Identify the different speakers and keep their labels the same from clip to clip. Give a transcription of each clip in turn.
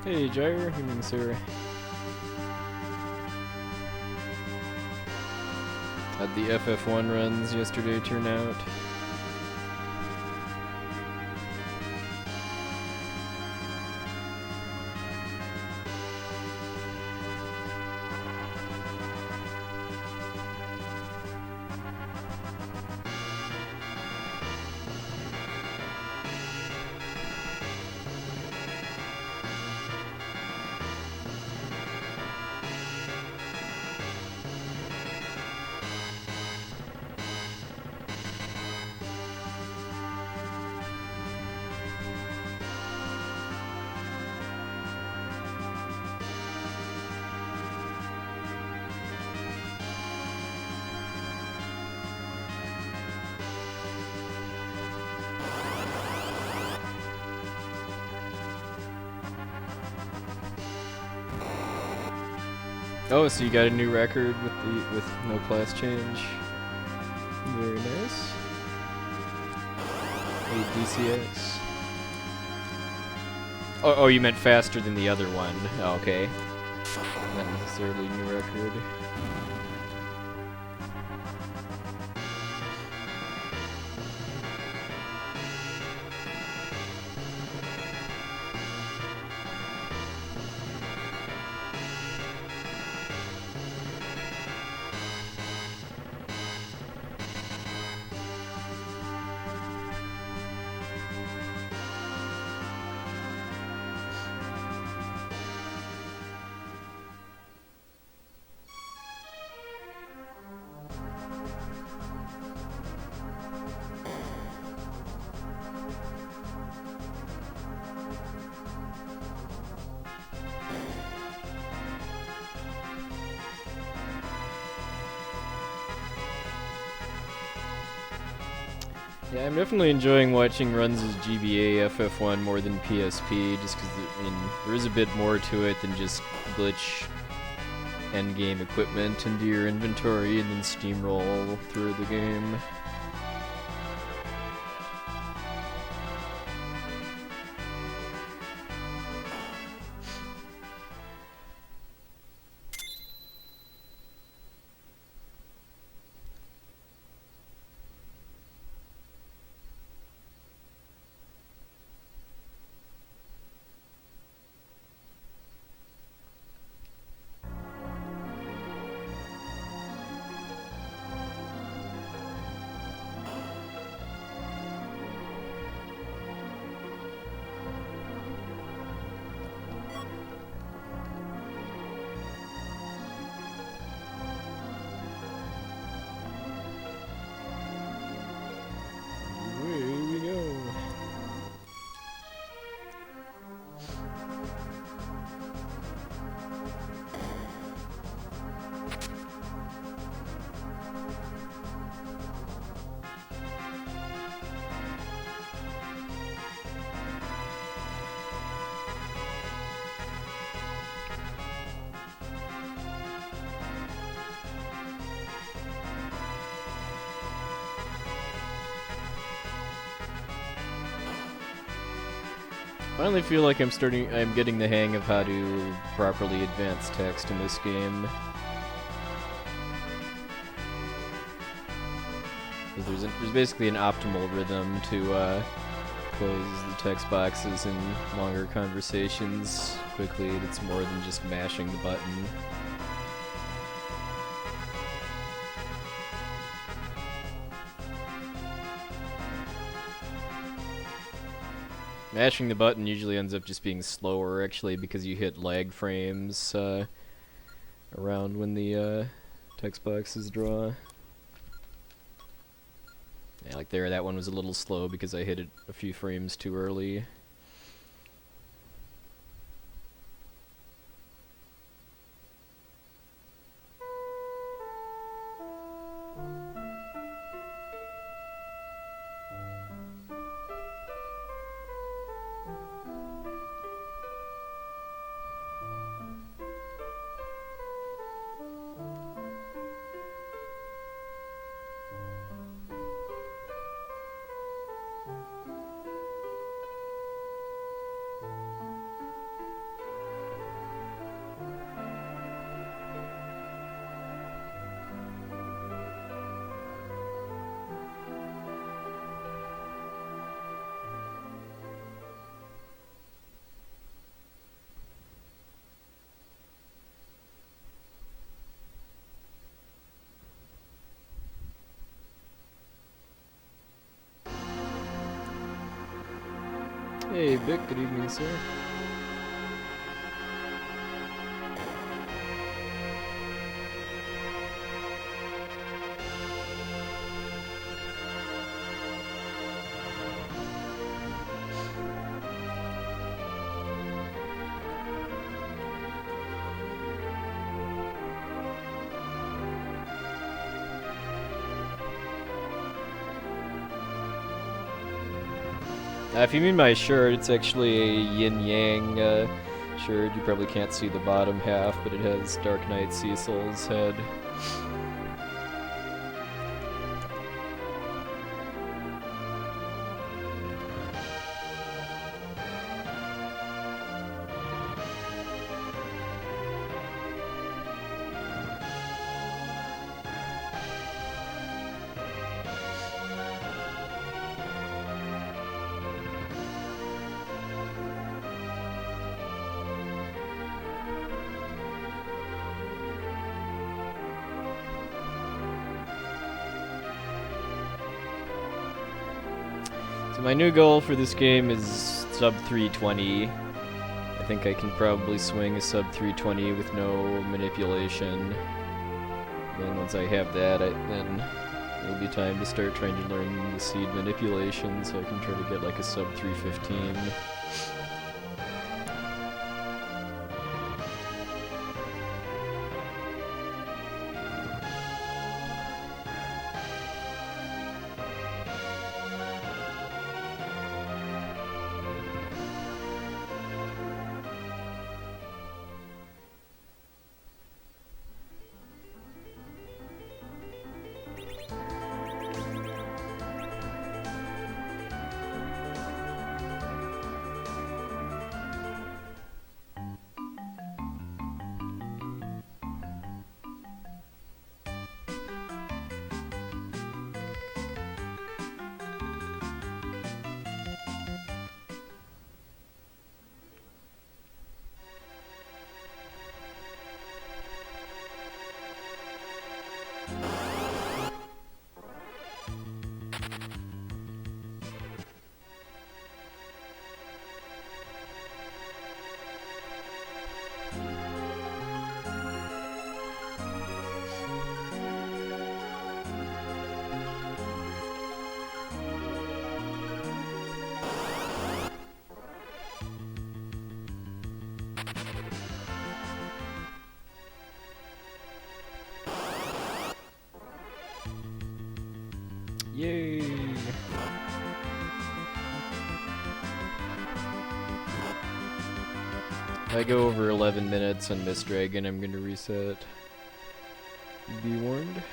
Speaker 1: Hey, Gyre. Evening, sir. How'd the FF1 runs yesterday turn out? Oh, so you got a new record with no class change. Very nice. 8 DCX. Oh, you meant faster than the other one. Oh, okay. Not necessarily new record. Yeah, I'm definitely enjoying watching runs as GBA FF1 more than PSP, just because, I mean, there is a bit more to it than just glitch endgame equipment into your inventory and then steamroll through the game. I finally feel like I'm getting the hang of how to properly advance text in this game. There's basically an optimal rhythm to close the text boxes in longer conversations quickly. That's more than just mashing the button. Mashing the button usually ends up just being slower, actually, because you hit lag frames around when the text boxes draw. Yeah, like there, that one was a little slow because I hit it a few frames too early. Hey, Vic, good evening, sir. If you mean my shirt, it's actually a yin-yang shirt. You probably can't see the bottom half, but it has Dark Knight Cecil's head. So my new goal for this game is sub 320. I think I can probably swing a sub 320 with no manipulation. Then once I have that, then it'll be time to start trying to learn the seed manipulation so I can try to get like a sub 315. Yay! If I go over 11 minutes on Miss Dragon, I'm going to reset. Be warned.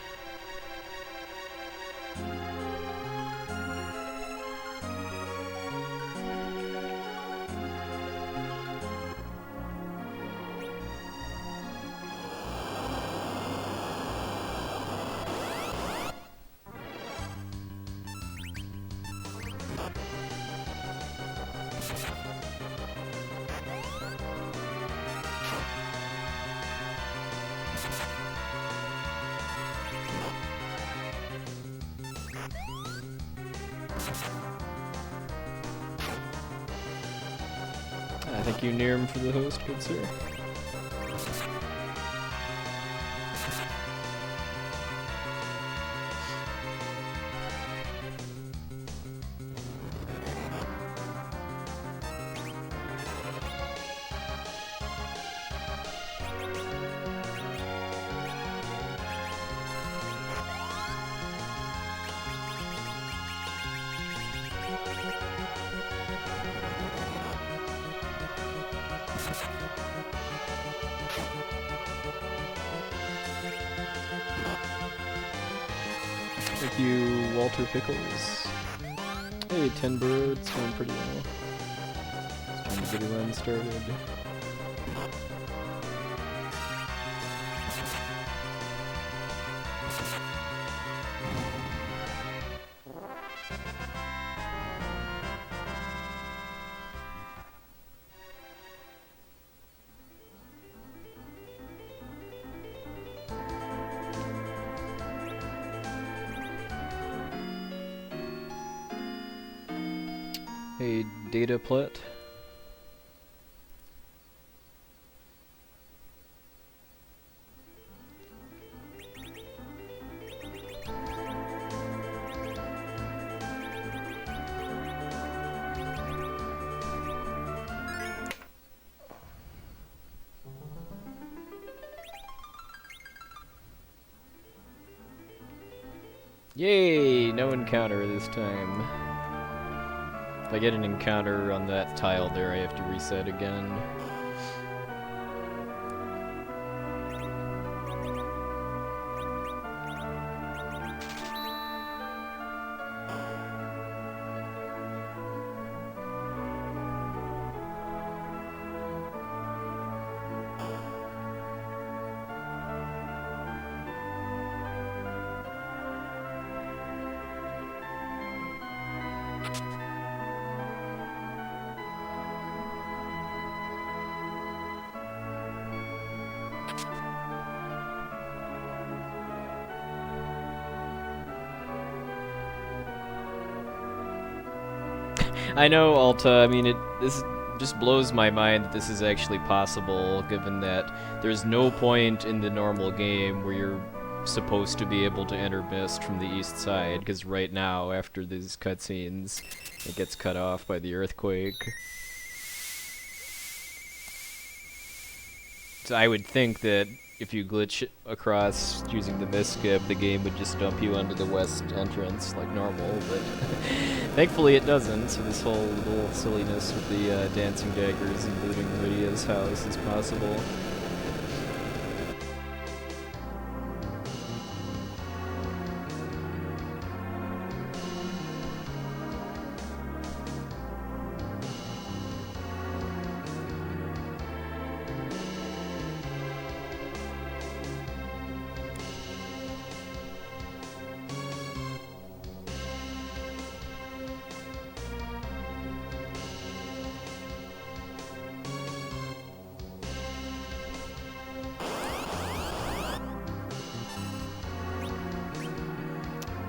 Speaker 1: Thank you, Nirm, for the host, good sir. Thank you, Walter Pickles. Hey, 10 birds, it's going pretty well. Just trying to get a run started. data plet. Yay! No encounter this time. If I get an encounter on that tile there, I have to reset again. I know, Alta. I mean, this just blows my mind that this is actually possible, given that there's no point in the normal game where you're supposed to be able to enter mist from the east side, because right now, after these cutscenes, it gets cut off by the earthquake. So I would think that if you glitch across using the mist skip, the game would just dump you onto the west entrance like normal, but thankfully it doesn't, so this whole little silliness with the dancing daggers and looting Lydia's house is possible.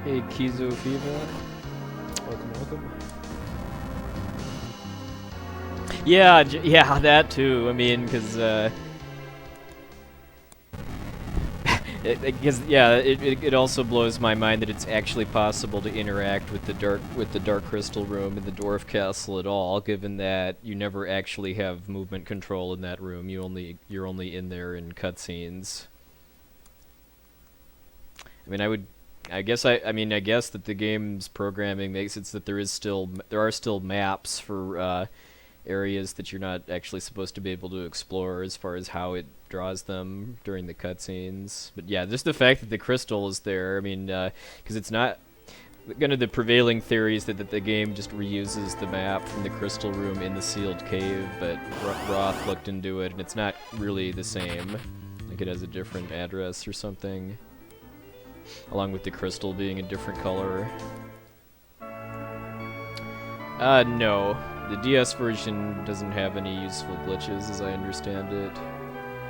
Speaker 1: Hey, Kizo Fiva. Welcome, welcome. Yeah, yeah, that too. I mean, because it also blows my mind that it's actually possible to interact with the dark crystal room in the dwarf castle at all, given that you never actually have movement control in that room. You're only in there in cutscenes. I mean, I guess that the game's programming makes it so that there are still maps for areas that you're not actually supposed to be able to explore as far as how it draws them during the cutscenes. But yeah, just the fact that the crystal is there, I mean, because it's not... Kind of the prevailing theory is that the game just reuses the map from the crystal room in the sealed cave, but Roth looked into it and it's not really the same. Like it has a different address or something. Along with the crystal being a different color. No. The DS version doesn't have any useful glitches, as I understand it.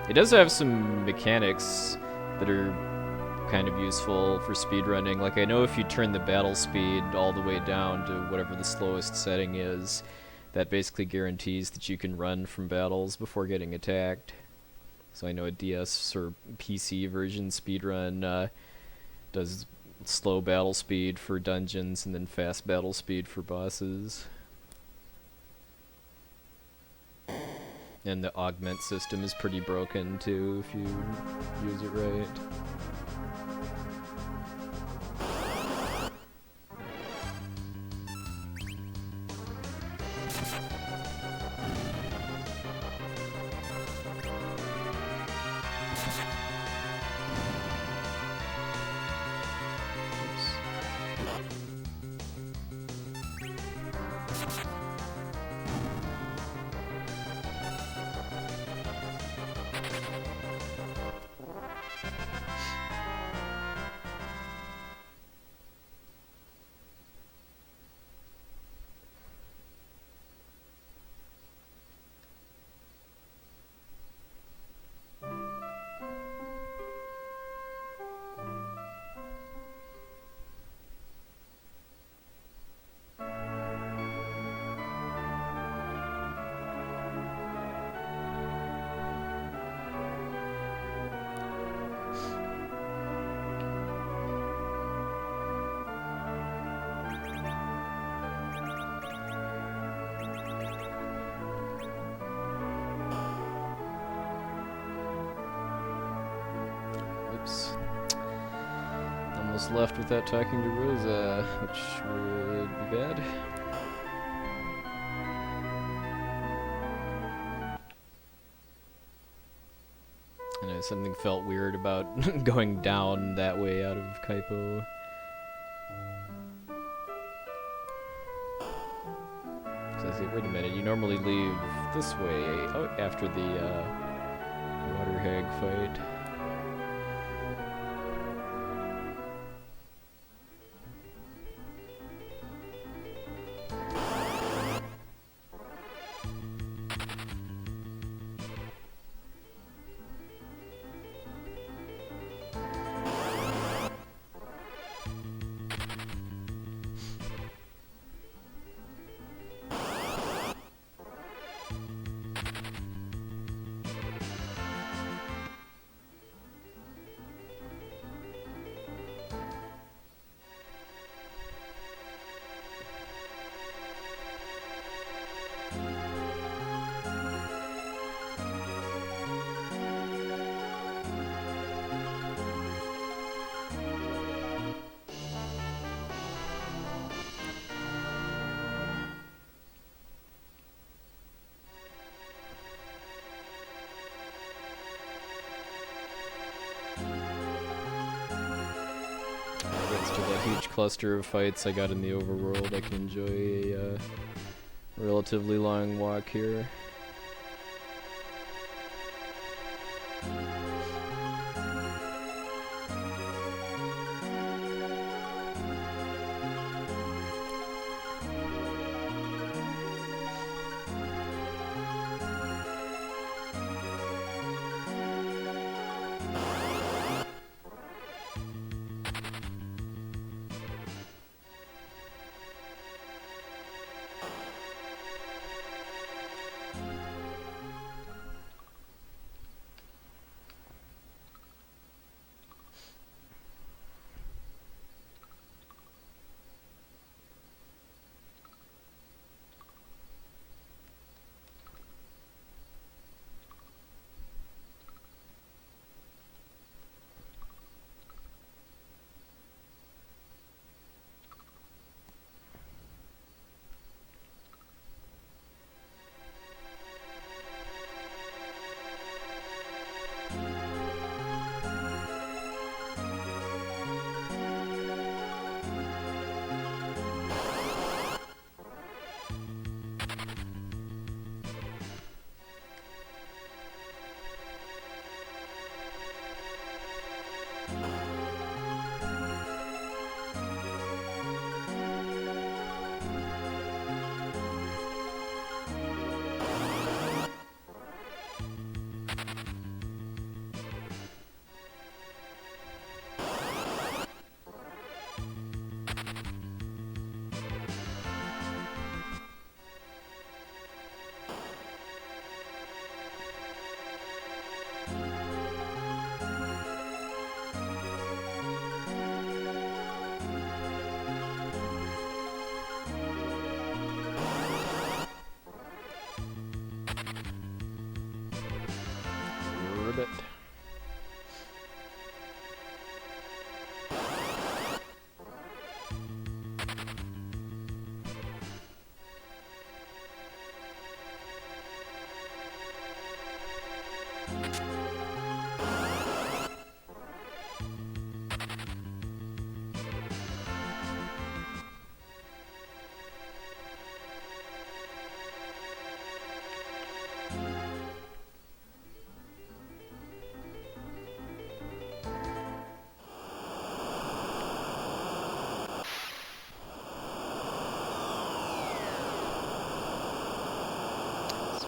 Speaker 1: It does have some mechanics that are kind of useful for speedrunning. Like, I know if you turn the battle speed all the way down to whatever the slowest setting is, that basically guarantees that you can run from battles before getting attacked. So I know a DS or PC version speedrun does slow battle speed for dungeons and then fast battle speed for bosses. And the augment system is pretty broken too if you use it right. Oops. Almost left without talking to Rosa, which would be bad. I know something felt weird about going down that way out of Kaipo. So I say, wait a minute, you normally leave this way after the water hag fight. To that huge cluster of fights I got in the overworld, I can enjoy a relatively long walk here. Ribbit.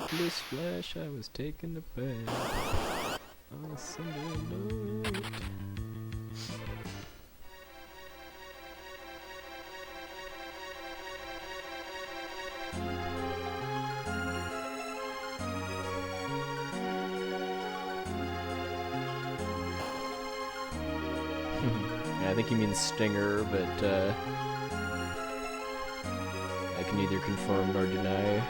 Speaker 1: Splish splash, I was taking a bath on a Sunday night. Yeah, I think he means stinger, but I can neither confirm nor deny.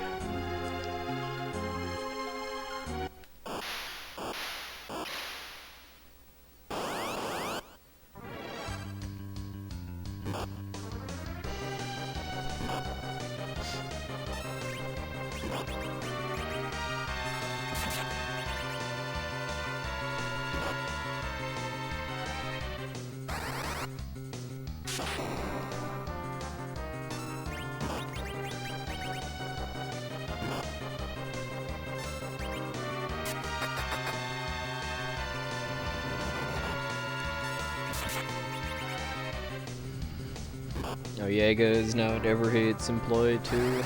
Speaker 1: Oh, Yaga is now an Everhate's employee too.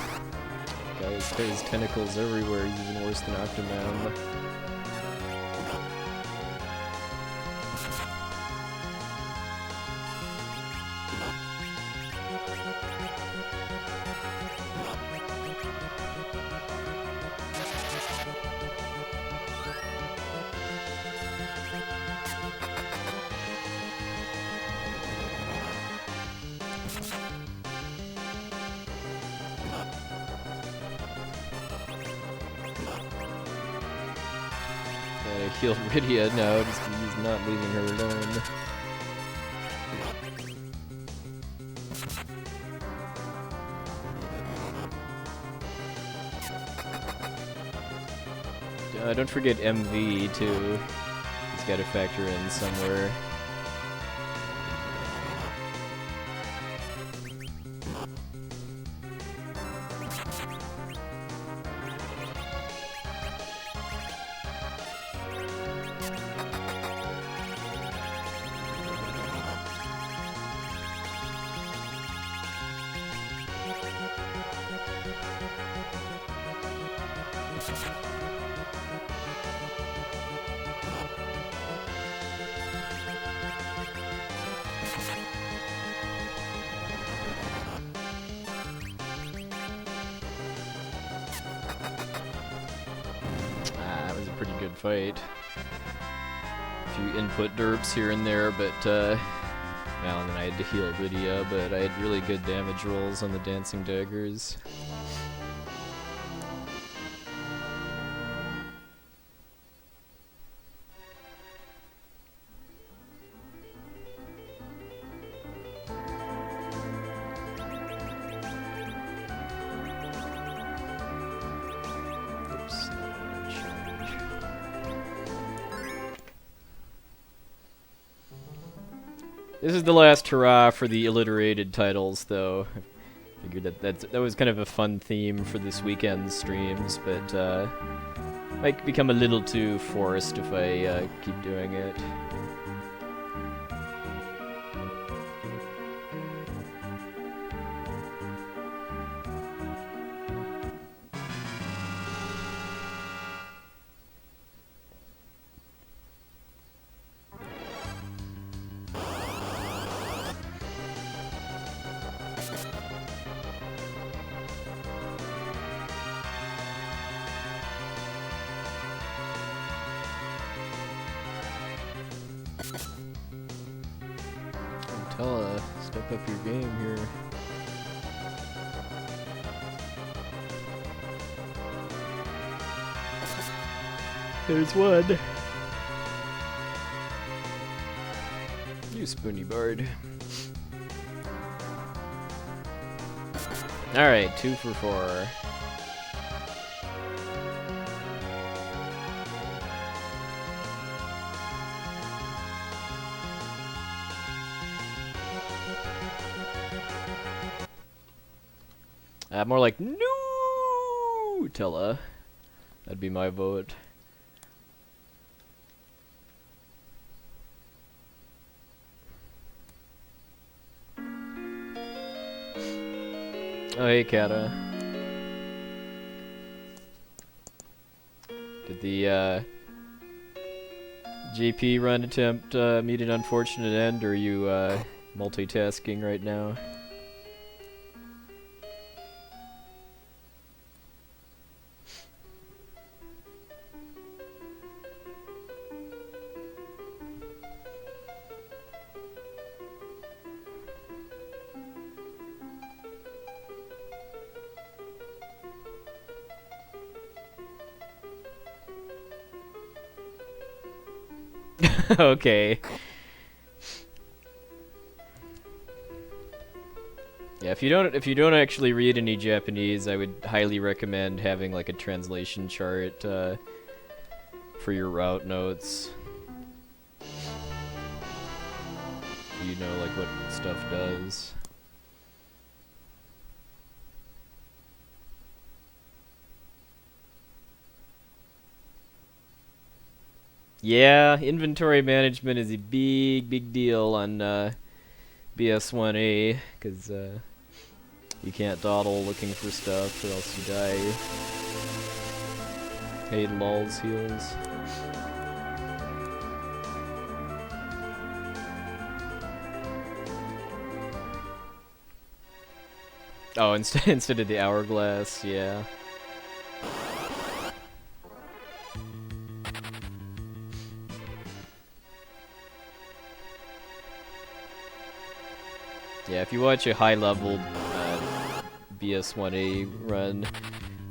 Speaker 1: Guy's got his tentacles everywhere, he's even worse than Octomam. Healed Rydia now, just 'cause he's not leaving her alone. Don't forget MV too. He's got to factor in somewhere. Pretty good fight. A few input derps here and there, but well, and then I had to heal Lydia, but I had really good damage rolls on the dancing daggers. This is the last hurrah for the alliterated titles, though. I figured that was kind of a fun theme for this weekend's streams, but might become a little too forced if I keep doing it. Step up your game here. There's one. You spoony bard. Alright, 2 for 4. More like Nutella. That'd be my vote. Oh, hey, Kata. Did the JP run attempt meet an unfortunate end, or are you multitasking right now? Okay. Yeah, if you don't actually read any Japanese, I would highly recommend having like a translation chart for your route notes. So you know like what stuff does. Yeah, inventory management is a big deal on BS1A, because you can't dawdle looking for stuff or else you die. Hey, lols heals. Oh, instead of the hourglass, yeah. Yeah, if you watch a high-level BS1A run,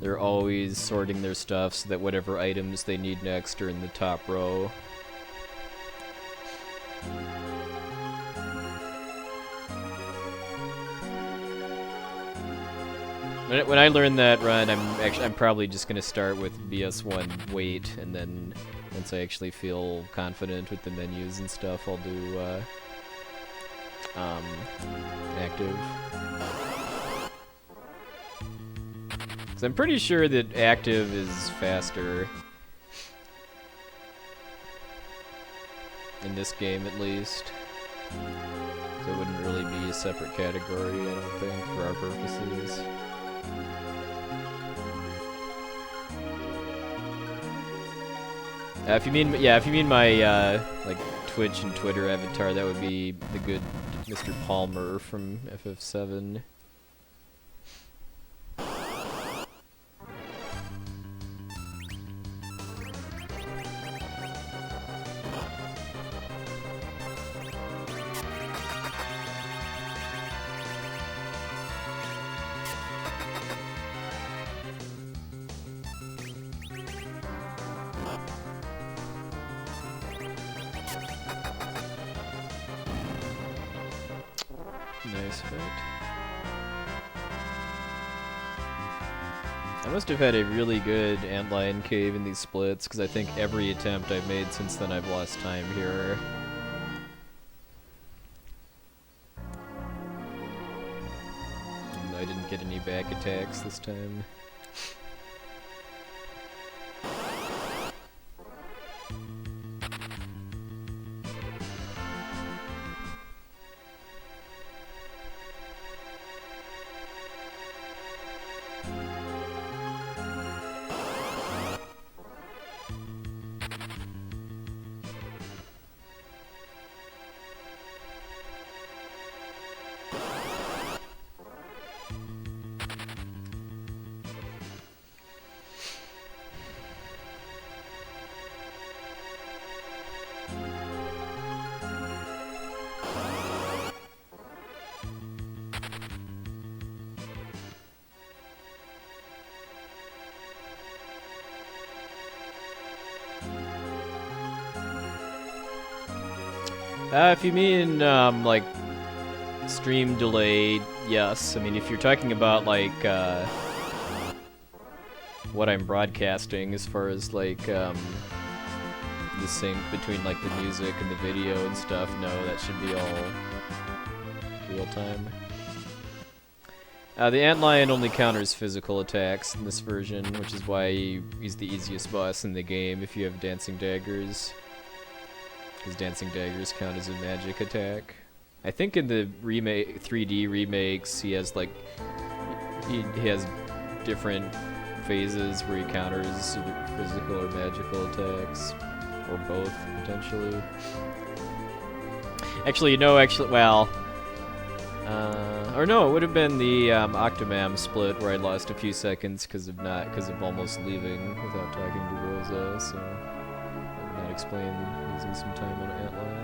Speaker 1: they're always sorting their stuff so that whatever items they need next are in the top row. When I learn that run, I'm probably just gonna start with BS1 wait, and then once I actually feel confident with the menus and stuff, I'll do active. So I'm pretty sure that active is faster in this game, at least. So it wouldn't really be a separate category, I don't think, for our purposes. If you mean my like Twitch and Twitter avatar, that would be the good Mr. Palmer from FF7. Nice fight. I must have had a really good antlion cave in these splits, because I think every attempt I've made since then I've lost time here. And I didn't get any back attacks this time. If you mean, like, stream delay, yes. I mean, if you're talking about, like, what I'm broadcasting as far as, like, the sync between, like, the music and the video and stuff, no, that should be all real time. The antlion only counters physical attacks in this version, which is why he's the easiest boss in the game if you have dancing daggers. Because dancing daggers count as a magic attack. I think in the 3D remakes, he has like he has different phases where he counters either physical or magical attacks, or both potentially. Actually, well, or no, it would have been the Octomam split where I lost a few seconds because of almost leaving without talking to Rosa. So that would not explain losing some time on Antlion.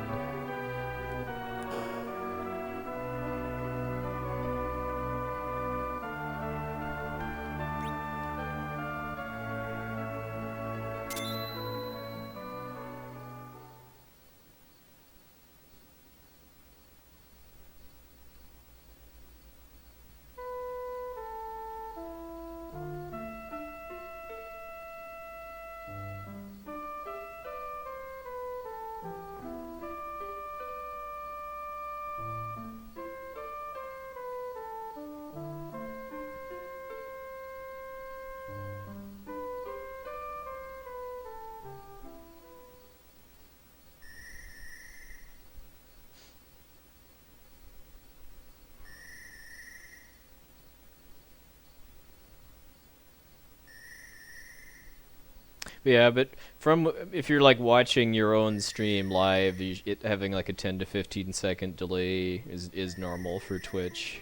Speaker 1: Yeah, but from if you're like watching your own stream live, it having like a 10 to 15 second delay is normal for Twitch.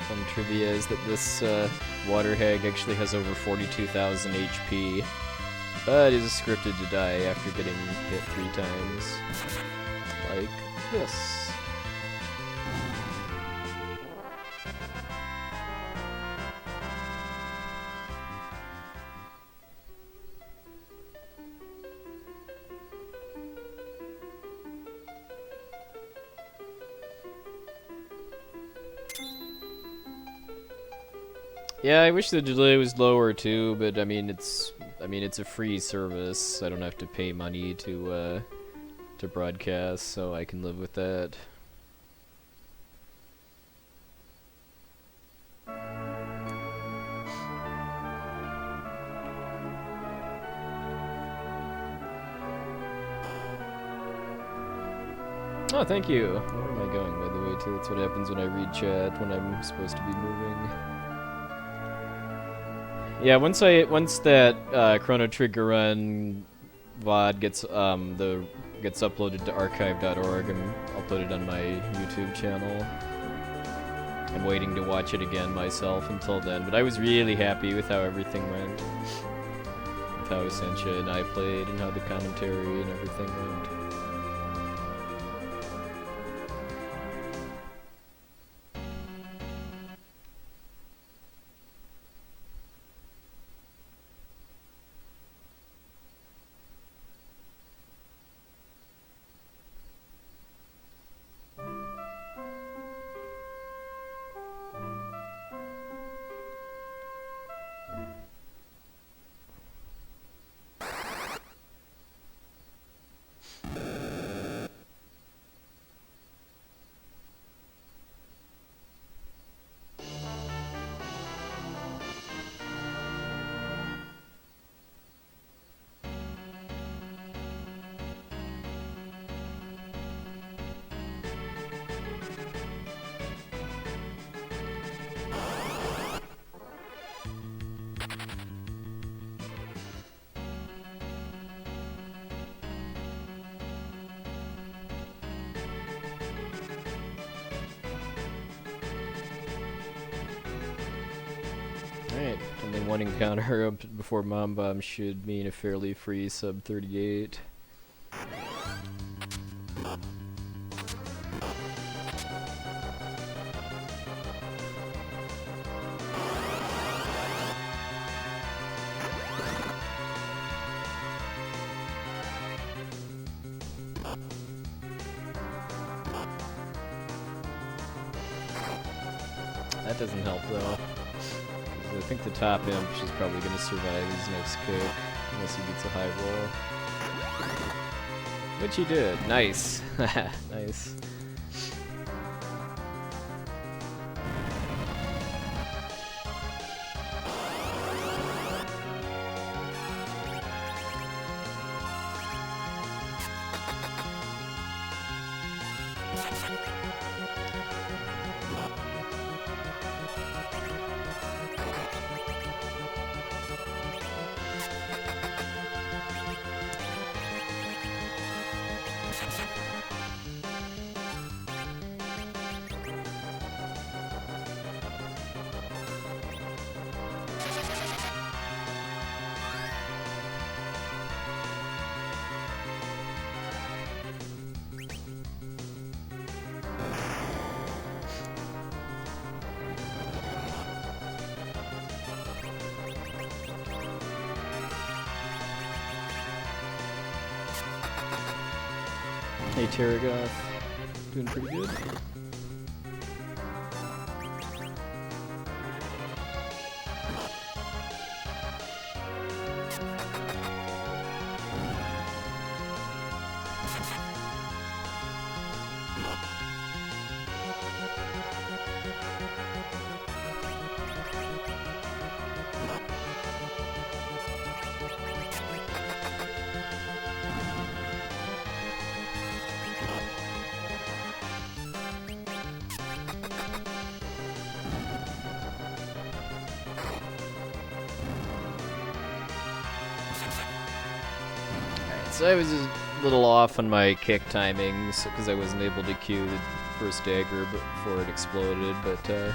Speaker 1: Fun trivia is that this water hag actually has over 42,000 HP, but is scripted to die after getting hit 3 times. Like this. Yeah, I wish the delay was lower too, but I mean it's a free service. I don't have to pay money to broadcast, so I can live with that. Oh, thank you. Where am I going, by the way, too? That's what happens when I read chat when I'm supposed to be moving. Yeah, once that Chrono Trigger Run VOD gets uploaded to archive.org, I'll put it on my YouTube channel. I'm waiting to watch it again myself until then, but I was really happy with how everything went. With how Essentia and I played and how the commentary and everything went. Alright, only one encounter up before Mom Bomb should mean a fairly free sub 38. That doesn't help though. I think the top imp is probably going to survive his next kick, unless he gets a high roll. Which he did. Nice. Nice. Hey, Terragoth. Doing pretty good. So I was a little off on my kick timings because I wasn't able to cue the first dagger before it exploded, but didn't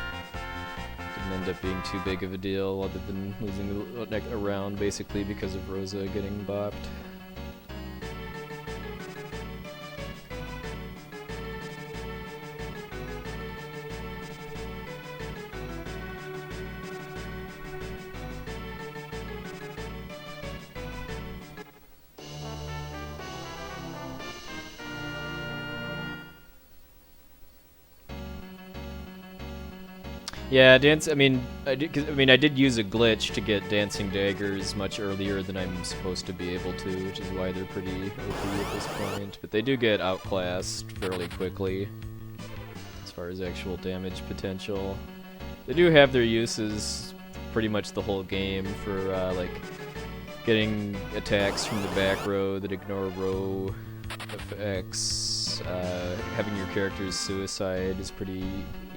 Speaker 1: end up being too big of a deal other than losing a round basically because of Rosa getting bopped. Yeah, I did use a glitch to get dancing daggers much earlier than I'm supposed to be able to, which is why they're pretty OP at this point. But they do get outclassed fairly quickly as far as actual damage potential. They do have their uses pretty much the whole game for like getting attacks from the back row that ignore row effects. Having your character's suicide is pretty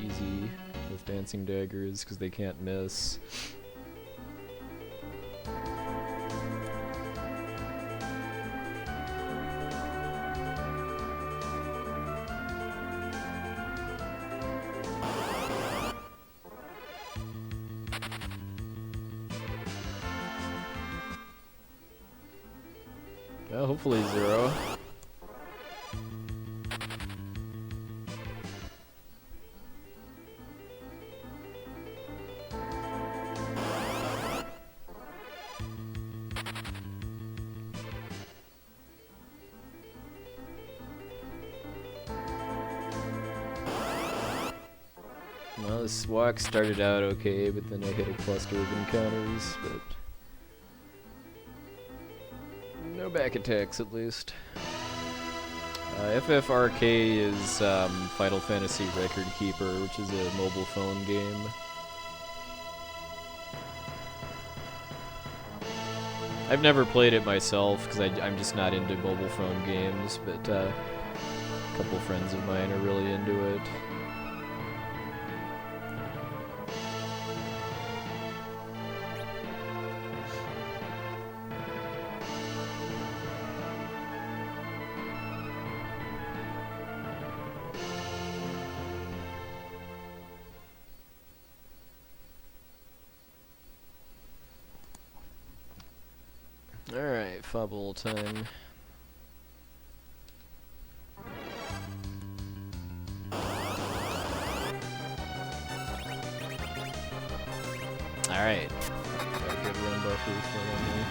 Speaker 1: easy with dancing daggers because they can't miss. Well, hopefully 0. Well, this walk started out okay, but then I hit a cluster of encounters, but no back attacks at least. FFRK is Final Fantasy Record Keeper, which is a mobile phone game. I've never played it myself because I'm just not into mobile phone games, but a couple friends of mine are really into it. Alright, fumble time. Alright. Got a good run buffer for me.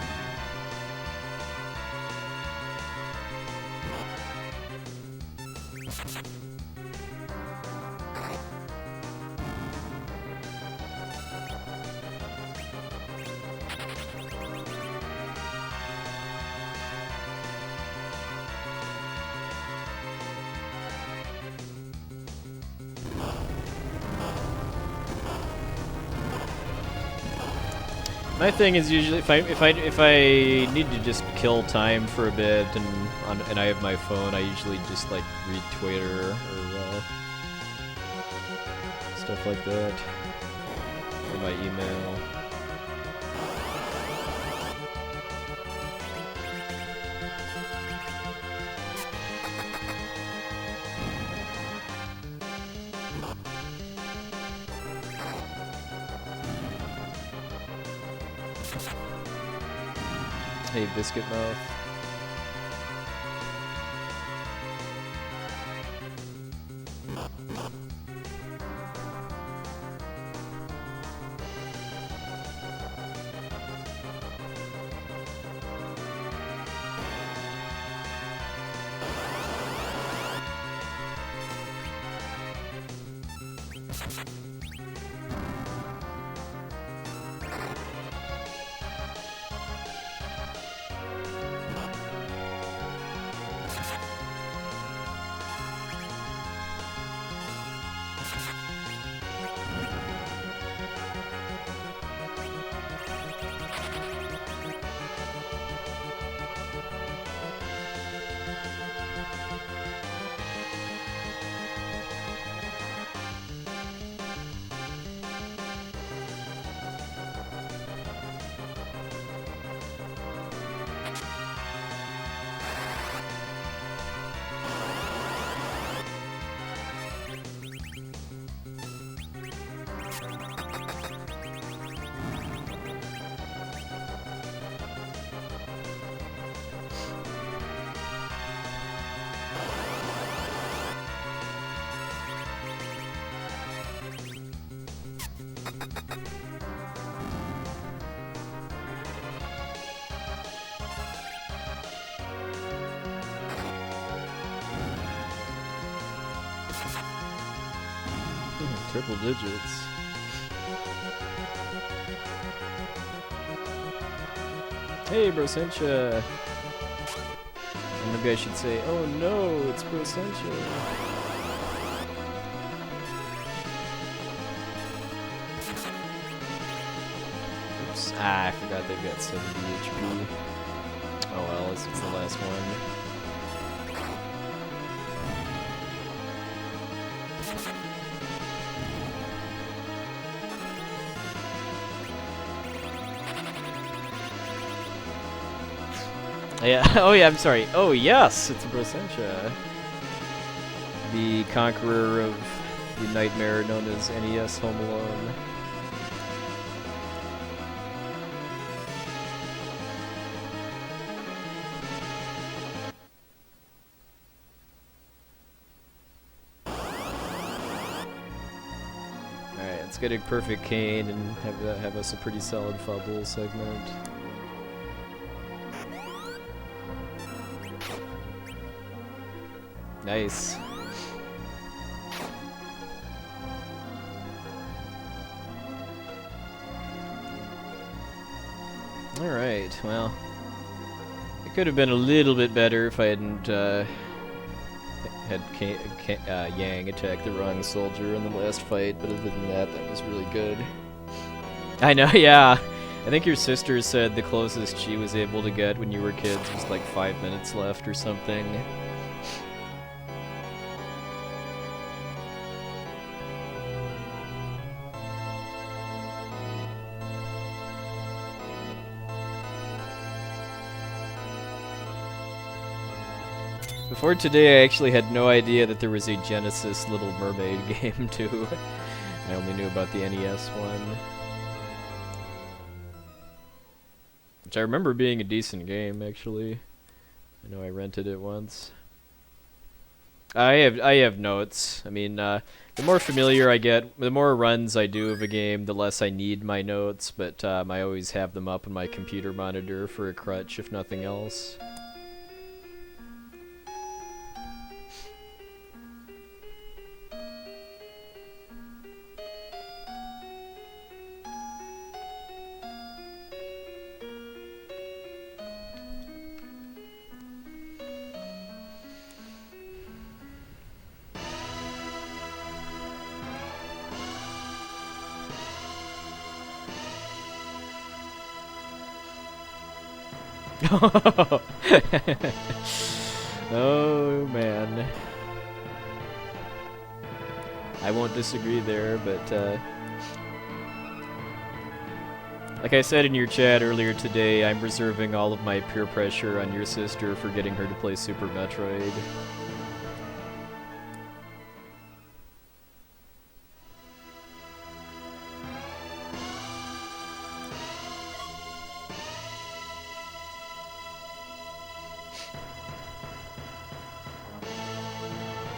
Speaker 1: My thing is usually if I need to just kill time for a bit and I have my phone, I usually just like read Twitter or stuff like that, or my email. Hey, Biscuit Mouth. Triple digits. Hey, Brosentia! Or maybe I should say, oh no, it's Brosentia. Oops. Ah, I forgot they've got 70 HP. Oh well, at least it's the last one. Yeah. Oh yeah. I'm sorry. Oh yes, it's Brosentia, the conqueror of the nightmare known as NES Home Alone. All right, let's get a perfect cane and have us a pretty solid fumble segment. Nice. Alright, well, it could have been a little bit better if I hadn't had Yang attack the wrong soldier in the last fight, but other than that, that was really good. I know, yeah. I think your sister said the closest she was able to get when you were kids was like 5 minutes left or something. Before today, I actually had no idea that there was a Genesis Little Mermaid game, too. I only knew about the NES one. Which I remember being a decent game, actually. I know I rented it once. I have notes. I mean, the more familiar I get, the more runs I do of a game, the less I need my notes, but I always have them up on my computer monitor for a crutch, if nothing else. Oh man, I won't disagree there, but like I said in your chat earlier today, I'm reserving all of my peer pressure on your sister for getting her to play Super Metroid.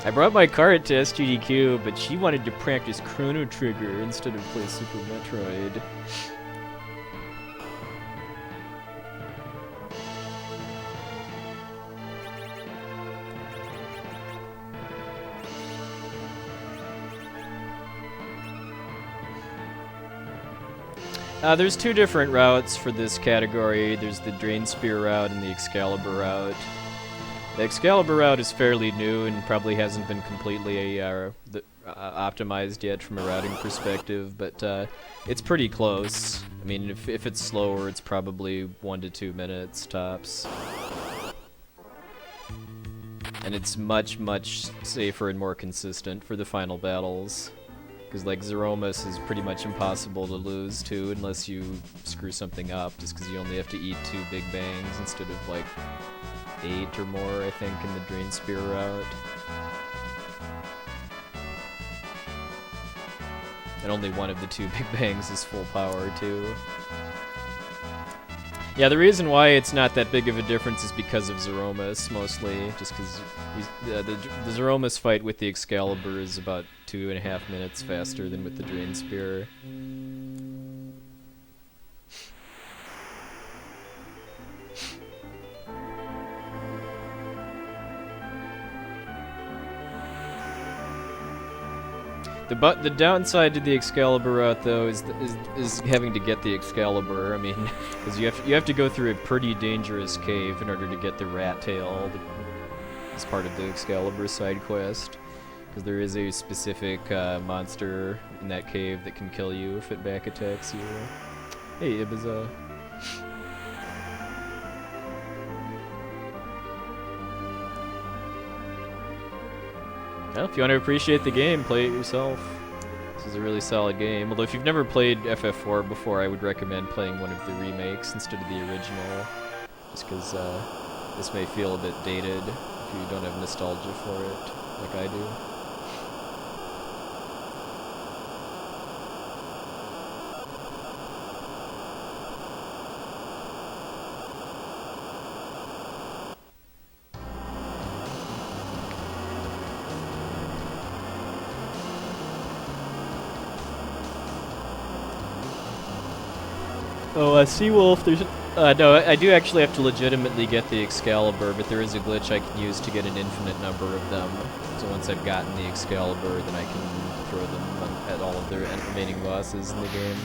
Speaker 1: I brought my cart to SGDQ, but she wanted to practice Chrono Trigger instead of play Super Metroid. There's two different routes for this category. There's the Drain Spear route and the Excalibur route. The Excalibur route is fairly new and probably hasn't been completely optimized yet from a routing perspective, but it's pretty close. I mean, if it's slower, it's probably 1 to 2 minutes tops. And it's much, much safer and more consistent for the final battles. Because, like, Zeromus is pretty much impossible to lose to unless you screw something up, just because you only have to eat 2 big bangs instead of, like, 8 or more, I think, in the Drain Spear route. And only one of the 2 big bangs is full power, too. Yeah, the reason why it's not that big of a difference is because of Zeromus, mostly. Just because the Zeromus fight with the Excalibur is about 2.5 minutes faster than with the Drain Spear. The downside to the Excalibur route, though, is having to get the Excalibur. I mean, because you have to go through a pretty dangerous cave in order to get the rat tail as part of the Excalibur side quest. Because there is a specific monster in that cave that can kill you if it back attacks you. Hey, Ibiza. Well, if you want to appreciate the game, play it yourself. This is a really solid game. Although if you've never played FF4 before, I would recommend playing one of the remakes instead of the original. Just because this may feel a bit dated if you don't have nostalgia for it, like I do. Oh, Seawolf, there's... no, I do actually have to legitimately get the Excalibur, but there is a glitch I can use to get an infinite number of them. So once I've gotten the Excalibur, then I can throw them at all of the remaining bosses in the game.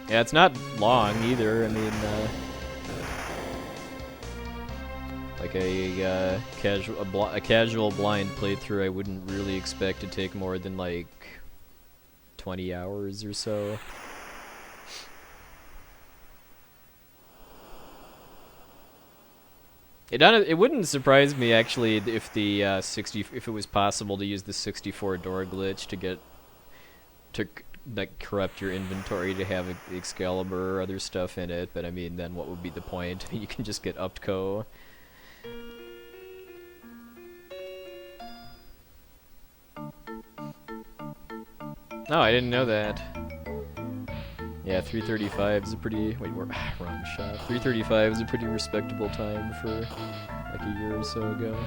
Speaker 1: Yeah, it's not long either. I mean, like a casual blind playthrough, I wouldn't really expect to take more than like 20 hours or so. It wouldn't surprise me actually if the if it was possible to use the 64 door glitch to like corrupt your inventory to have Excalibur or other stuff in it. But I mean, then what would be the point? You can just get Uptco. Oh, I didn't know that. Yeah, 3:35 is a pretty... Wait, wrong shot. 3:35 is a pretty respectable time for like a year or so ago.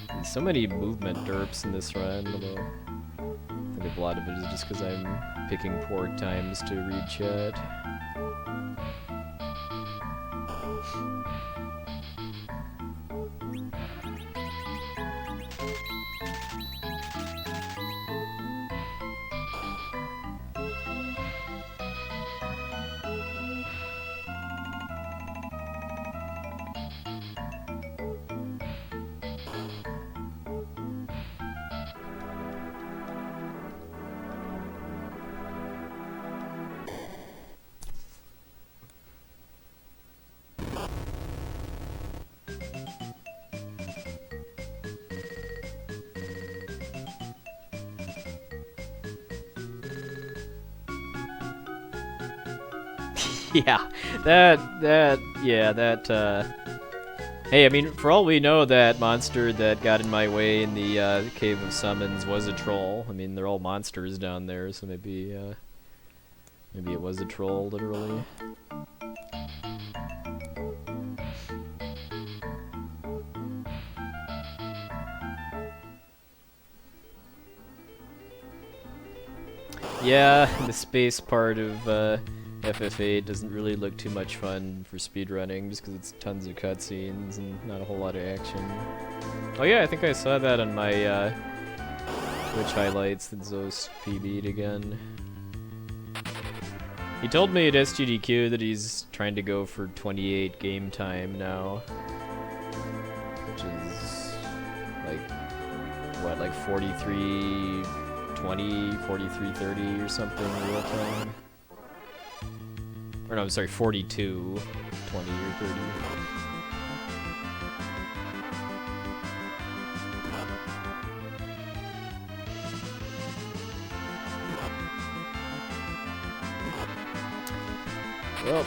Speaker 1: There's so many movement derps in this run, although I think a lot of it is just because I'm picking poor times to read chat. Yeah, hey, I mean, for all we know, that monster that got in my way in the Cave of Summons was a troll. I mean, they're all monsters down there, so maybe it was a troll, literally. Yeah, the space part of FF8 doesn't really look too much fun for speedrunning just because it's tons of cutscenes and not a whole lot of action. Oh yeah, I think I saw that on my Twitch highlights that Zost PB'd again. He told me at SGDQ that he's trying to go for 28 game time now, which is like, what, like 43.20, 43.30 or something real time? Or no, I'm sorry, 42.20 or 30. Well,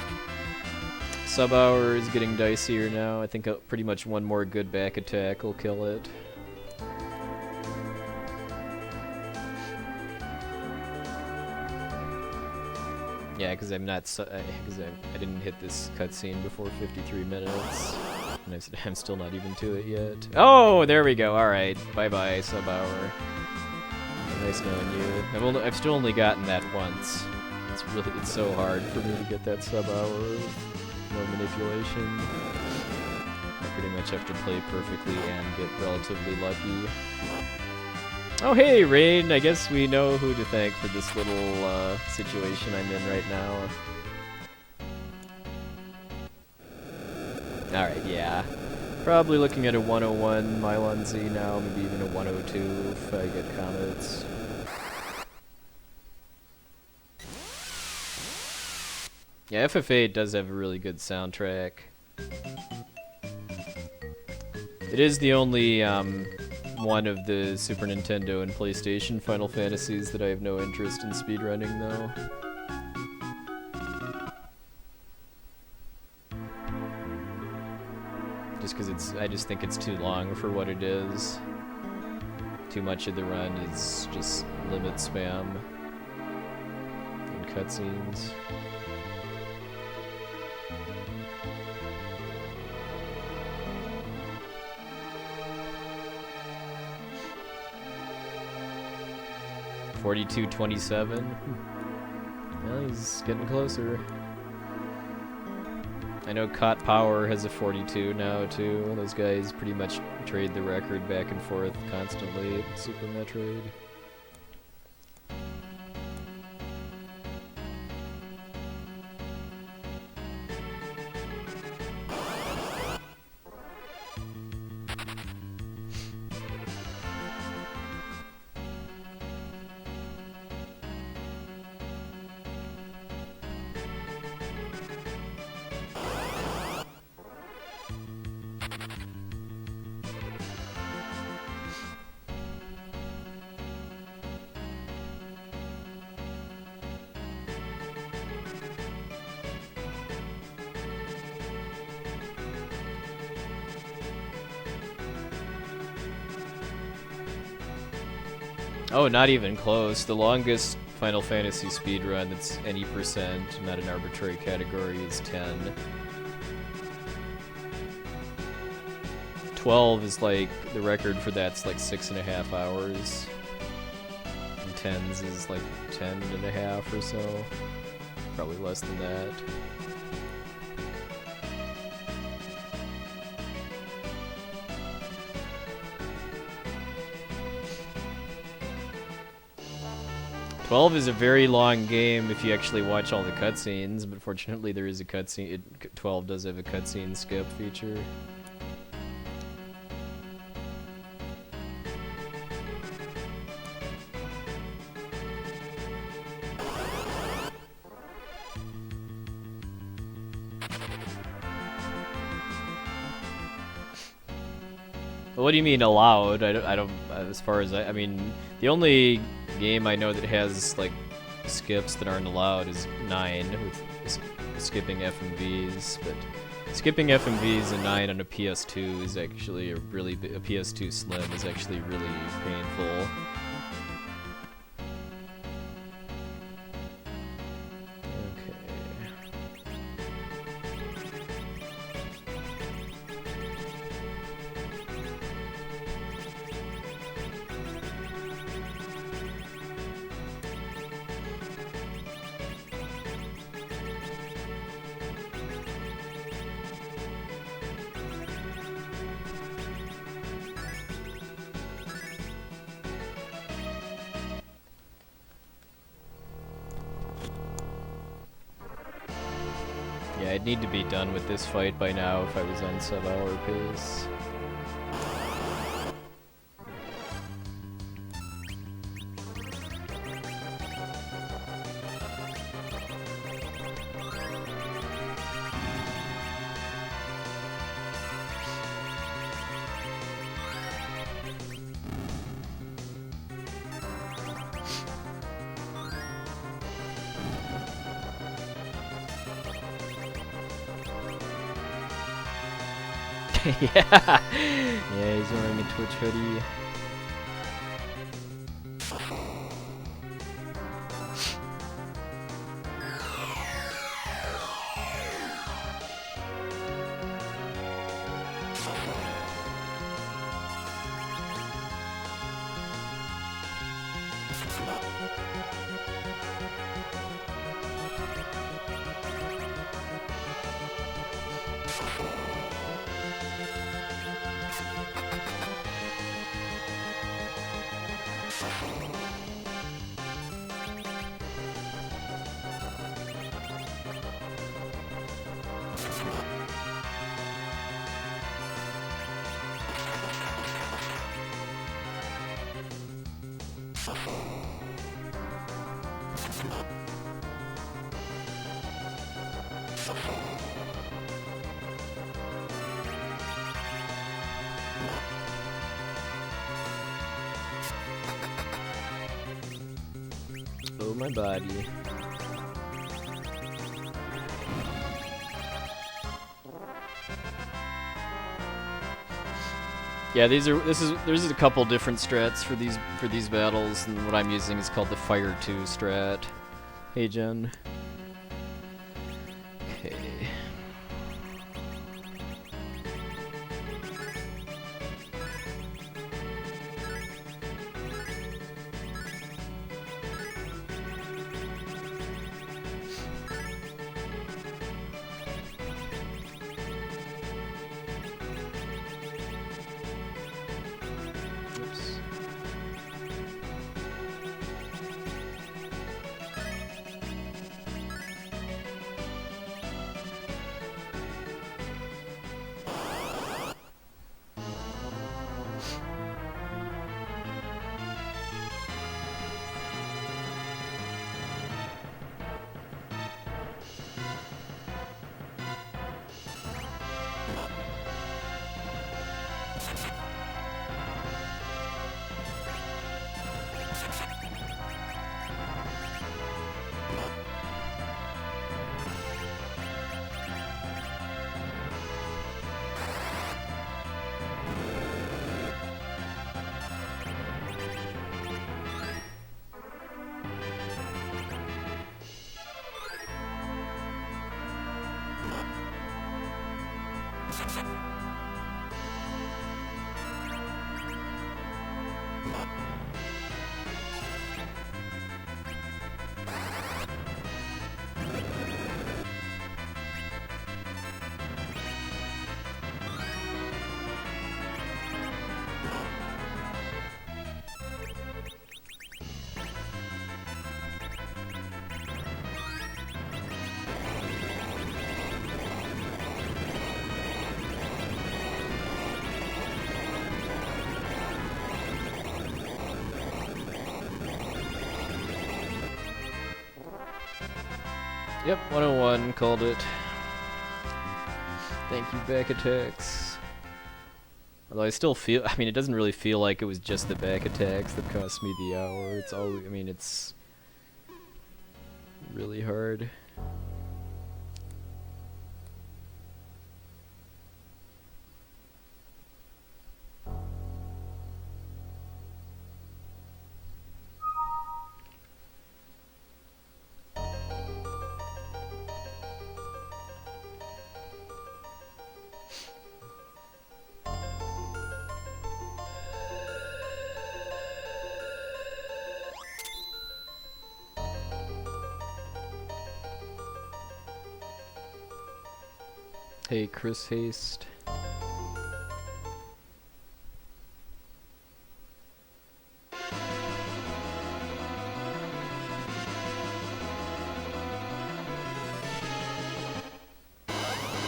Speaker 1: sub hour is getting dicier now. I think pretty much one more good back attack will kill it. Yeah, because I'm not. Because I didn't hit this cutscene before 53 minutes, and I'm still not even to it yet. Oh, there we go. All right, bye bye sub hour. Nice knowing you. I've still only gotten that once. It's so hard for me to get that sub hour with no manipulation. I pretty much have to play perfectly and get relatively lucky. Oh hey, Rain, I guess we know who to thank for this little situation I'm in right now. Alright, yeah. Probably looking at a 101 Mylon Z now, maybe even a 102 if I get comments. Yeah, FF8 does have a really good soundtrack. It is the only one of the Super Nintendo and PlayStation Final Fantasies that I have no interest in speedrunning, though. Just because I just think it's too long for what it is. Too much of the run is just limit spam and cutscenes. $42.27. Well, he's getting closer. I know Cot Power has a 42 now too. Those guys pretty much trade the record back and forth constantly at Super Metroid. Oh, not even close. The longest Final Fantasy speedrun that's any percent, not an arbitrary category, is 10. 12 is like, the record for that's like 6.5 hours. And 10s is like 10.5 or so. Probably less than that. Twelve is a very long game if you actually watch all the cutscenes, but fortunately there is a cutscene. 12 does have a cutscene skip feature. Well, what do you mean allowed? I don't. As far as I mean, the only game I know that has like skips that aren't allowed is 9 with skipping FMVs, but skipping FMVs in 9 on a PS2 is actually a PS2 Slim is actually really painful. I'd need to be done with this fight by now if I was on sub-hour pace. Yeah, he's wearing a Twitch hoodie. Oh, my body. Yeah, there's a couple different strats for these battles, and what I'm using is called the Fire 2 strat. Hey, Jen. Okay. Yep, 101 called it. Thank you, back attacks. Although I still feel, I mean, it doesn't really feel like it was just the back attacks that cost me the hour. It's all, I mean, it's really hard. Hey, Chris Haste.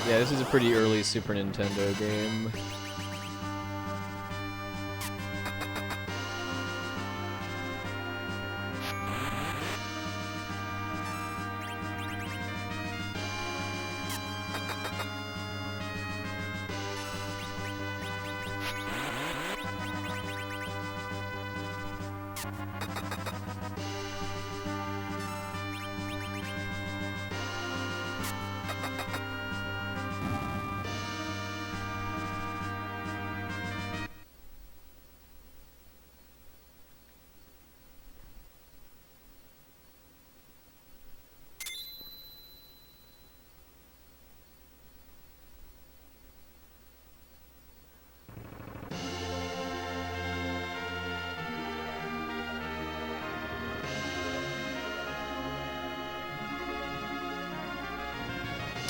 Speaker 1: Yeah, this is a pretty early Super Nintendo game.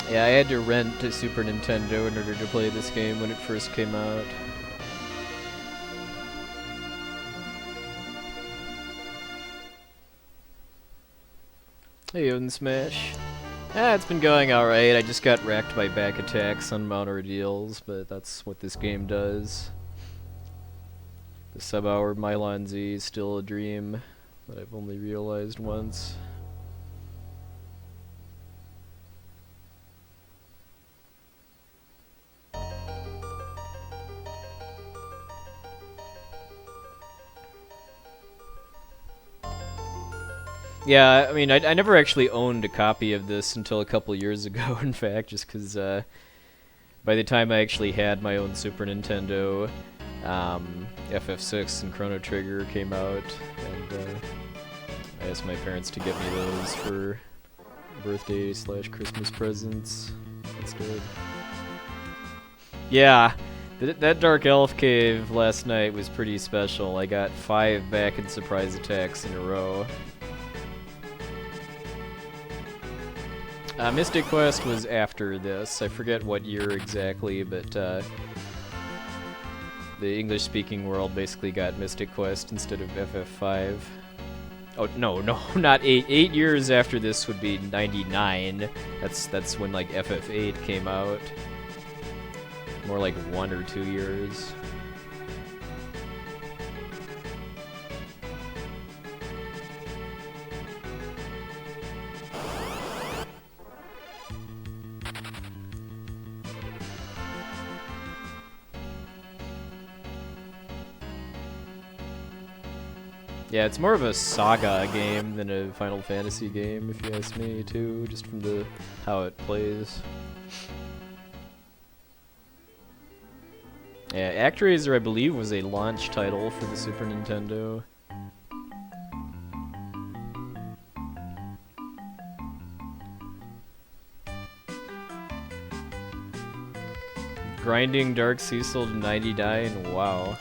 Speaker 1: Yeah, I had to rent a Super Nintendo in order to play this game when it first came out. Hey, Odin Smash. It's been going alright. I just got wrecked by back attacks on Mount Ordeals, but that's what this game does. The sub-hour Mylon Z is still a dream that I've only realized once. Yeah, I mean, I never actually owned a copy of this until a couple years ago, in fact, just because by the time I actually had my own Super Nintendo, FF6 and Chrono Trigger came out, and I asked my parents to get me those for birthday/Christmas presents instead. Yeah, that Dark Elf Cave last night was pretty special. I got 5 back and surprise attacks in a row. Mystic Quest was after this. I forget what year exactly, but the English-speaking world basically got Mystic Quest instead of FF5. Oh, no, not 8. 8 years after this would be 99. That's when, like, FF8 came out. More like 1 or 2 years. Yeah, it's more of a Saga game than a Final Fantasy game, if you ask me, too, just from the how it plays. Yeah, ActRaiser, I believe, was a launch title for the Super Nintendo. Grinding Dark Cecil to 99, wow.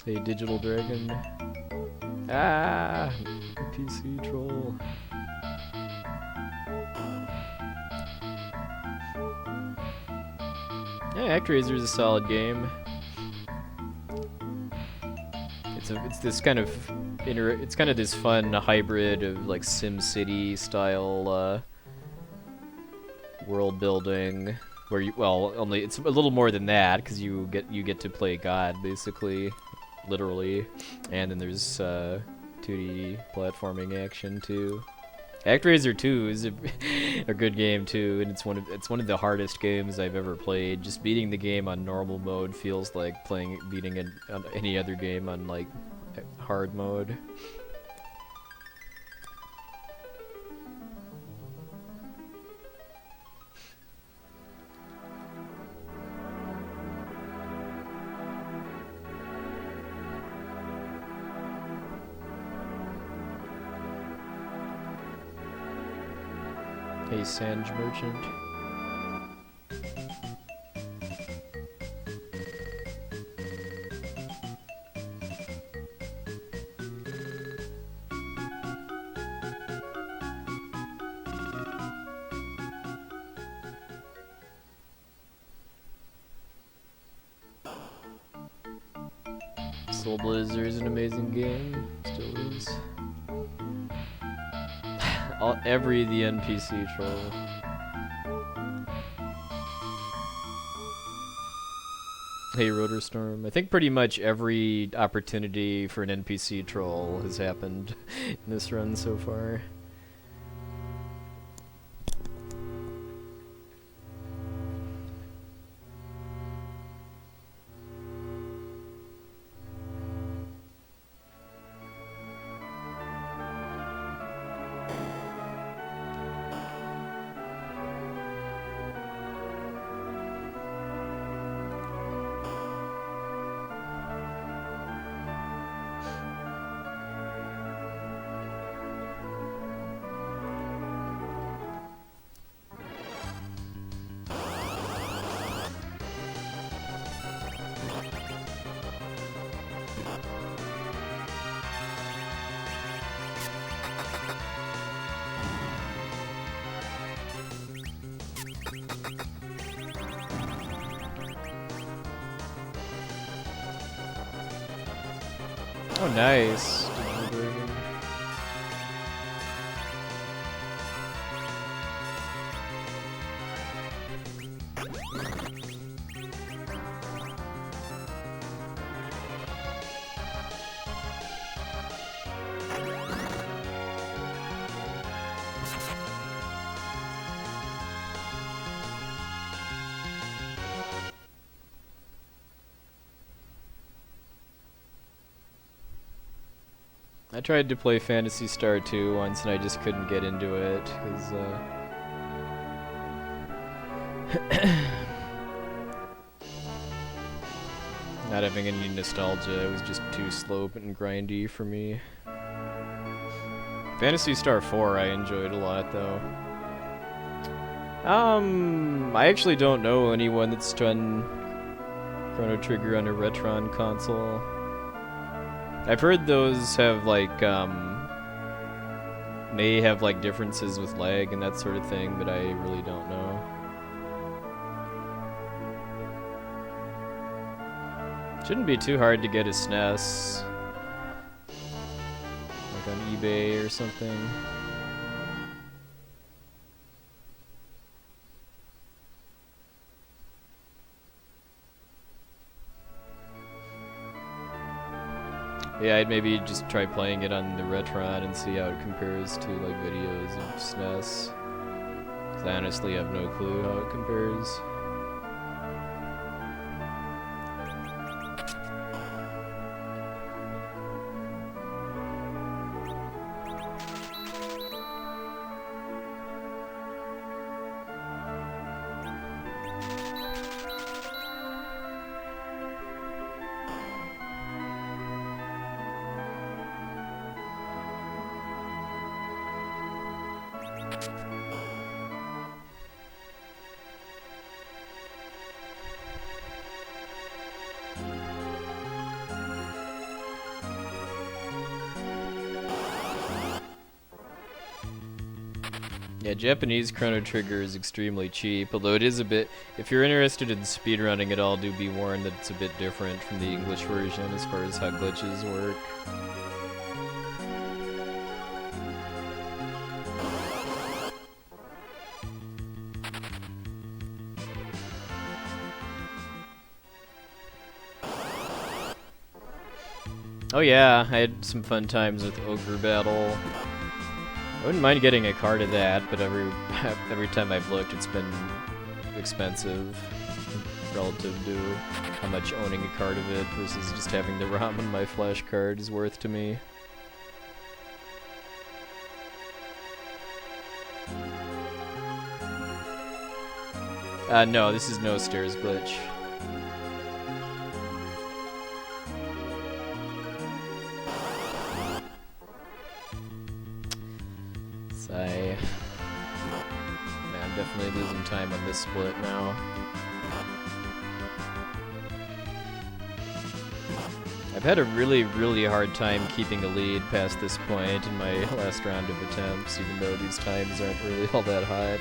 Speaker 1: Hey, Digital Dragon. Ah! PC troll. Yeah, ActRaiser is a solid game. It's this kind of it's kind of this fun hybrid of like SimCity style world building where you only it's a little more than that because you get to play God basically, literally, and then there's 2D platforming action too. ActRaiser 2 is a good game too, and it's one of the hardest games I've ever played. Just beating the game on normal mode feels like beating on any other game on like hard mode. Hey, Sanj Merchant. Soul Blazer is an amazing game. Still is. The NPC troll. Hey, Rotorstorm. I think pretty much every opportunity for an NPC troll has happened in this run so far. Oh, nice. I tried to play Phantasy Star 2 once and I just couldn't get into it because not having any nostalgia, it was just too slow and grindy for me. Phantasy Star 4 I enjoyed a lot though. I actually don't know anyone that's done Chrono Trigger on a Retron console. I've heard those have like may have like differences with lag and that sort of thing, but I really don't know. Shouldn't be too hard to get a SNES, like on eBay or something. Yeah, I'd maybe just try playing it on the Retron and see how it compares to like videos of SNES. 'Cause I honestly have no clue how it compares. Yeah, Japanese Chrono Trigger is extremely cheap, although it is a bit... If you're interested in speedrunning at all, do be warned that it's a bit different from the English version as far as how glitches work. Oh yeah, I had some fun times with Ogre Battle. I wouldn't mind getting a card of that, but every time I've looked, it's been expensive relative to how much owning a card of it versus just having the ROM on my flash card is worth to me. No, this is no stairs glitch. Man, I'm definitely losing time on this split now. I've had a really, really hard time keeping a lead past this point in my last round of attempts, even though these times aren't really all that hot.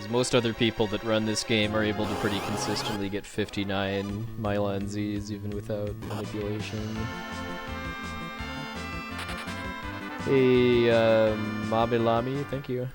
Speaker 1: Because most other people that run this game are able to pretty consistently get 59 Mylon Zs even without manipulation. Hey, Mabilami, thank you.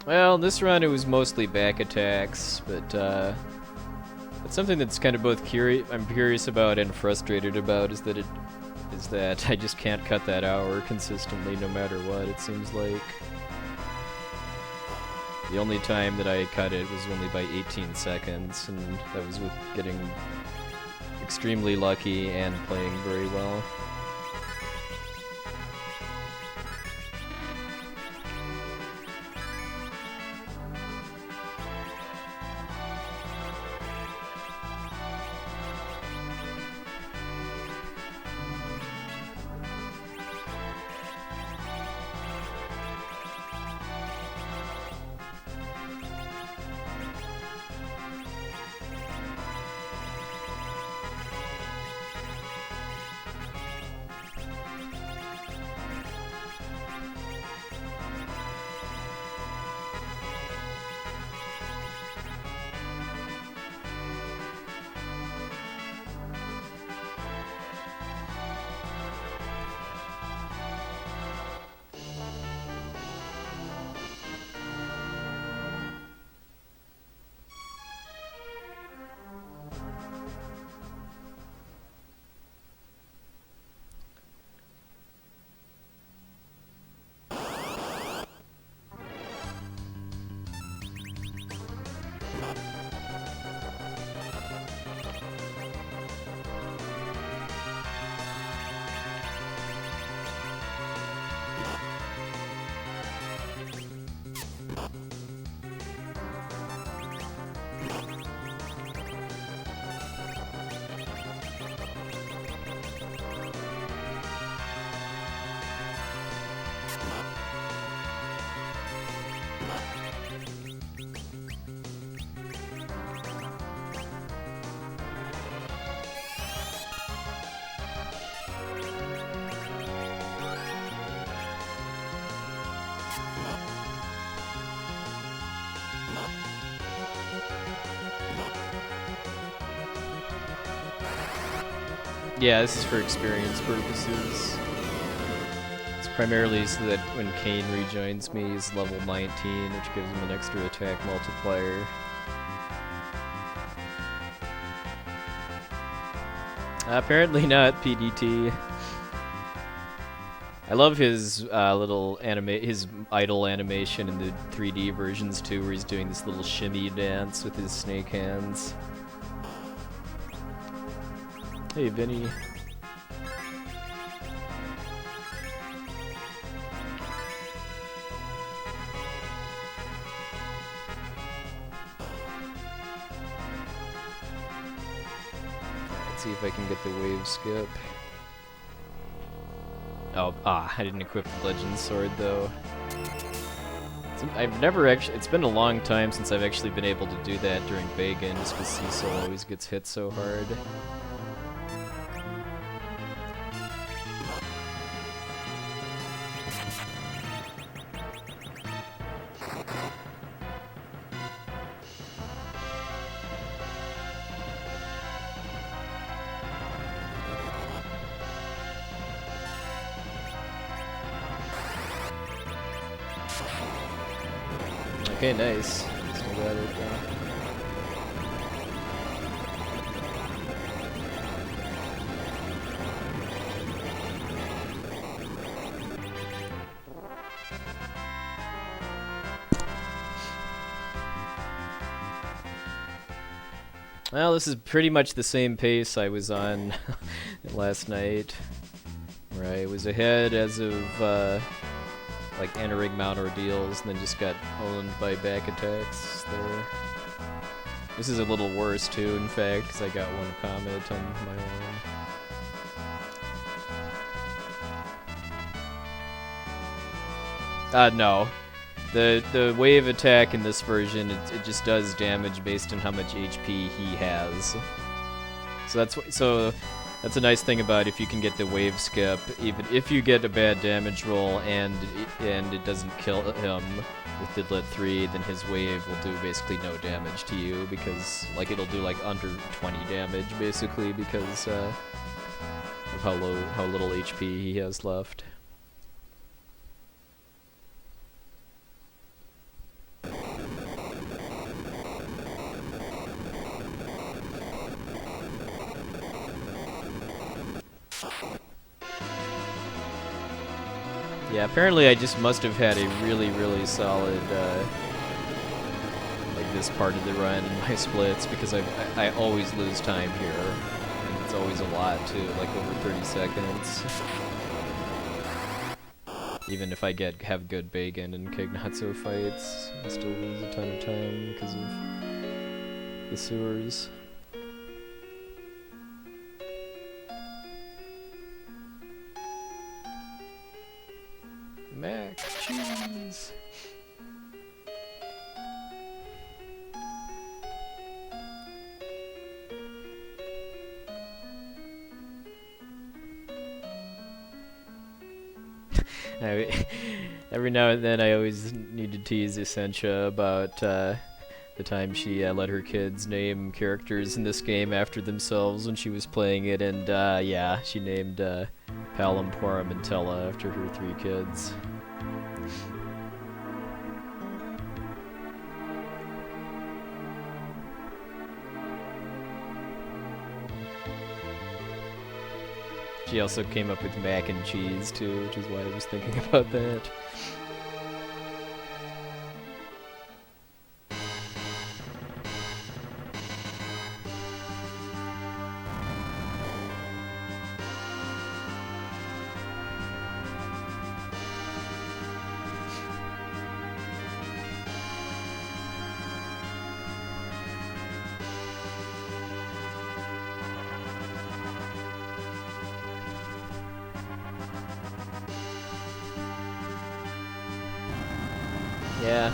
Speaker 1: Well, this run it was mostly back attacks, but it's something that's kind of both I'm curious about and frustrated about is that I just can't cut that hour consistently no matter what, it seems like. The only time that I cut it was only by 18 seconds, and that was with getting extremely lucky and playing very well. Yeah, this is for experience purposes. It's primarily so that when Kane rejoins me, he's level 19, which gives him an extra attack multiplier. Apparently not, PDT. I love his his idle animation in the 3D versions too, where he's doing this little shimmy dance with his snake hands. Hey, Vinny. Let's see if I can get the wave skip. Oh, I didn't equip the Legend Sword though. I've never actually, it's been a long time since I've actually been able to do that during Bagan, just because Cecil always gets hit so hard. Okay, nice. Still got it, Well, this is pretty much the same pace I was on last night, where I was ahead as of like entering Mount Ordeals, and then just got owned by back attacks there. This is a little worse too, in fact, because I got one comment on my own. No. The wave attack in this version, it just does damage based on how much HP he has. So that's a nice thing about if you can get the wave skip. Even if you get a bad damage roll and it doesn't kill him with Didlet 3, then his wave will do basically no damage to you, because like it'll do like under 20 damage basically because of how little HP he has left. Yeah, apparently I just must have had a really, really solid, like this part of the run in my splits, because I always lose time here, and it's always a lot too, like over 30 seconds. Even if I have good bacon and Kignatso fights, I still lose a ton of time because of the sewers. Mac cheese. Every now and then I always need to tease Essentia about the time she let her kids name characters in this game after themselves when she was playing it, and yeah, she named Palom, Porum, and Tella after her 3 kids. She also came up with mac and cheese too, which is why I was thinking about that. Yeah.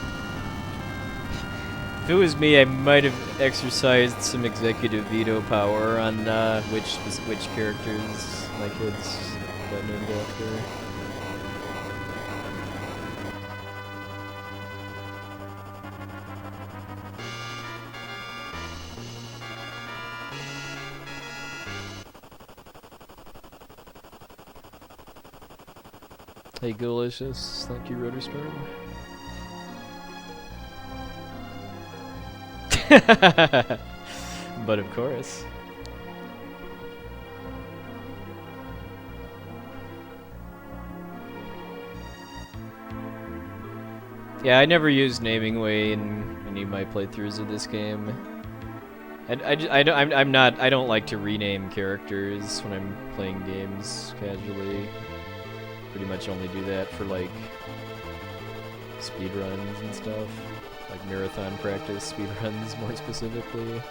Speaker 1: If it was me, I might have exercised some executive veto power on which characters my kids got named after. Hey, Golicious. Thank you, Rotorstorm. But of course. Yeah, I never used Naming Way in any of my playthroughs of this game. I don't like to rename characters when I'm playing games casually. Pretty much only do that for like speedruns and stuff. Like marathon practice speedruns, more specifically.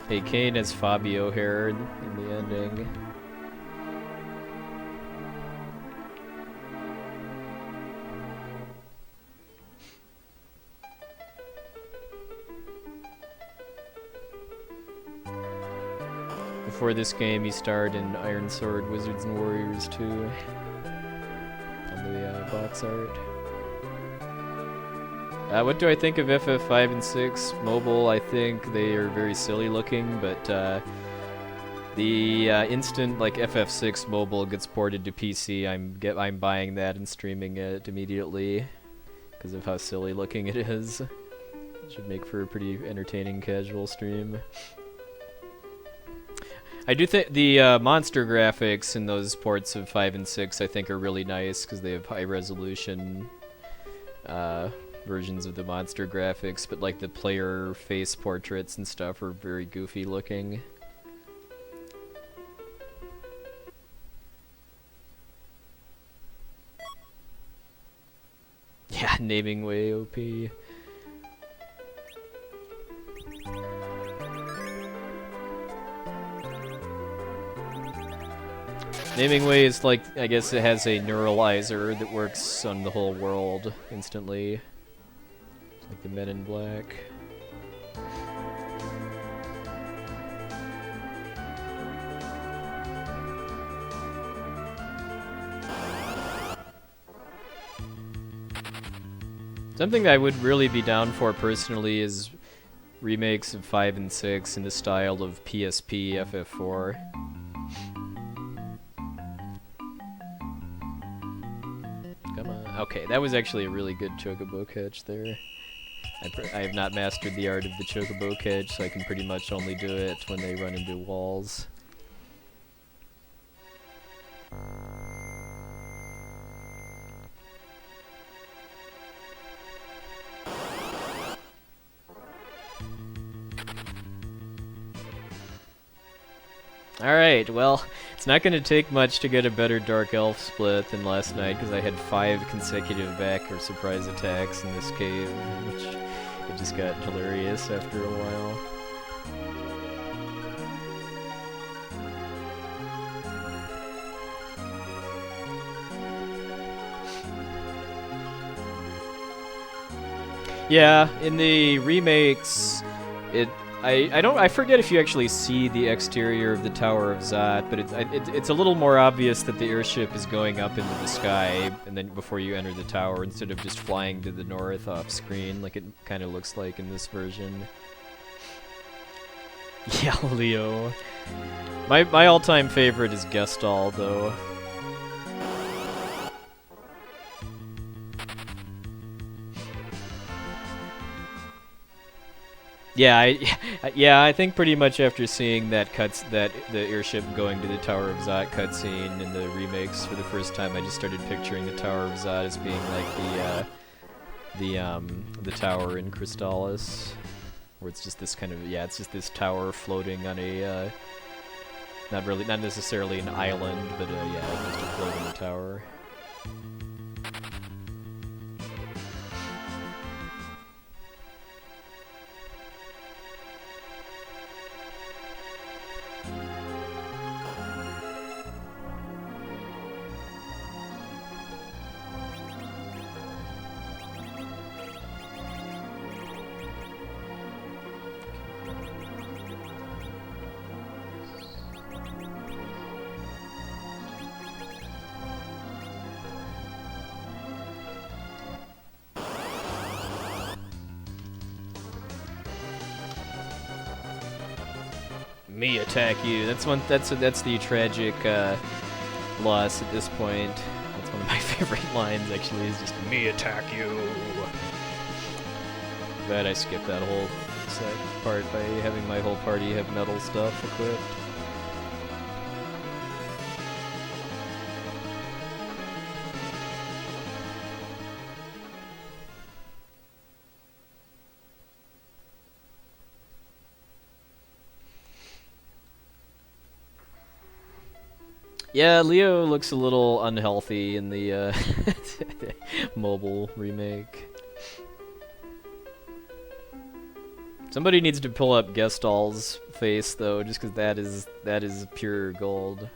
Speaker 1: Hey, Kane has Fabio hair in the ending. Before this game, he starred in Iron Sword, Wizards and Warriors 2. On the box art. What do I think of FF5 and 6 mobile? I think they are very silly looking, but the instant like FF6 mobile gets ported to PC, I'm buying that and streaming it immediately because of how silly looking it is. It should make for a pretty entertaining casual stream. I do think the monster graphics in those ports of 5 and 6 I think are really nice because they have high resolution versions of the monster graphics, but like the player face portraits and stuff are very goofy looking. Yeah, naming way OP. Naming way is like, I guess it has a neuralizer that works on the whole world instantly. It's like the Men in Black. Something I would really be down for personally is remakes of 5 and 6 in the style of PSP FF4. Come on. Okay, that was actually a really good chocobo catch there. I have not mastered the art of the chocobo catch, so I can pretty much only do it when they run into walls. Alright, well, it's not going to take much to get a better Dark Elf split than last night, because I had 5 consecutive back or surprise attacks in this cave, which it just got hilarious after a while. Yeah, in the remakes, I forget if you actually see the exterior of the Tower of Zot, but it's a little more obvious that the airship is going up into the sky, and then before you enter the tower, instead of just flying to the north off screen, like it kind of looks like in this version. Yeah, Leo. My all-time favorite is Gestalt, though. Yeah, I think pretty much after seeing that the airship going to the Tower of Zot cutscene in the remakes for the first time, I just started picturing the Tower of Zot as being like the tower in Crystallis, where it's just this kind of it's just this tower floating on a not necessarily an island, but just a floating tower. Me attack you. That's the tragic loss at this point. That's one of my favorite lines actually, is just me attack you. Glad I skipped that whole part by having my whole party have metal stuff equipped. Yeah, Leo looks a little unhealthy in the mobile remake. Somebody needs to pull up Gestalt's face though, just because that is pure gold.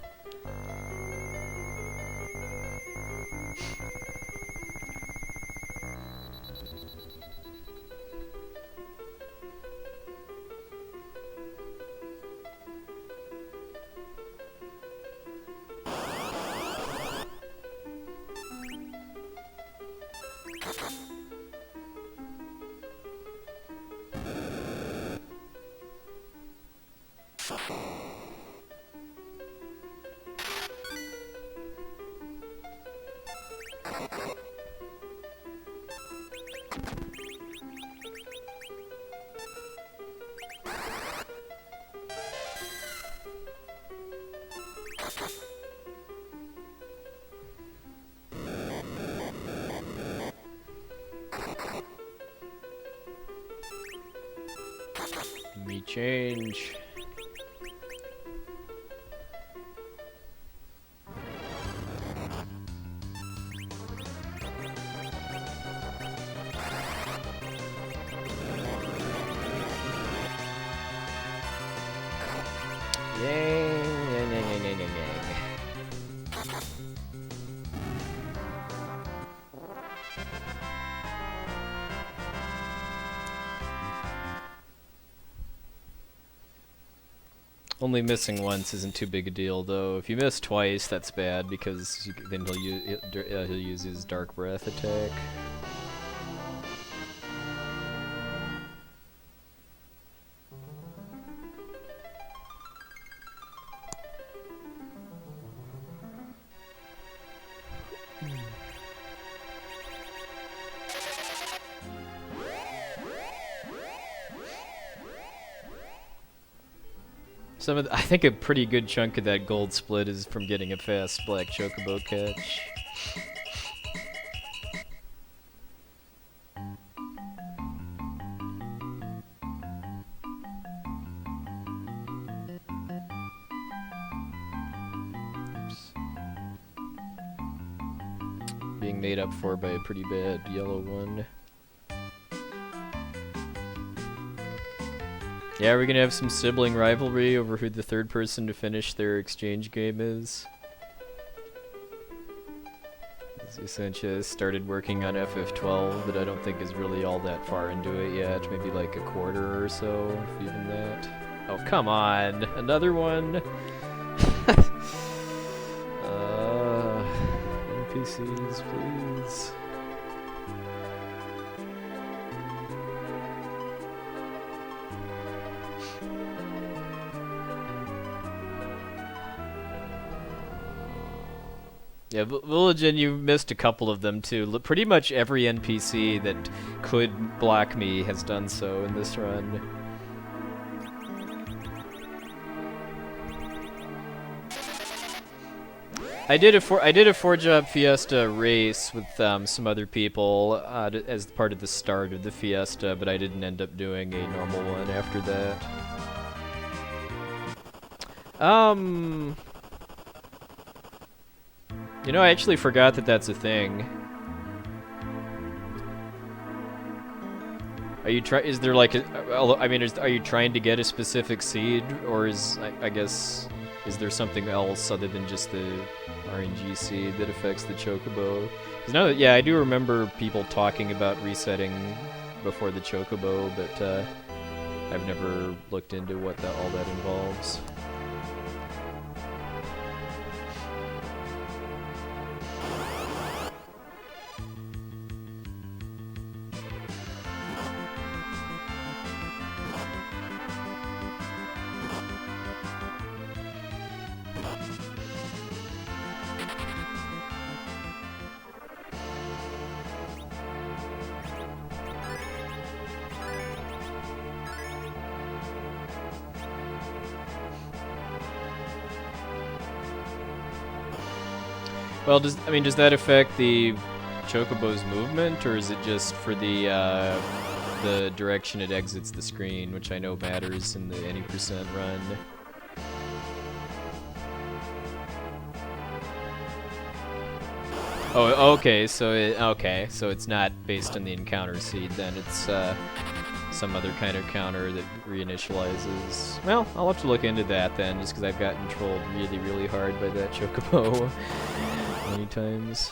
Speaker 1: Me change. Only missing once isn't too big a deal, though. If you miss twice, that's bad because then he'll use his Dark Breath attack. I think a pretty good chunk of that gold split is from getting a fast black chocobo catch. Oops. Being made up for by a pretty bad yellow one. Yeah, we're gonna have some sibling rivalry over who the third person to finish their exchange game is. Sanchez started working on FF12, but I don't think is really all that far into it yet. Maybe like a quarter or so, if even that. Oh, come on! Another one? NPCs, please. Yeah, Villagin, you missed a couple of them too. Pretty much every NPC that could block me has done so in this run. I did a 4-job Fiesta race with some other people as part of the start of the Fiesta, but I didn't end up doing a normal one after that. You know, I actually forgot that that's a thing. Are you is there like I mean, are you trying to get a specific seed, or is, I guess, is there something else other than just the RNG seed that affects the chocobo? Because now, yeah, I do remember people talking about resetting before the chocobo, but I've never looked into what all that involves. Well, does that affect the chocobo's movement, or is it just for the direction it exits the screen, which I know matters in the any % run? Oh, okay. So it's not based on the encounter seed. Then it's some other kind of counter that reinitializes. Well, I'll have to look into that then, just because I've gotten trolled really, really hard by that chocobo many times.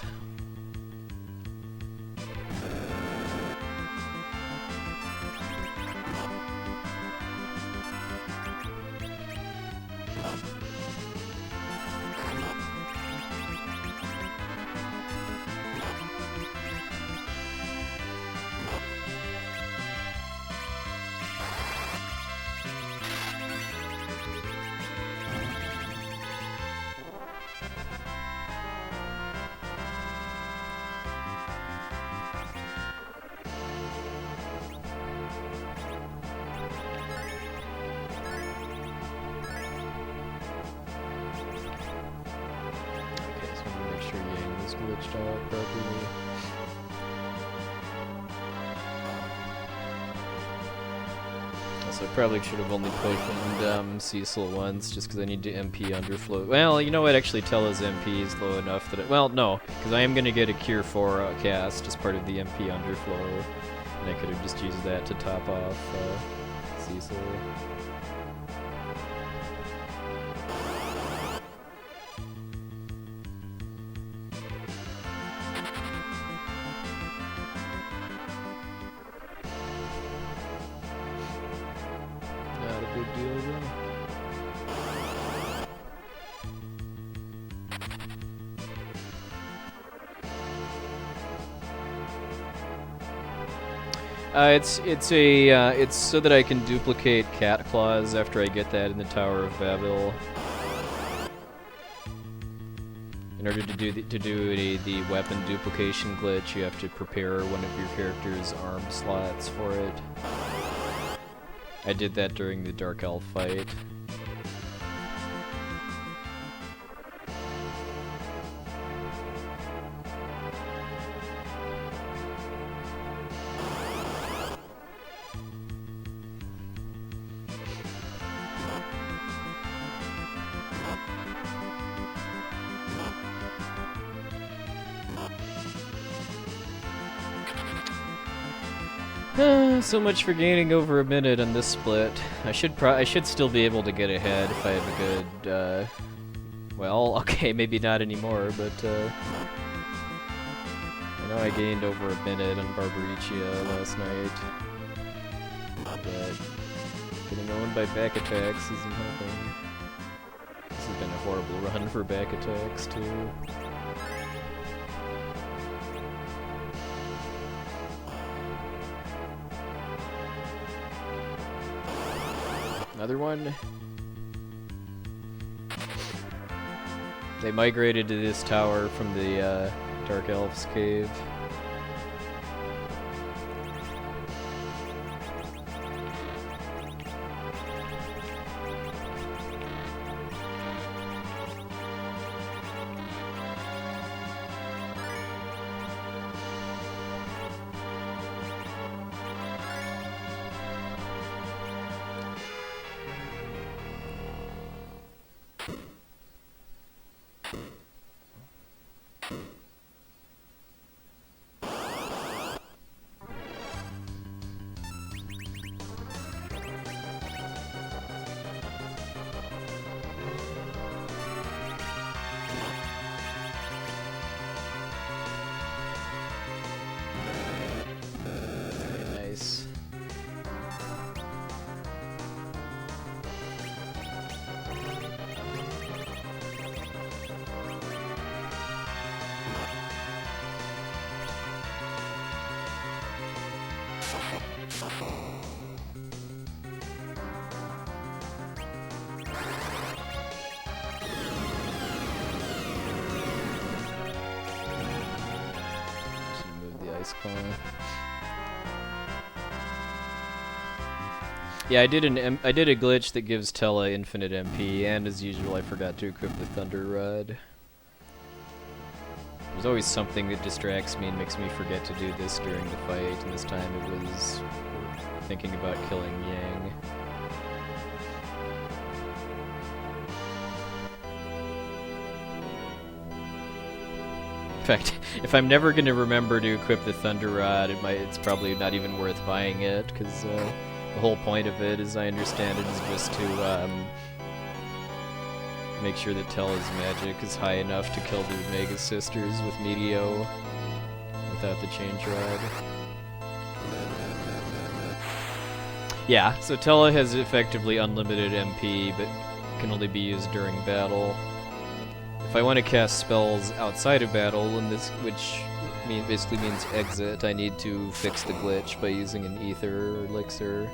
Speaker 1: Glitched out properly. Also, I probably should have only potioned Cecil once, just because I need to MP underflow. Well, you know what? Actually, Tella's MP is low enough that well, no, because I am going to get a Cure 4 cast as part of the MP underflow, and I could have just used that to top off Cecil. big deal though. It's so that I can duplicate cat claws after I get that in the Tower of Babel. In order to do the weapon duplication glitch, you have to prepare one of your character's arm slots for it. I did that during the Dark Elf fight. So much for gaining over a minute on this split. I should still be able to get ahead if I have a good, well, okay, maybe not anymore, but, I know I gained over a minute on Barbaricia last night. But getting owned by back attacks isn't helping. This has been a horrible run for back attacks, too. Another one. They migrated to this tower from the Dark Elf's cave. Yeah, I did a glitch that gives Tella infinite MP, and as usual, I forgot to equip the Thunder Rod. There's always something that distracts me and makes me forget to do this during the fight, and this time it was thinking about killing Yang. In fact, if I'm never going to remember to equip the Thunder Rod, it's probably not even worth buying it, because the whole point of it, as I understand it, is just to make sure that Tella's magic is high enough to kill the Mega Sisters with Meteo without the Change Rod. Yeah, so Tella has effectively unlimited MP, but can only be used during battle. If I want to cast spells outside of battle, and which basically means exit, I need to fix the glitch by using an ether or elixir.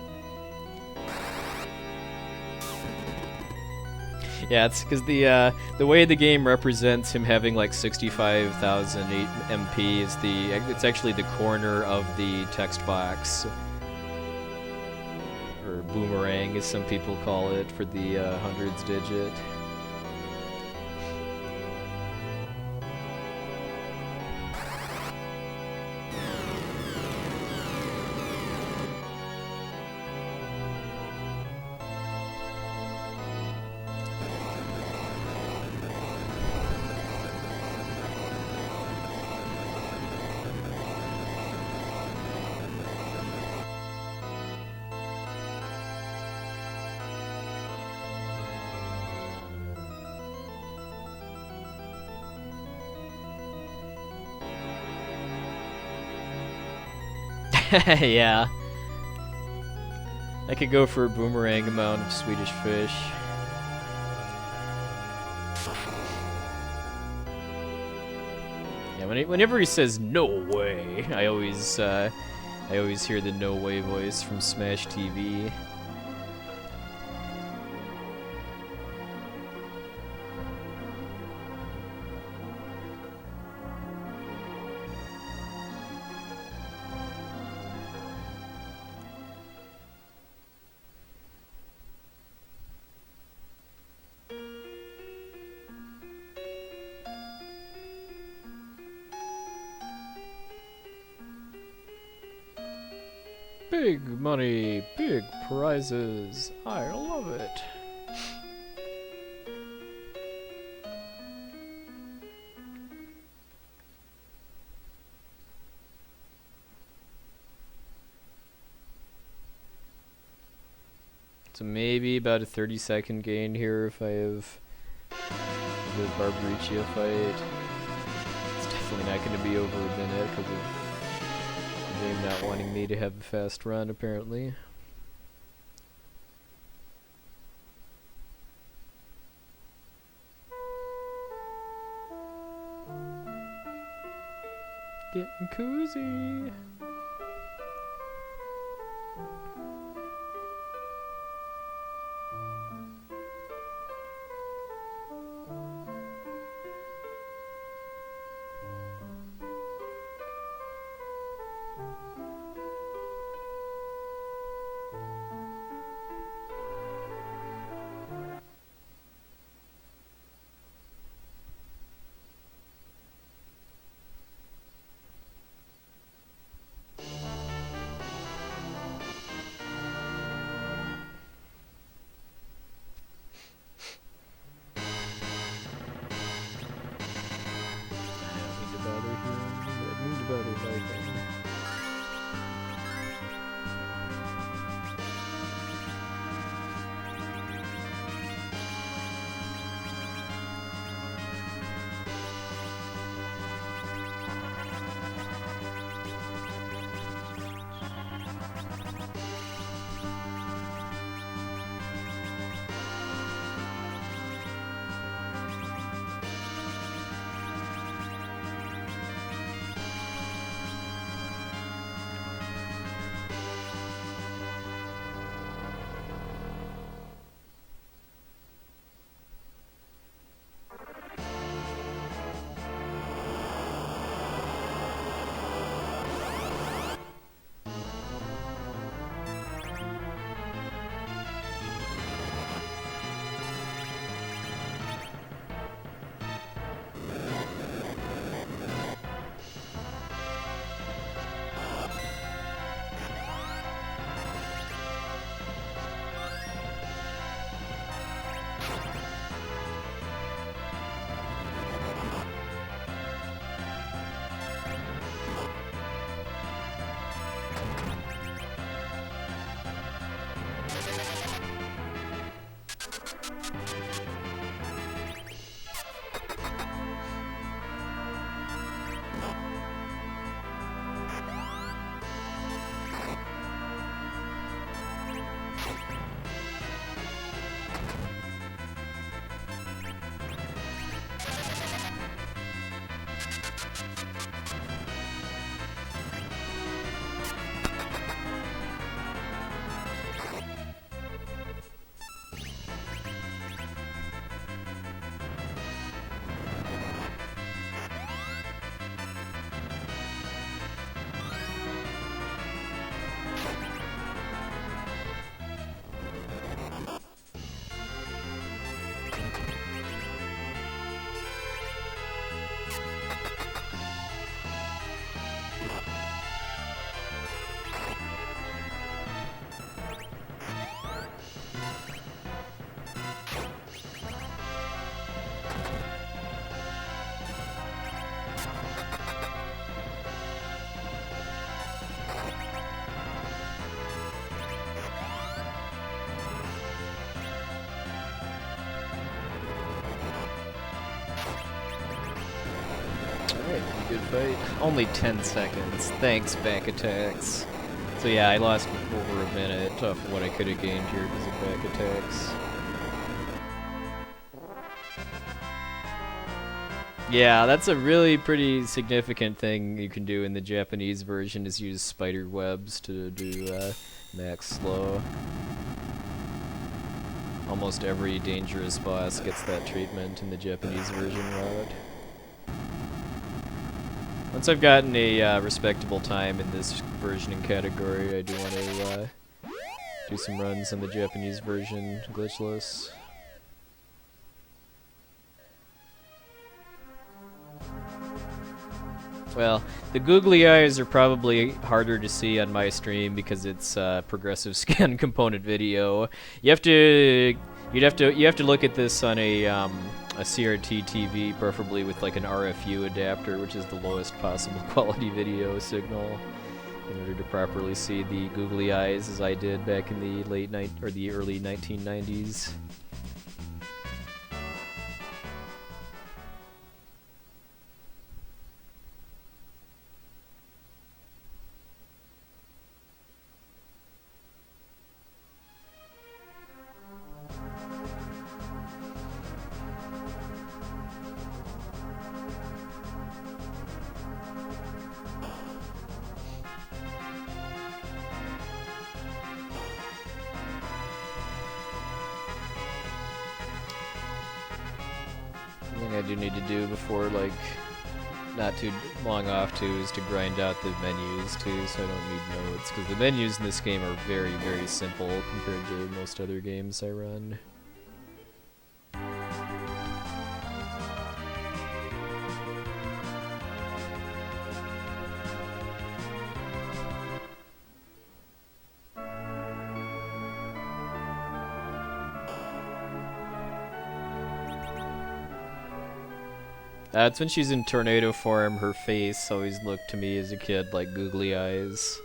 Speaker 1: Yeah, it's because the way the game represents him having like 65,000 MP is it's actually the corner of the text box, or boomerang as some people call it, for the hundreds digit. Yeah. I could go for a boomerang amount of Swedish fish. Yeah, whenever he says "no way," I always hear the "no way" voice from Smash TV. Big money, big prizes. I love it. So maybe about a 30-second gain here if I have the Barbaricia fight. It's definitely not going to be over a minute because of the game not wanting me to have a fast run, apparently. Getting cozy. Alright, good fight. Only 10 seconds. Thanks, back attacks. So yeah, I lost over a minute off of what I could have gained here because of back attacks. Yeah, that's a really pretty significant thing you can do in the Japanese version is use spider webs to do max slow. Almost every dangerous boss gets that treatment in the Japanese version route. Once I've gotten a respectable time in this versioning category, I do want to do some runs on the Japanese version glitchless. Well, the googly eyes are probably harder to see on my stream because it's progressive scan component video. You have to look at this on a CRT TV, preferably with like an RFU adapter, which is the lowest possible quality video signal, in order to properly see the googly eyes, as I did back in the early 1990s. I do need to do before, like, not too long off too, is to grind out the menus too, so I don't need notes, because the menus in this game are very, very simple compared to most other games I run. That's when she's in tornado form, her face always looked to me as a kid like googly eyes.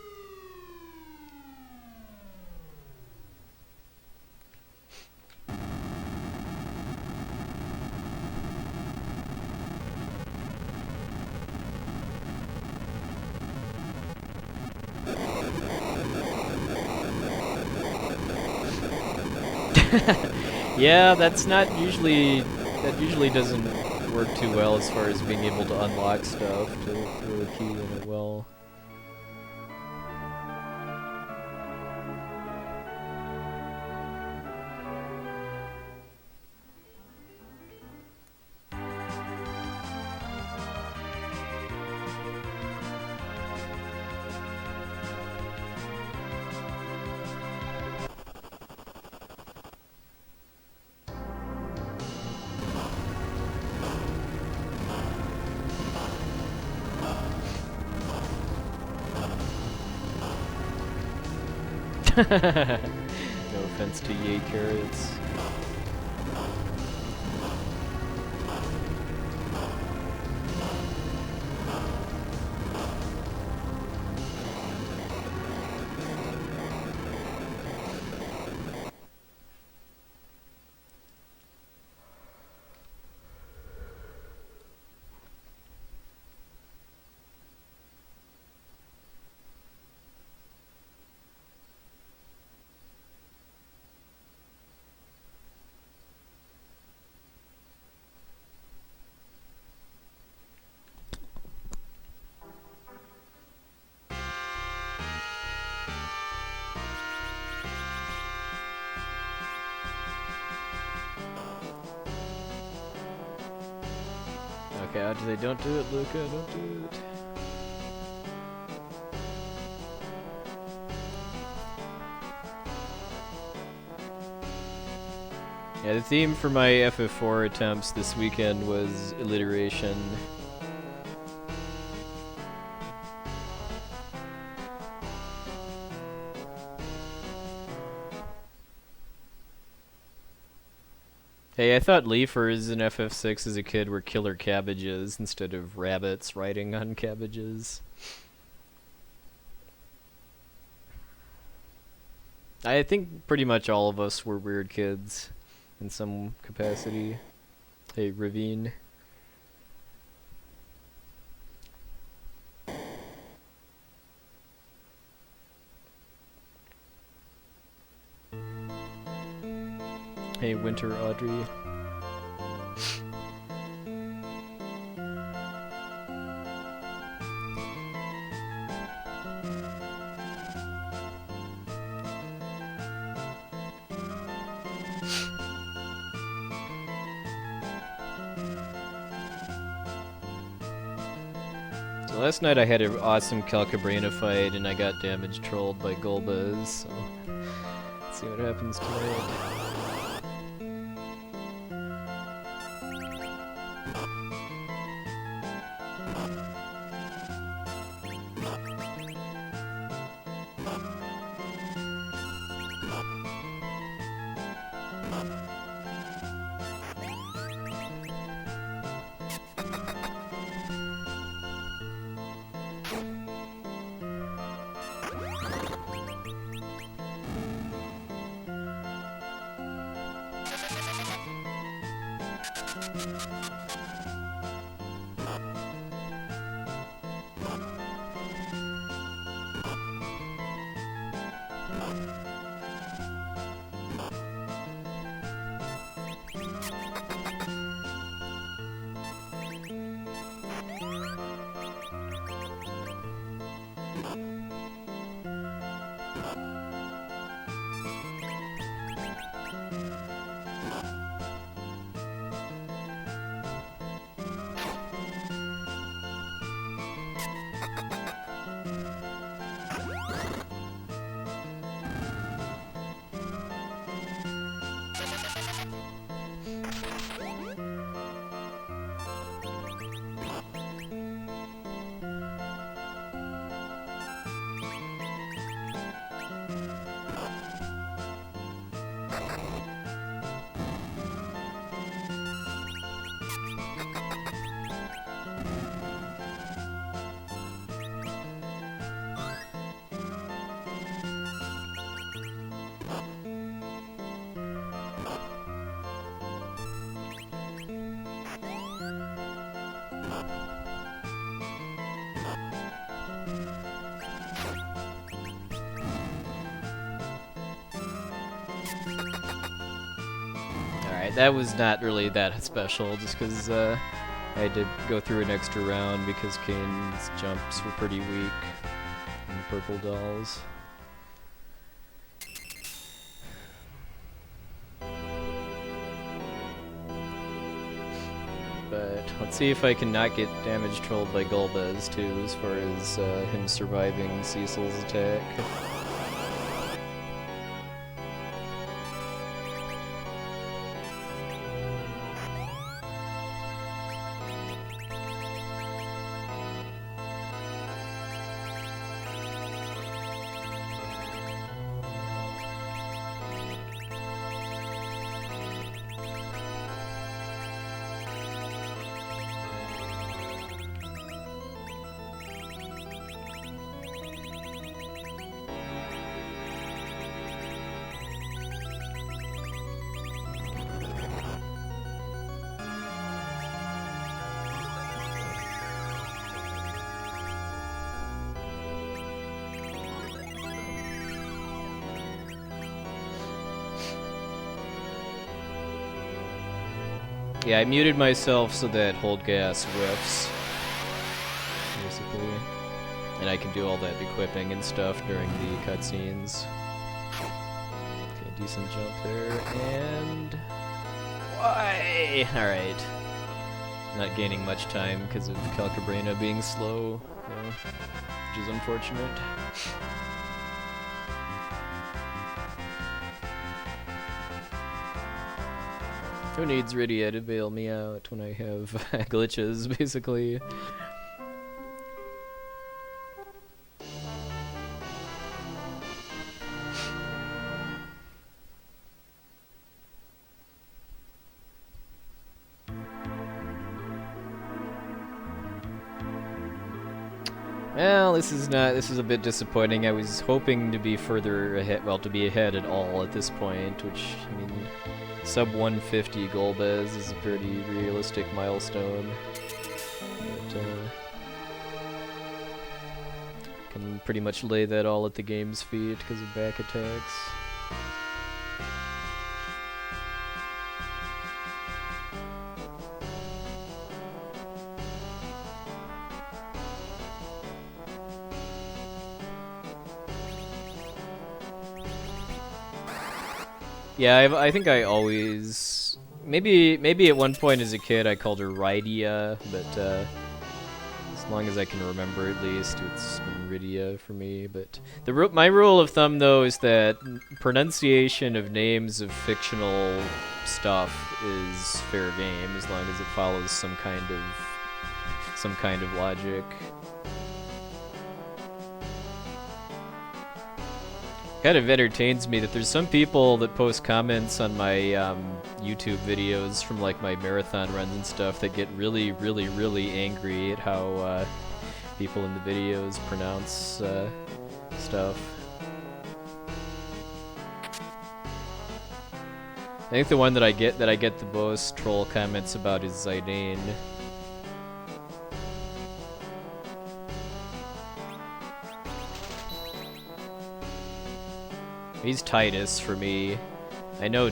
Speaker 1: Yeah, that usually doesn't work too well as far as being able to unlock stuff to really key in it well. No offense to yay carrots. Okay, don't do it, Luca, don't do it. Yeah, the theme for my FF4 attempts this weekend was alliteration. Hey, I thought leafers in FF6 as a kid were killer cabbages instead of rabbits riding on cabbages. I think pretty much all of us were weird kids in some capacity. Hey, Ravine. Hey, Winter Audrey. So last night I had an awesome Calcabrina fight and I got damage trolled by Golbez, so let's see what happens tonight. That was not really that special, just because I had to go through an extra round because Kane's jumps were pretty weak in the purple dolls. But let's see if I can not get damage trolled by Golbez too, as far as him surviving Cecil's attack. Yeah, I muted myself so that hold gas whiffs, basically. And I can do all that equipping and stuff during the cutscenes. Okay, decent jump there, and... Why? Alright. Not gaining much time because of Calcabrina being slow, which is unfortunate. Who needs Rydia to bail me out when I have glitches, basically? Well, this is a bit disappointing. I was hoping to be further ahead, well, to be ahead at all at this point, which, I mean, sub 150 Golbez is a pretty realistic milestone. But, can pretty much lay that all at the game's feet because of back attacks. Yeah, I think I always maybe at one point as a kid I called her Rydia, but as long as I can remember at least, it's been Rydia for me. But my rule of thumb though is that pronunciation of names of fictional stuff is fair game as long as it follows some kind of logic. Kind of entertains me that there's some people that post comments on my YouTube videos from like my marathon runs and stuff that get really, really, really angry at how people in the videos pronounce stuff. I think the one that I get the most troll comments about is Zidane. He's Titus for me. I know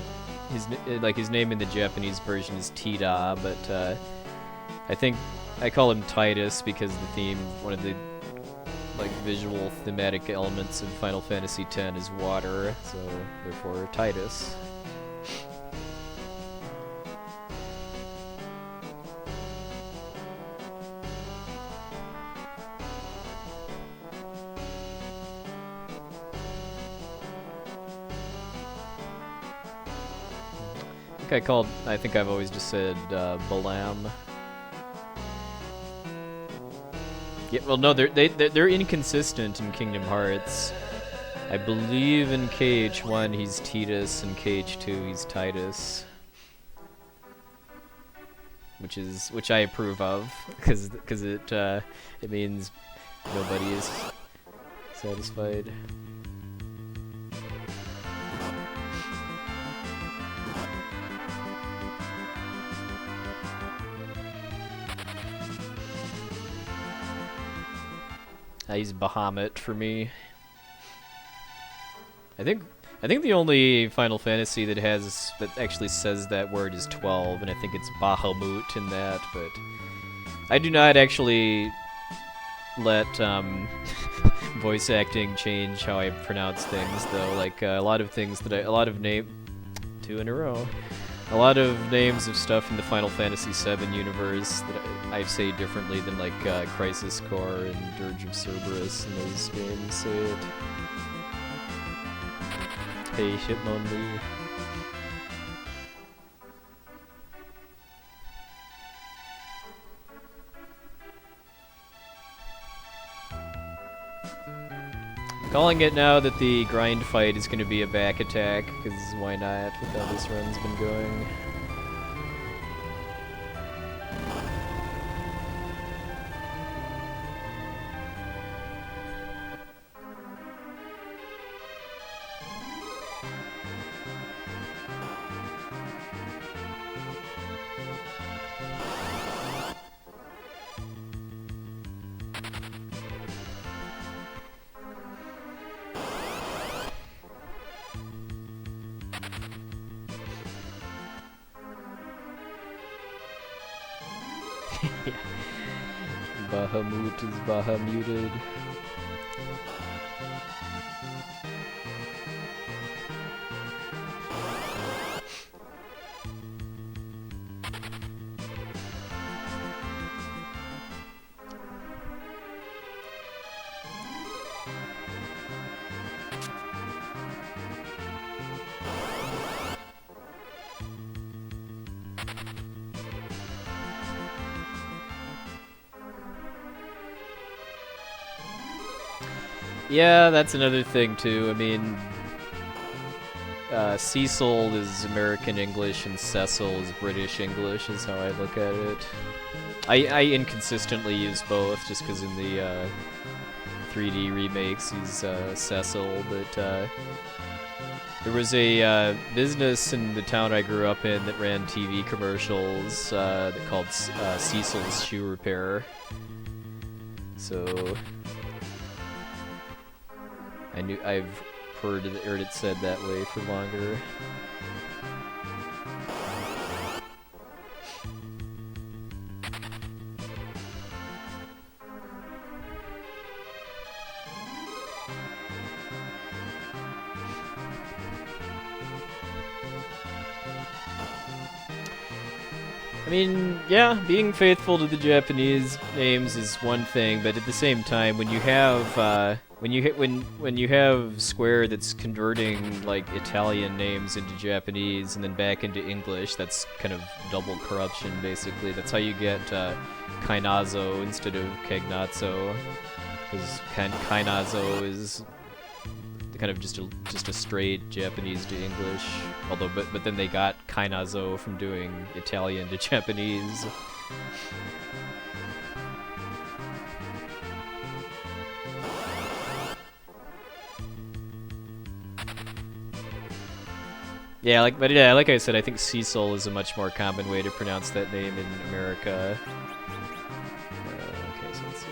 Speaker 1: his name in the Japanese version is Tida, but I think I call him Titus because one of the like visual thematic elements of Final Fantasy X is water, so therefore Titus. I think I've always just said Balam. Yeah, well, no, they're inconsistent in Kingdom Hearts. I believe in KH1 he's Titus, and KH2 he's Titus, which I approve of, because it means nobody is satisfied. He's Bahamut for me. I think the only Final Fantasy that actually says that word is 12, and I think it's Bahamut in that. But I do not actually let voice acting change how I pronounce things, though. Like a lot of names of stuff in the Final Fantasy VII universe that I say differently than like Crisis Core and Dirge of Cerberus and those games say it. Hey, Shipmonly. Calling it now that the grind fight is going to be a back attack, because why not with how this run's been going. Bahamut is Bahamuted. Yeah, that's another thing too. I mean, Cecil is American English and Cecil is British English, is how I look at it. I inconsistently use both, just because in the 3D remakes he's Cecil, but there was a business in the town I grew up in that ran TV commercials that called Cecil's Shoe Repair. So I've heard it said that way for longer. I mean, yeah, being faithful to the Japanese names is one thing, but at the same time, when you have when you have Square that's converting like Italian names into Japanese and then back into English, that's kind of double corruption, basically. That's how you get Kainazo instead of Kegnatso, because Kainazo is kind of just a straight Japanese to English. Although, but then they got Kainazo from doing Italian to Japanese. Yeah, like I said, I think Cecil is a much more common way to pronounce that name in America. Okay, so let's see.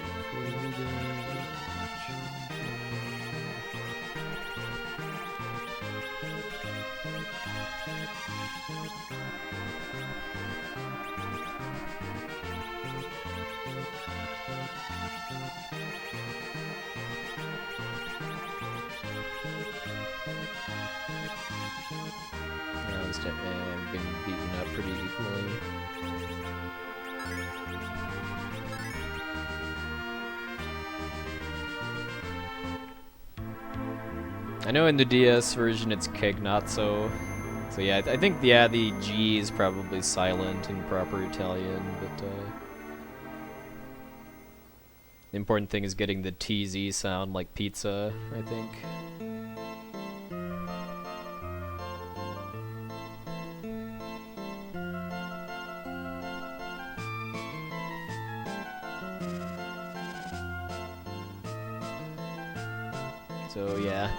Speaker 1: I've been beaten up pretty equally. I know in the DS version it's Kegnazzo. So yeah, I think the G is probably silent in proper Italian, but the important thing is getting the TZ sound like pizza, I think. So yeah,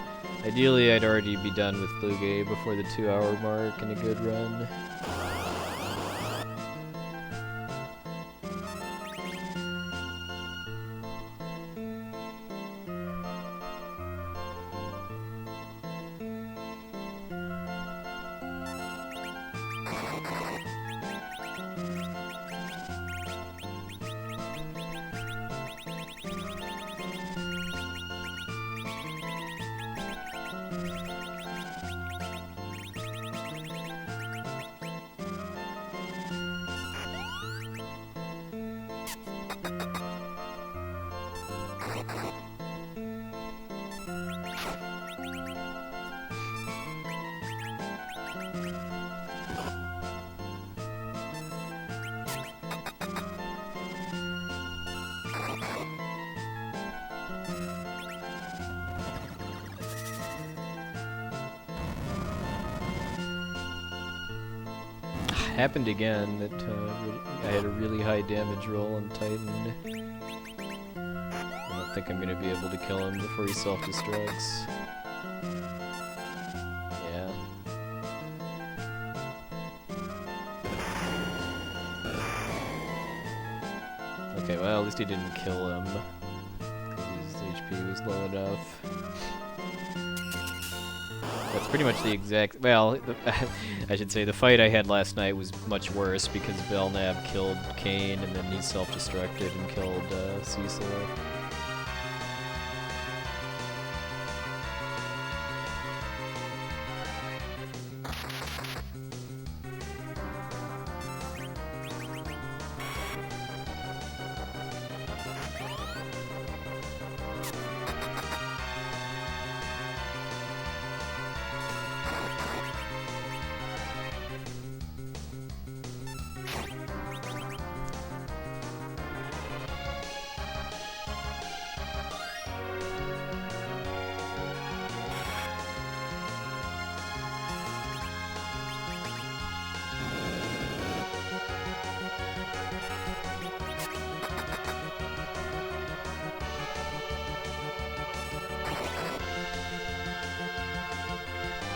Speaker 1: ideally I'd already be done with Blue Gay before the 2-hour mark and a good run. Happened again that I had a really high damage roll on Titan. I don't think I'm gonna be able to kill him before he self-destructs. Yeah. Okay, well at least he didn't kill him, because his HP was low enough. That's pretty much the exact... Well, I should say the fight I had last night was much worse because Belknap killed Kane and then he self-destructed and killed Cecil.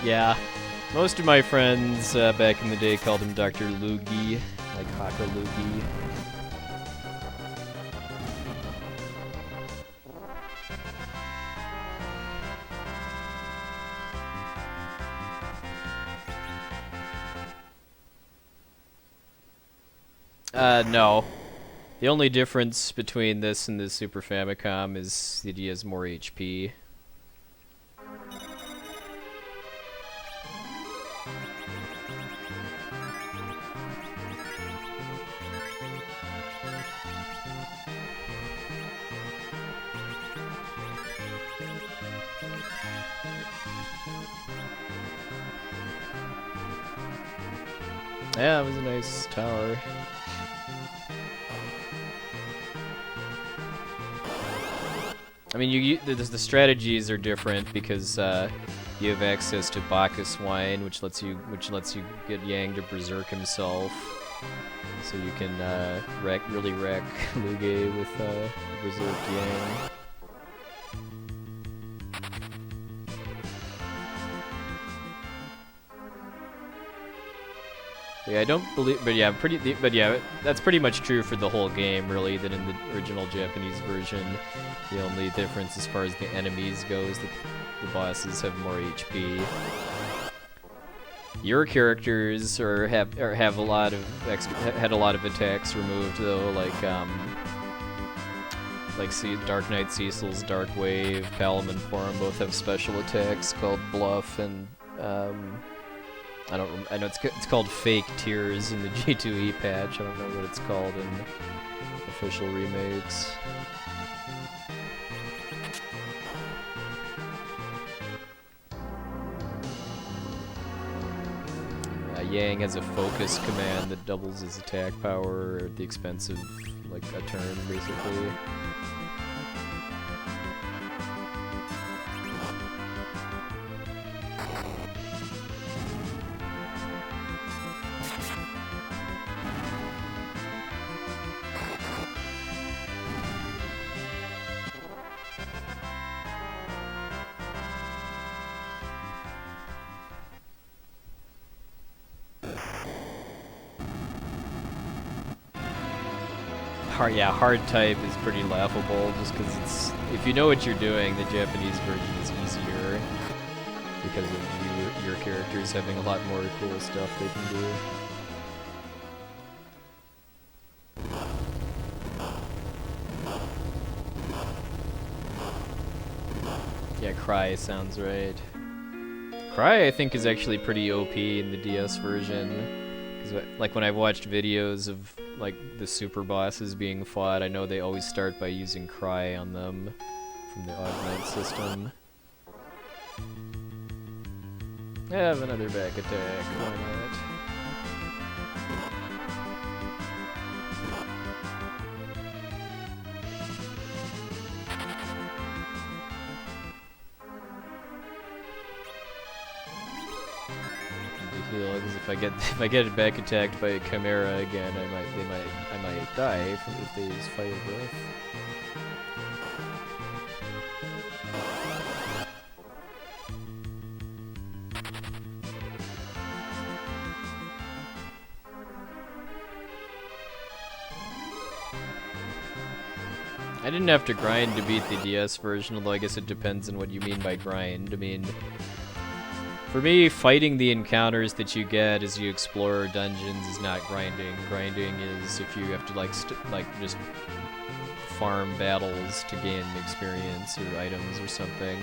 Speaker 1: Yeah, most of my friends back in the day called him Dr. Loogie, like Haka Loogie. No. The only difference between this and the Super Famicom is that he has more HP. Yeah, it was a nice tower. I mean, the strategies are different because you have access to Bacchus wine, which lets you get Yang to berserk himself, so you can really wreck Luge with berserk Yang. Yeah, I don't believe, but yeah, that's pretty much true for the whole game, really. That in the original Japanese version, the only difference as far as the enemies go is that the bosses have more HP. Your characters have a lot of had a lot of attacks removed though, like Dark Knight Cecil's Dark Wave, Palom and Forum both have special attacks called Bluff and I know it's called Fake Tears in the G2E patch. I don't know what it's called in official remakes. Yang has a focus command that doubles his attack power at the expense of like a turn, basically. Hard type is pretty laughable just because it's, if you know what you're doing, the Japanese version is easier because of your characters having a lot more cool stuff they can do. Yeah, Cry sounds right. Cry, I think, is actually pretty OP in the DS version. Because, like, when I've watched videos of, like, the super bosses being fought, I know they always start by using Cry on them from the Odd Night system. I have another back attack, why not? Because if I get back attacked by a Chimera again, I might die if they use Fire Breath. I didn't have to grind to beat the DS version, although I guess it depends on what you mean by grind. I mean, for me, fighting the encounters that you get as you explore dungeons is not grinding. Grinding is if you have to just farm battles to gain experience or items or something.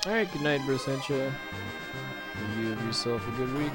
Speaker 1: Alright, good night, Bersentia. You have yourself a good week.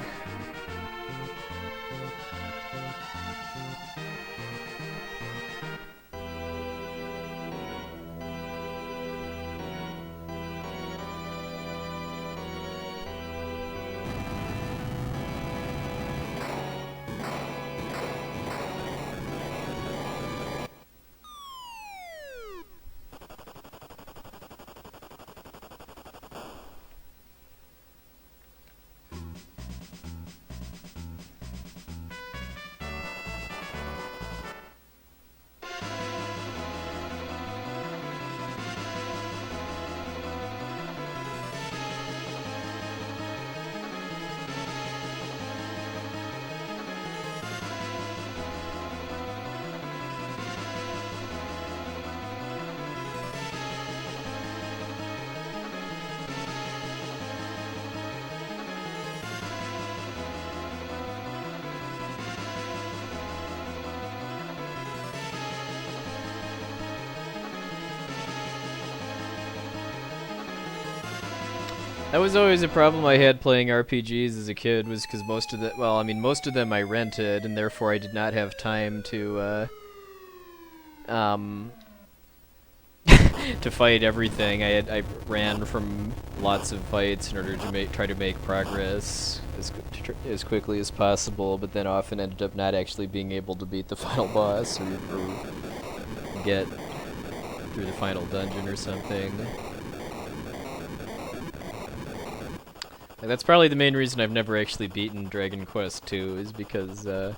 Speaker 1: That was always a problem I had playing RPGs as a kid, was because most of the, well, I mean, most of them I rented, and therefore I did not have time to, to fight everything. I ran from lots of fights in order to try to make progress as quickly as possible, but then often ended up not actually being able to beat the final boss or get through the final dungeon or something. And that's probably the main reason I've never actually beaten Dragon Quest II, is because I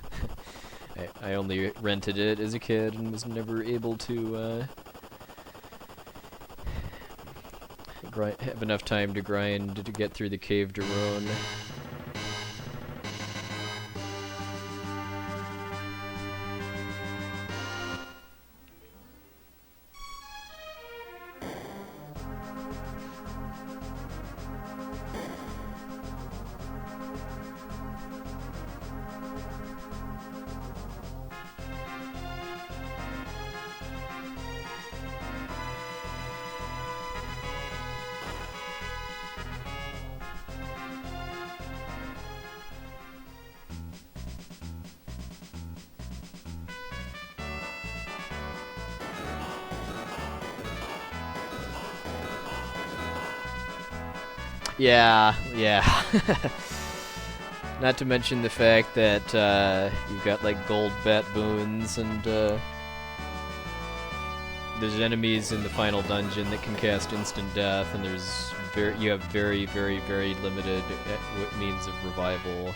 Speaker 1: only rented it as a kid and was never able to have enough time to grind to get through the Cave Daron. Yeah. Not to mention the fact that you've got like gold bat boons, and there's enemies in the final dungeon that can cast instant death, and you have very limited means of revival.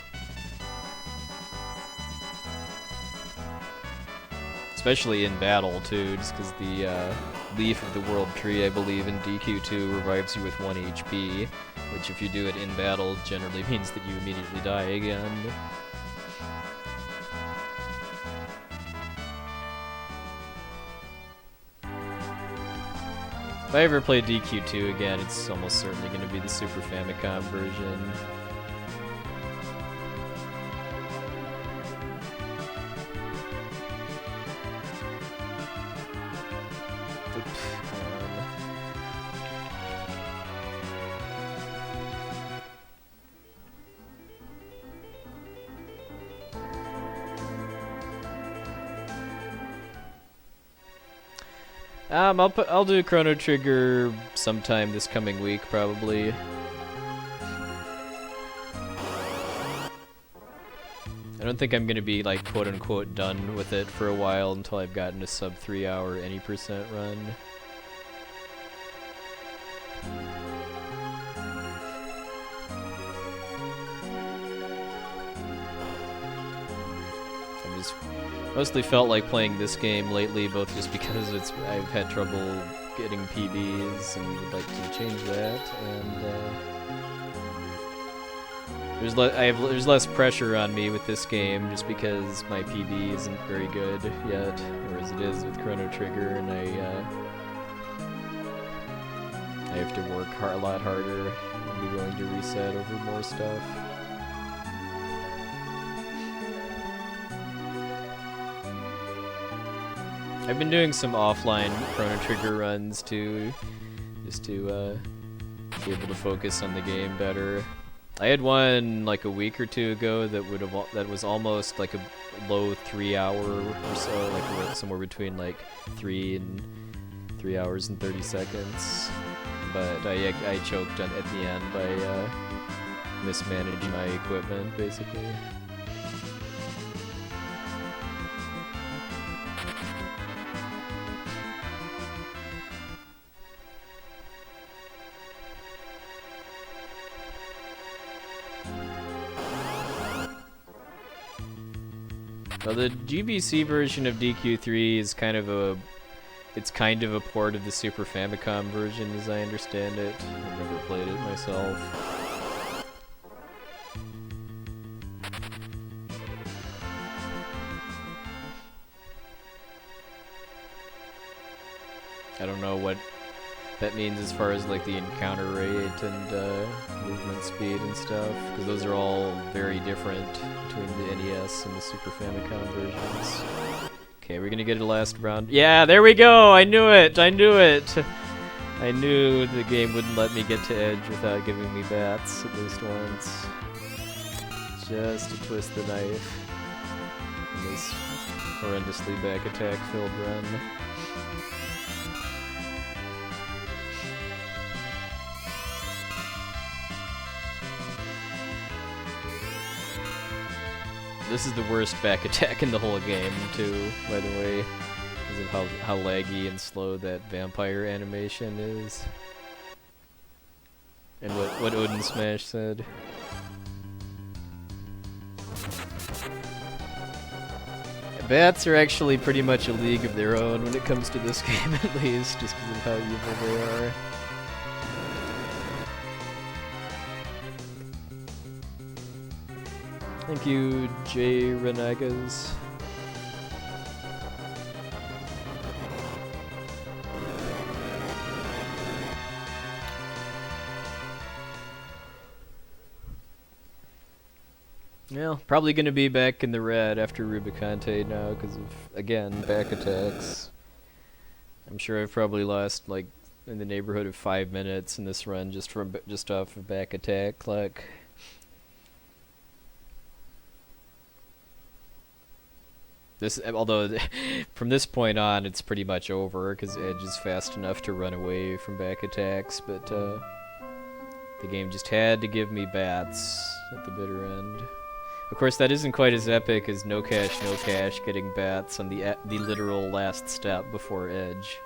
Speaker 1: Especially in battle too, just because the Leaf of the World Tree, I believe, in DQ2 revives you with 1 HP, which if you do it in battle generally means that you immediately die again. If I ever play DQ2 again, it's almost certainly going to be the Super Famicom version. I'll do Chrono Trigger sometime this coming week, probably. I don't think I'm gonna be like quote-unquote done with it for a while until I've gotten a sub 3 hour any percent run. Mostly felt like playing this game lately, both just because I've had trouble getting PBs and would like to change that, and there's less pressure on me with this game just because my PB isn't very good yet, whereas it is with Chrono Trigger, and I have to work a lot harder and be willing to reset over more stuff. I've been doing some offline Chrono Trigger runs too, just to be able to focus on the game better. I had one like a week or two ago that was almost like a low 3 hour or so, like somewhere between like 3 hours and 30 seconds. But I choked at the end by mismanaging my equipment, basically. Well, the GBC version of DQ3 is kind of a port of the Super Famicom version, as I understand it. I've never played it myself. I don't know what that means as far as like the encounter rate and movement speed and stuff, because those are all very different between the NES and the Super Famicom versions. Okay, we're gonna get a last round. Yeah, there we go! I knew it! I knew it! I knew the game wouldn't let me get to edge without giving me bats at least once. Just to twist the knife in this horrendously back attack filled run. This is the worst back attack in the whole game, too, by the way, because of how laggy and slow that vampire animation is. And what Odin Smash said. Bats are actually pretty much a league of their own when it comes to this game, at least, just because of how evil they are. Thank you, Jay Renegas. Well, probably gonna be back in the red after Rubicante now because of, again, back attacks. I'm sure I've probably lost, like, in the neighborhood of 5 minutes in this run just off of back attack luck. Although from this point on it's pretty much over because Edge is fast enough to run away from back attacks, but the game just had to give me bats at the bitter end. Of course, that isn't quite as epic as no cash getting bats on the literal last step before Edge.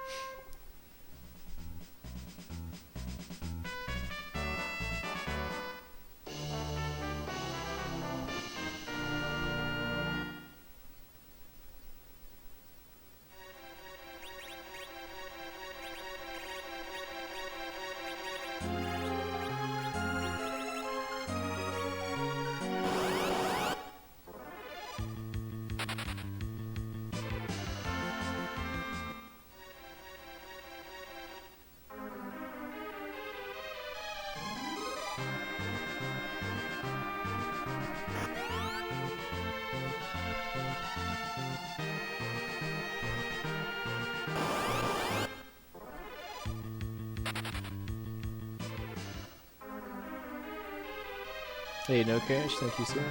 Speaker 1: Hey, no cash, thank you, sir.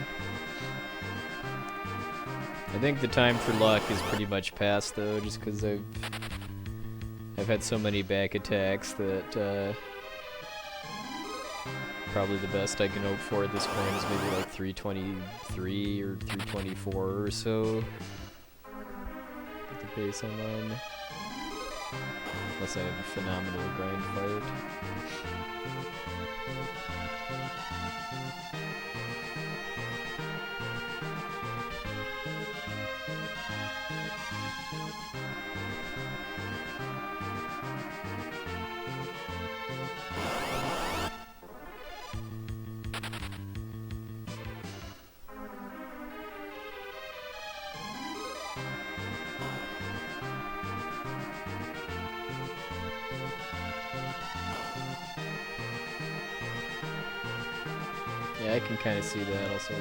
Speaker 1: I think the time for luck is pretty much past, though, just because I've had so many back attacks that probably the best I can hope for at this point is maybe like 323 or 324 or so at the pace I'm on. Unless I have a phenomenal grind fight. Yeah, I can kind of see that also.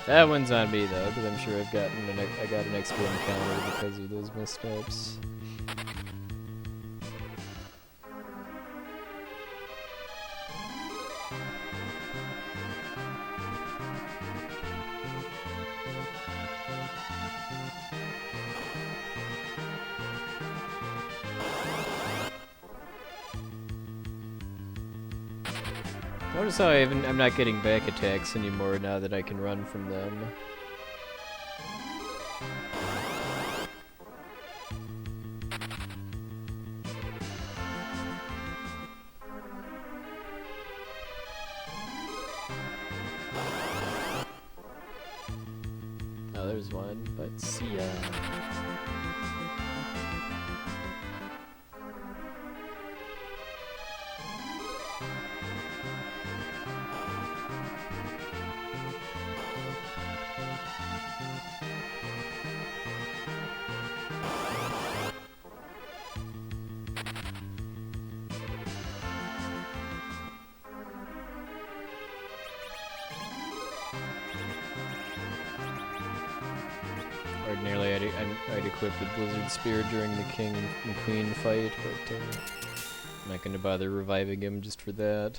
Speaker 1: That one's on me though, because I'm sure I got an XP encounter because of those missteps. Notice how I'm not getting back attacks anymore now that I can run from them. Oh, there's one, but see ya. Ordinarily, I'd equip the Blizzard Spear during the King and Queen fight, but I'm not gonna bother reviving him just for that.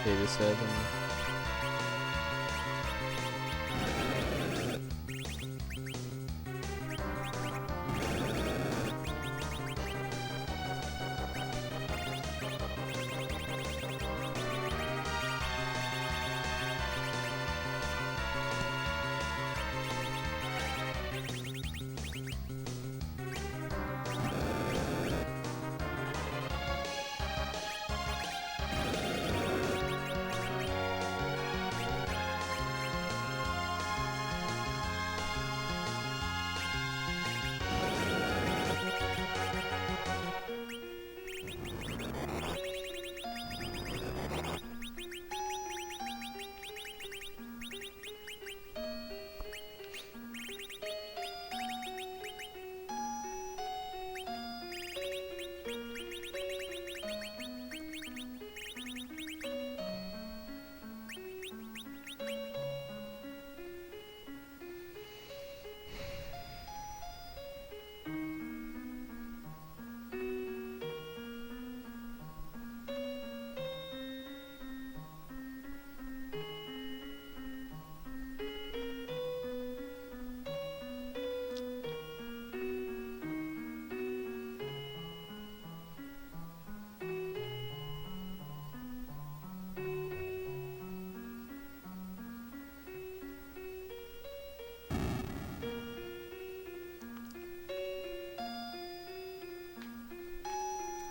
Speaker 1: Beta 7.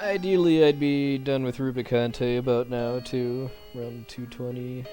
Speaker 1: Ideally, I'd be done with Rubicante about now, too. Around 220.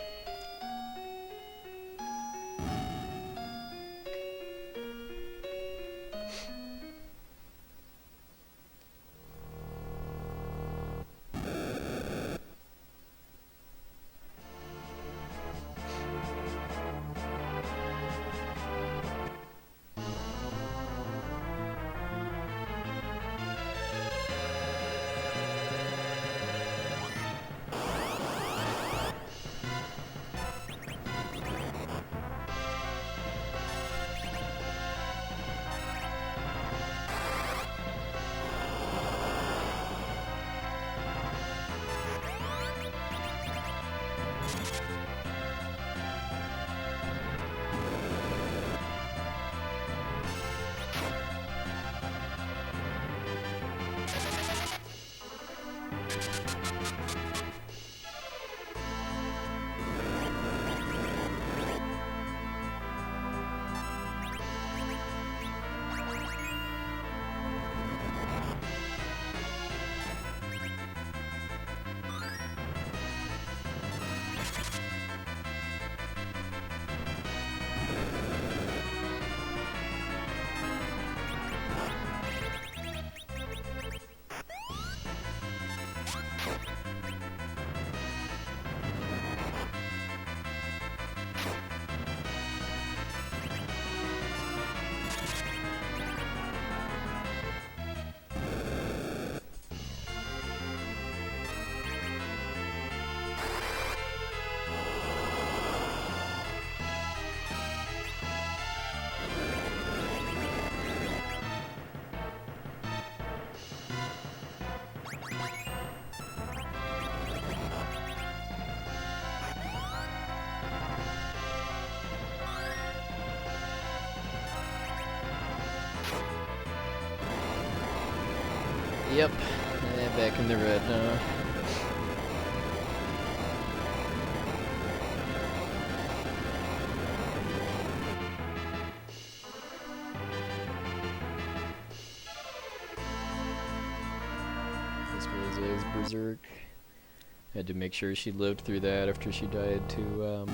Speaker 1: Yep, back in the red now. This was Berserk. Had to make sure she lived through that after she died to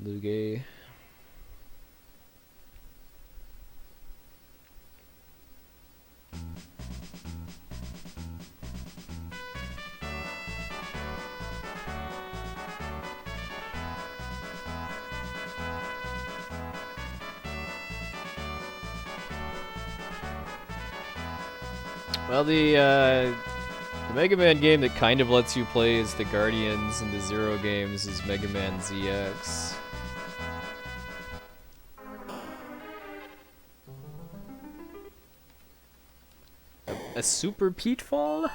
Speaker 1: Lugae. Well, the Mega Man game that kind of lets you play as the Guardians in the Zero games is Mega Man ZX. A Super Peatfall?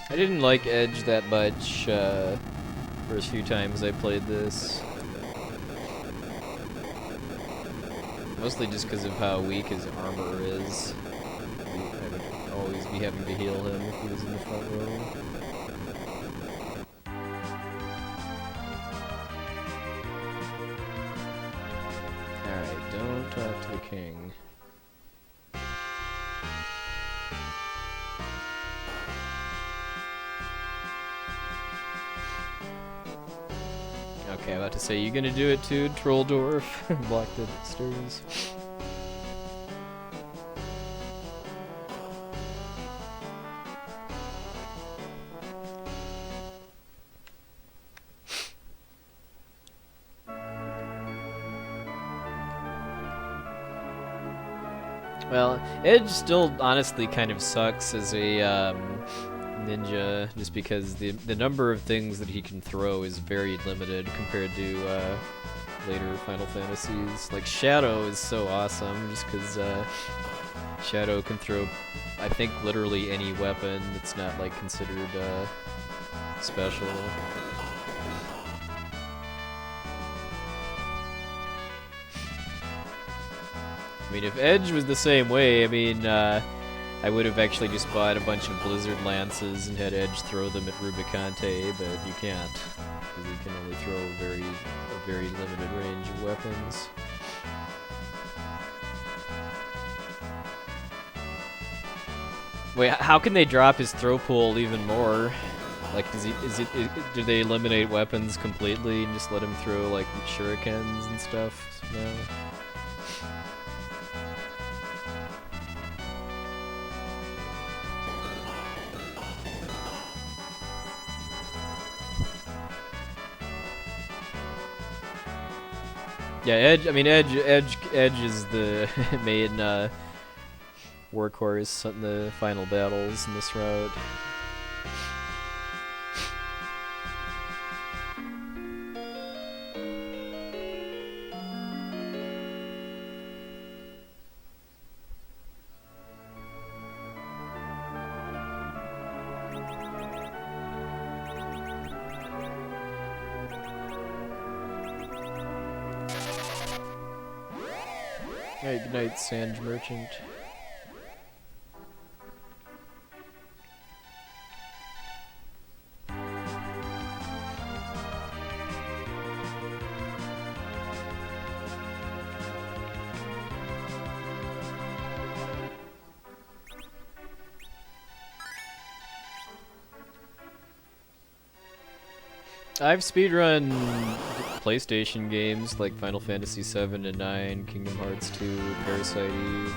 Speaker 1: I didn't like Edge that much first few times I played this. Mostly just because of how weak his armor is. I would always be having to heal him if he was in the front row. Alright, don't talk to the king. Okay, about to say, you gonna do it too, Trolldorf? Block the stairs. Well, Edge still honestly kind of sucks as a ninja, just because the number of things that he can throw is very limited compared to later Final Fantasies. Like Shadow is so awesome, just because Shadow can throw, I think, literally any weapon that's not like considered special. I mean, if Edge was the same way, I mean, I would have actually just bought a bunch of Blizzard Lances and had Edge throw them at Rubicante, but you can't, because he can only throw a very limited range of weapons. Wait, how can they drop his throw pool even more? Like, do they eliminate weapons completely and just let him throw, like, shurikens and stuff now? Yeah, Edge is the main workhorse in the final battles in this route. Alright, good night, Sand Merchant. I've speedrun PlayStation games like Final Fantasy 7 and 9, Kingdom Hearts 2, Parasite Eve.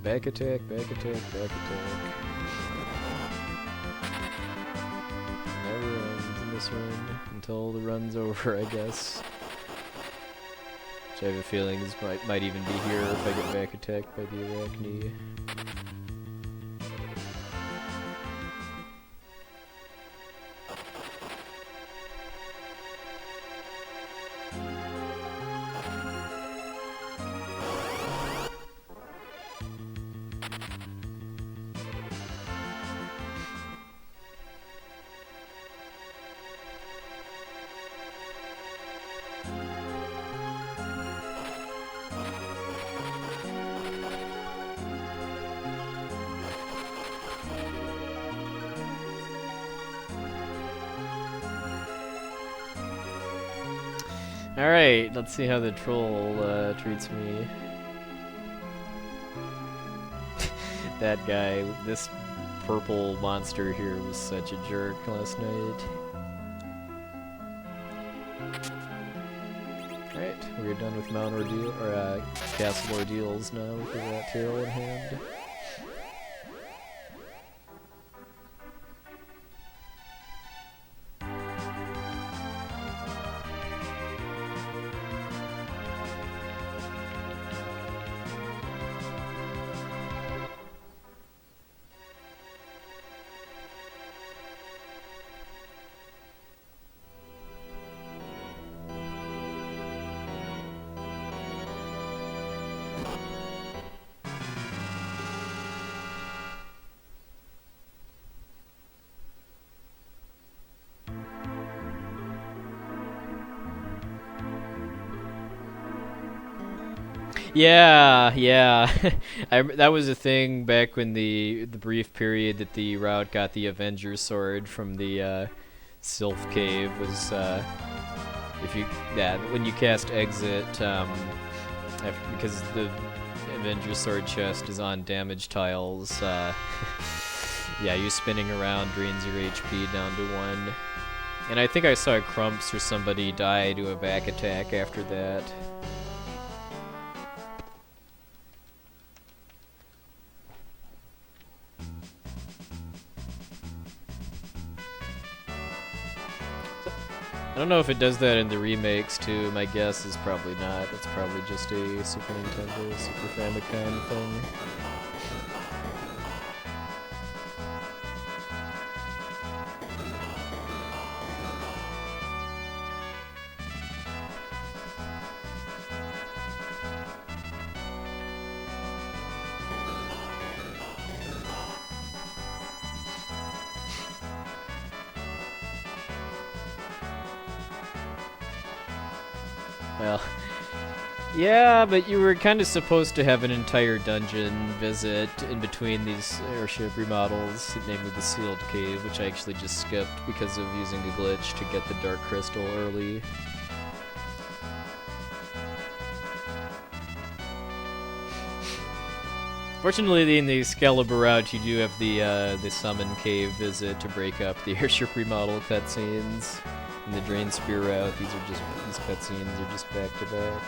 Speaker 1: Back attack, back attack, back attack. Never ends in this run until the run's over, I guess. Which I have a feeling might even be here if I get back attacked by the Arachne. Alright, let's see how the troll treats me. That guy, this purple monster here was such a jerk last night. Alright, we're done with Mount Ordeal, or Castle Ordeals now with the Rat Tail in hand. Yeah. That was a thing back when the brief period that the route got the Avenger Sword from the Sylph Cave was when you cast Exit, because the Avenger Sword chest is on damage tiles. Yeah, you spinning around drains your HP down to 1. And I think I saw Crumps or somebody die to a back attack after that. I don't know if it does that in the remakes too. My guess is probably not. It's probably just a Super Nintendo, Super Famicom thing. Well, yeah, but you were kind of supposed to have an entire dungeon visit in between these airship remodels, namely the Sealed Cave, which I actually just skipped because of using a glitch to get the Dark Crystal early. Fortunately, in the Excalibur route, you do have the Summon Cave visit to break up the airship remodel cutscenes. In the Drain Spear route, these cutscenes are just back to back.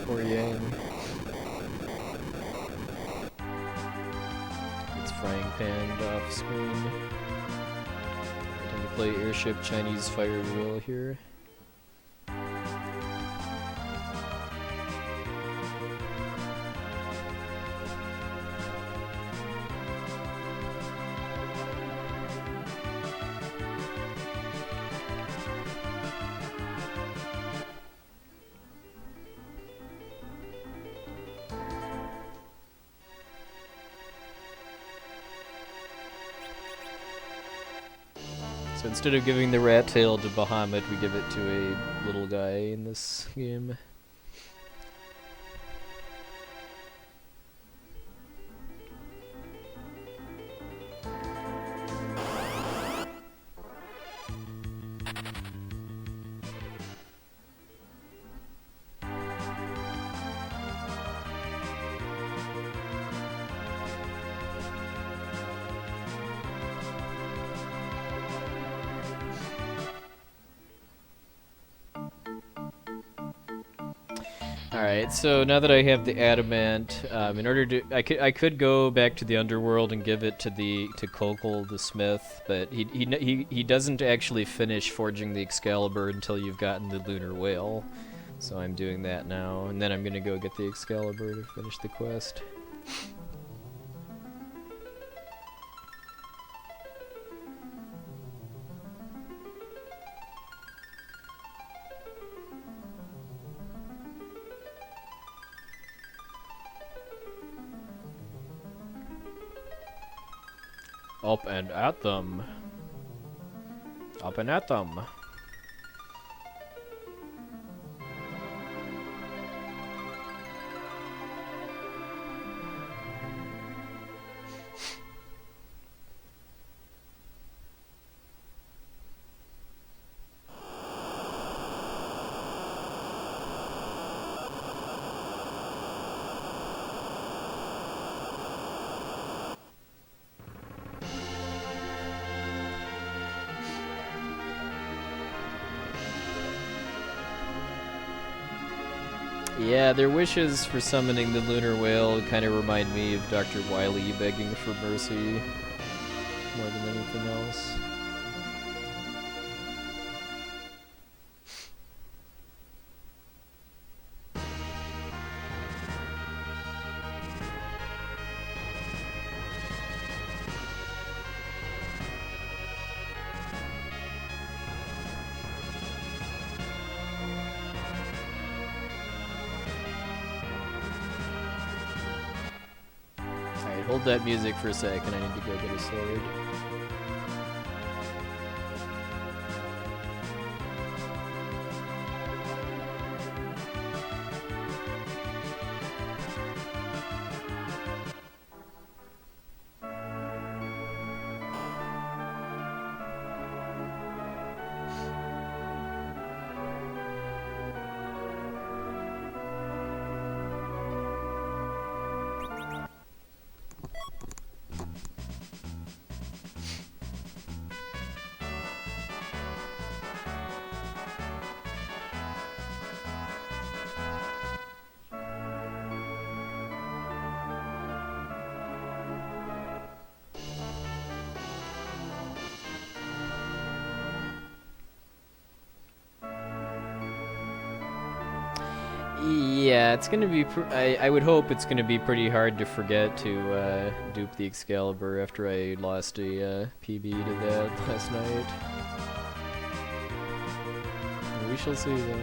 Speaker 1: Poor Yang. It's frying panned off screen. Time to play Airship Chinese Fire Wheel here. So instead of giving the rat tail to Bahamut, we give it to a little guy in this game. Alright, so now that I have the adamant, in order to, I could go back to the underworld and give it to Kokol the smith, but he doesn't actually finish forging the Excalibur until you've gotten the lunar whale. So I'm doing that now, and then I'm gonna go get the Excalibur to finish the quest. Up and at them. Up and at them. Yeah, their wishes for summoning the lunar whale kind of remind me of Dr. Wily begging for mercy more than anything else. Hold that music for a second, I need to go get a sword. Yeah, it's gonna be. I would hope it's gonna be pretty hard to forget to dupe the Excalibur after I lost a PB to that last night. We shall see, though.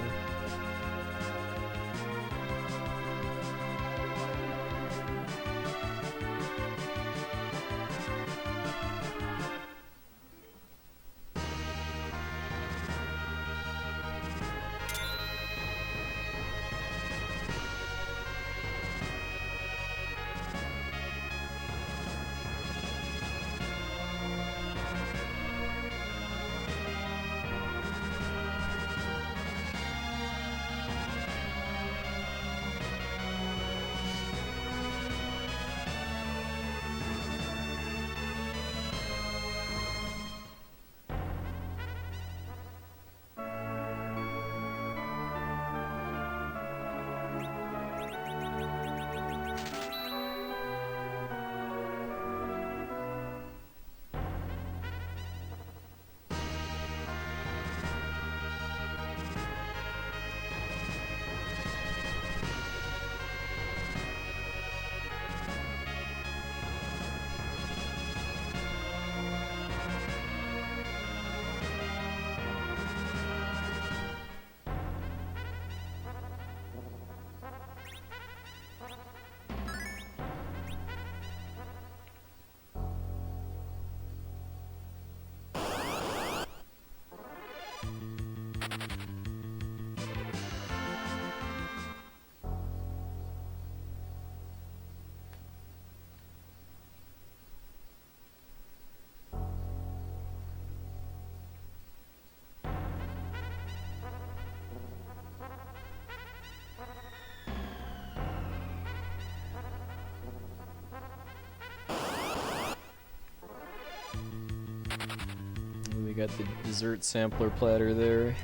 Speaker 1: And we got the dessert sampler platter there.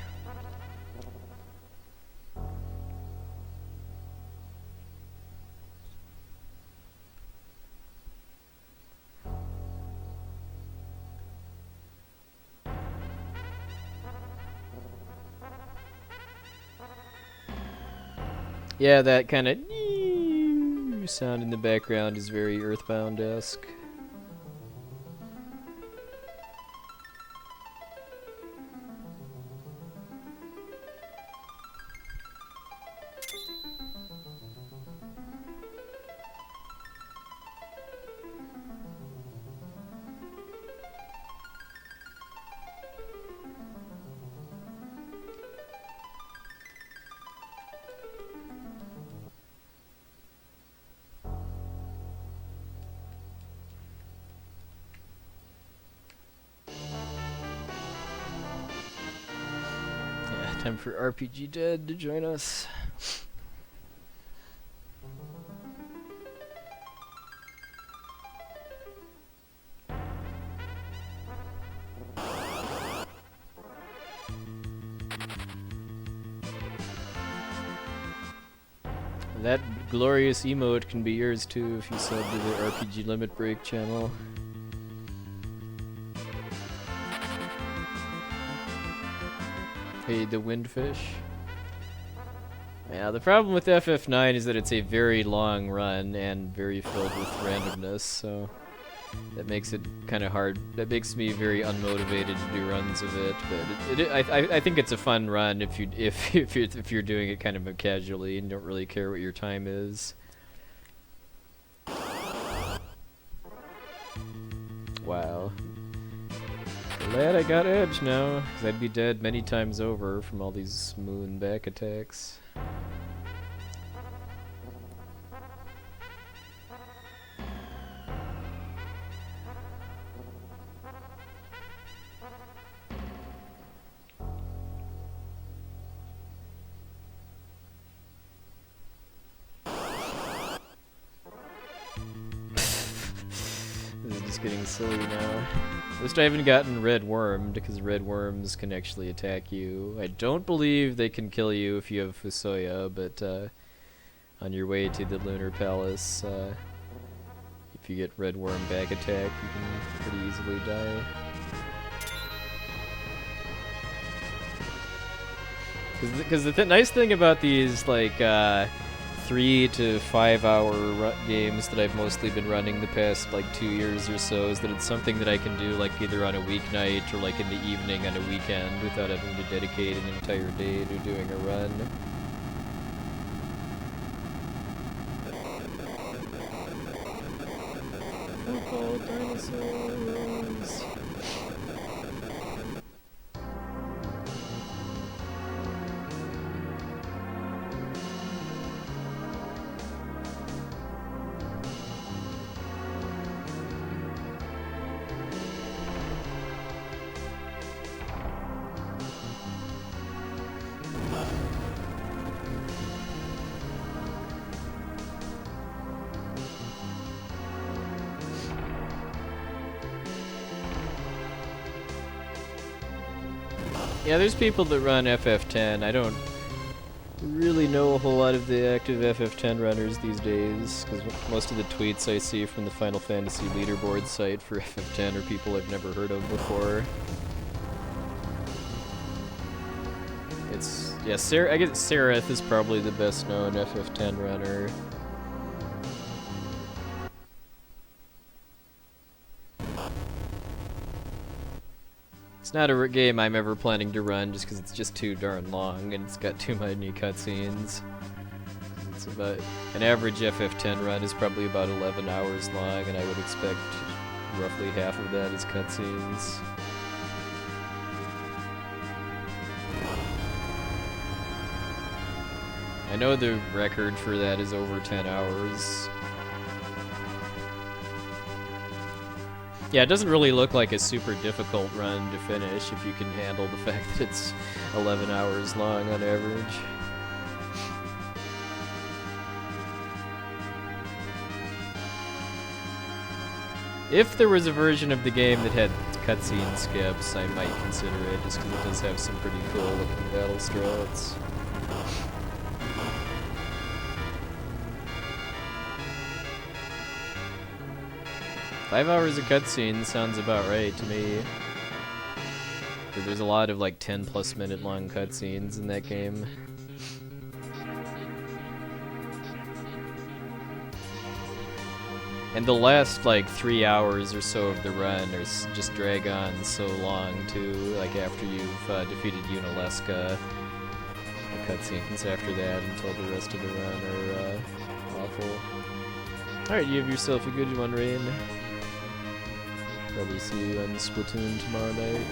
Speaker 1: Yeah, that kind of sound in the background is very Earthbound-esque. Time for RPG Dead to join us. That glorious emote can be yours too if you sub to the RPG Limit Break channel. Hey, the windfish. Yeah, the problem with FF9 is that it's a very long run and very filled with randomness, so that makes it kind of hard. That makes me very unmotivated to do runs of it. But I think it's a fun run if you're doing it kind of casually and don't really care what your time is. Wow. Glad I got edge now, because I'd be dead many times over from all these moon back attacks. This is just getting silly now. At least I haven't gotten red wormed, because red worms can actually attack you. I don't believe they can kill you if you have Fusoya, but on your way to the Lunar Palace, if you get red worm back attack, you can pretty easily die. Because the nice thing about these, like, 3 to 5 hour games that I've mostly been running the past like 2 years or so is that it's something that I can do like either on a weeknight or like in the evening on a weekend without having to dedicate an entire day to doing a run. Oh, dinosaurs! Yeah, there's people that run FF10. I don't really know a whole lot of the active FF10 runners these days, because most of the tweets I see from the Final Fantasy leaderboard site for FF10 are people I've never heard of before. It's, yeah, I guess Seraph is probably the best known FF10 runner. It's not a game I'm ever planning to run just because it's just too darn long and it's got too many cutscenes. It's about, an average FF10 run is probably about 11 hours long, and I would expect roughly half of that is cutscenes. I know the record for that is over 10 hours. Yeah, it doesn't really look like a super difficult run to finish if you can handle the fact that it's 11 hours long on average. If there was a version of the game that had cutscene skips, I might consider it, just because it does have some pretty cool looking battle strats. Five hours of cutscenes sounds about right to me. There's a lot of like 10+ minute long cutscenes in that game. And the last like 3 hours or so of the run are just drag on so long too. Like after you've defeated Unalesca, the cutscenes after that until the rest of the run are awful. Alright, you have yourself a good one, Rain. Probably see you on Splatoon tomorrow night.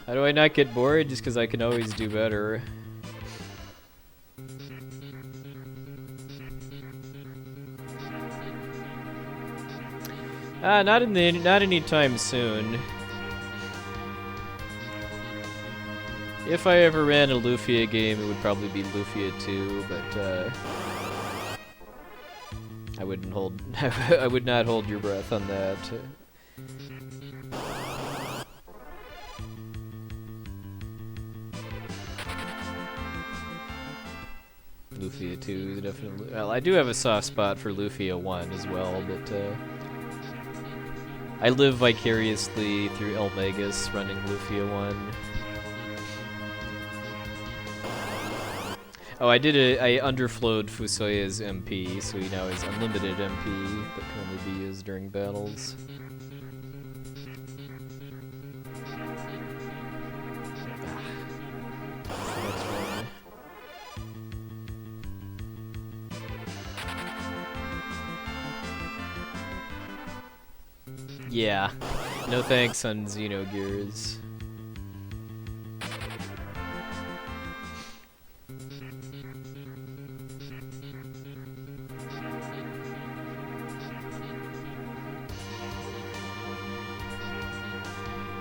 Speaker 1: How do I not get bored? Just because I can always do better. Not anytime soon. If I ever ran a Lufia game, it would probably be Lufia 2, but I wouldn't hold. I would not hold your breath on that. Lufia 2 is definitely. Well, I do have a soft spot for Lufia 1 as well, but I live vicariously through Elmegus running Lufia 1. Oh, I underflowed Fusoya's MP, so he now has unlimited MP, but can only be used during battles. Yeah, no thanks on Xenogears.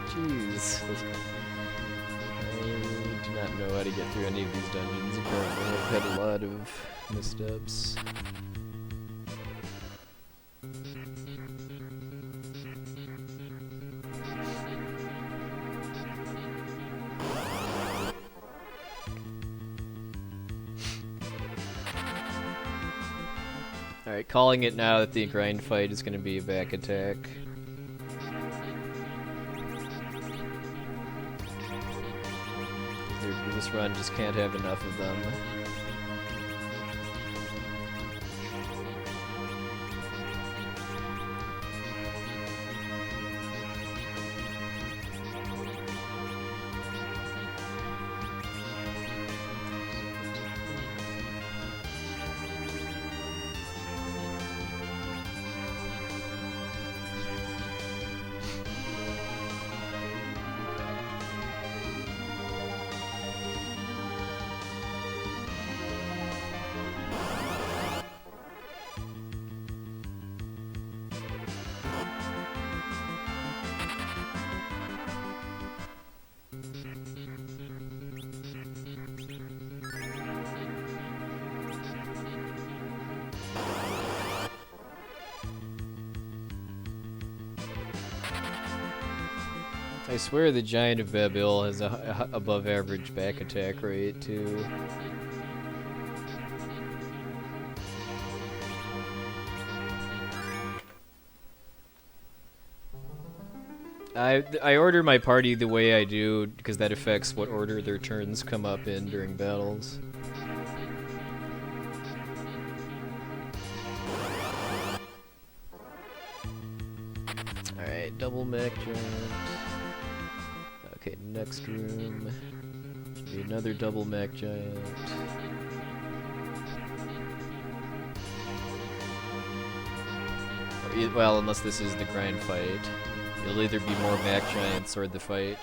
Speaker 1: Jeez, I do not know how to get through any of these dungeons. Apparently, I've had a lot of missteps. Alright, calling it now that the grind fight is going to be a back attack. This run just can't have enough of them. I swear the Giant of Babil has a above average back attack rate too. I order my party the way I do because that affects what order their turns come up in during battles. Alright, double mech giant. Okay, next room. Should be another double mech giant. Well, unless this is the grind fight. It'll either be more Mac Giants or the fight.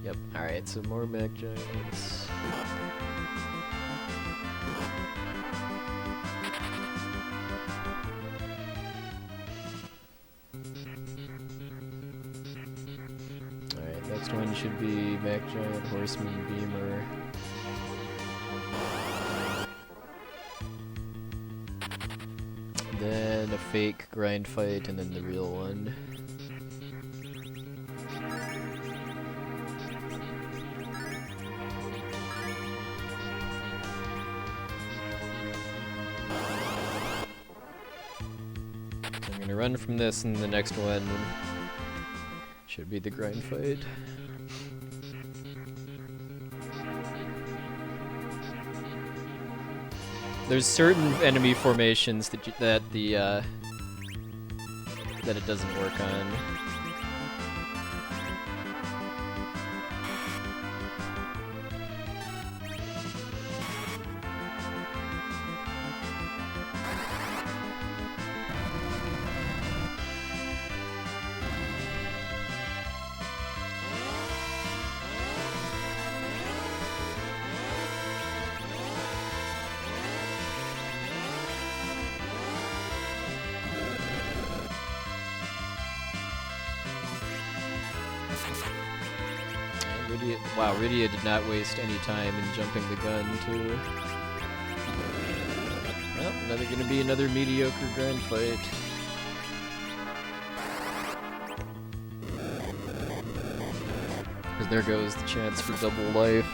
Speaker 1: Yep, alright, so more Mac Giants. Alright, next one should be Mac Giant, Horseman, Beamer. Then a fake grind fight, and then the real one. I'm gonna run from this, and the next one should be the grind fight. There's certain enemy formations that that it doesn't work on. Wow, Rydia did not waste any time in jumping the gun, too. Well, gonna be another mediocre grind fight. Because there goes the chance for double life.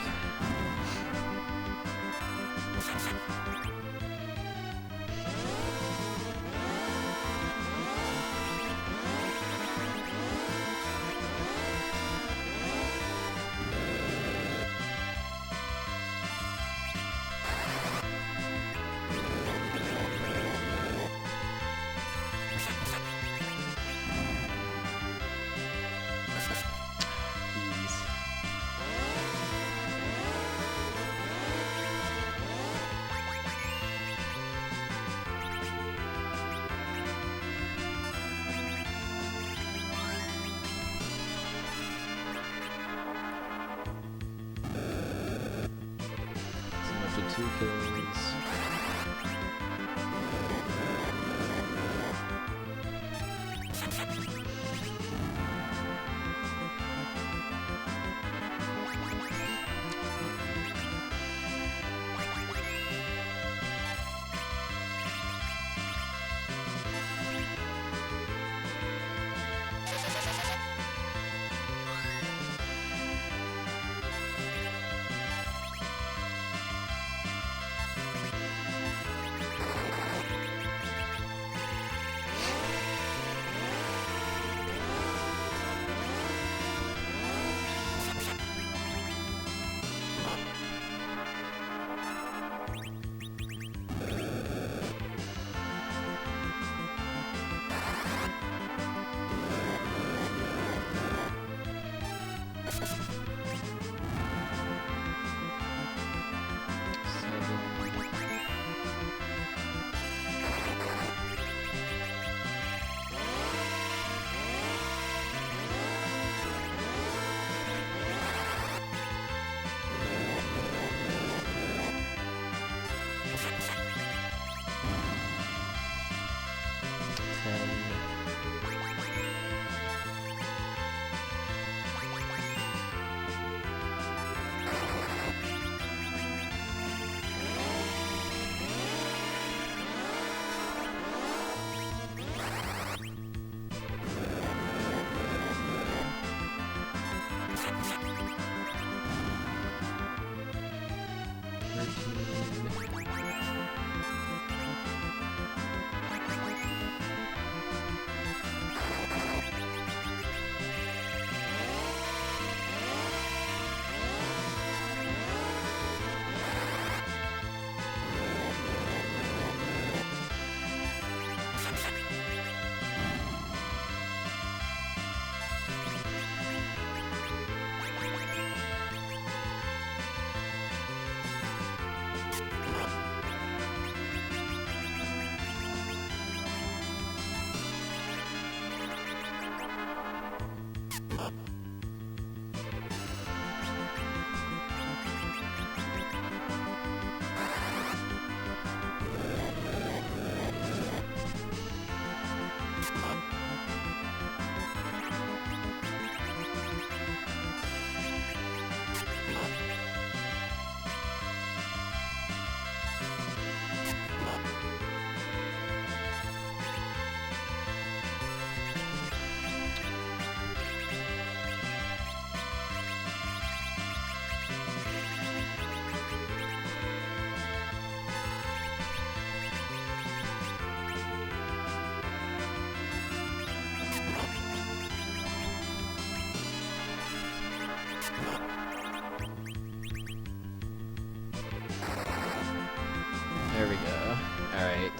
Speaker 1: Two kills.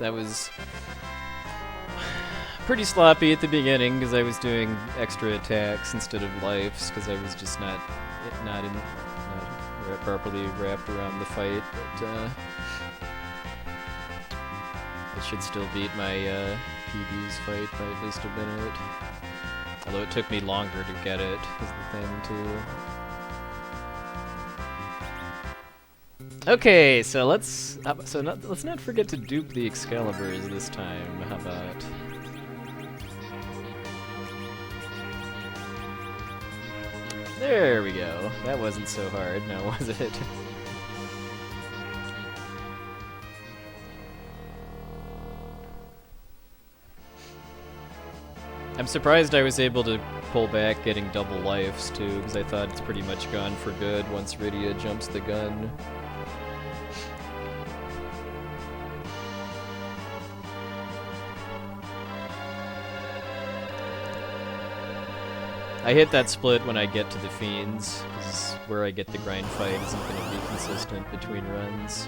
Speaker 1: that was pretty sloppy at the beginning because I was doing extra attacks instead of lives because I was just not properly wrapped around the fight. But I should still beat my PB's fight by at least a minute. Although it took me longer to get it, is the thing too. Okay, so let's not forget to dupe the Excaliburs this time. How about? There we go. That wasn't so hard, now was it? I'm surprised I was able to pull back getting double lives too, because I thought it's pretty much gone for good once Rydia jumps the gun. I hit that split when I get to the Fiends, because where I get the grind fight isn't going to be consistent between runs.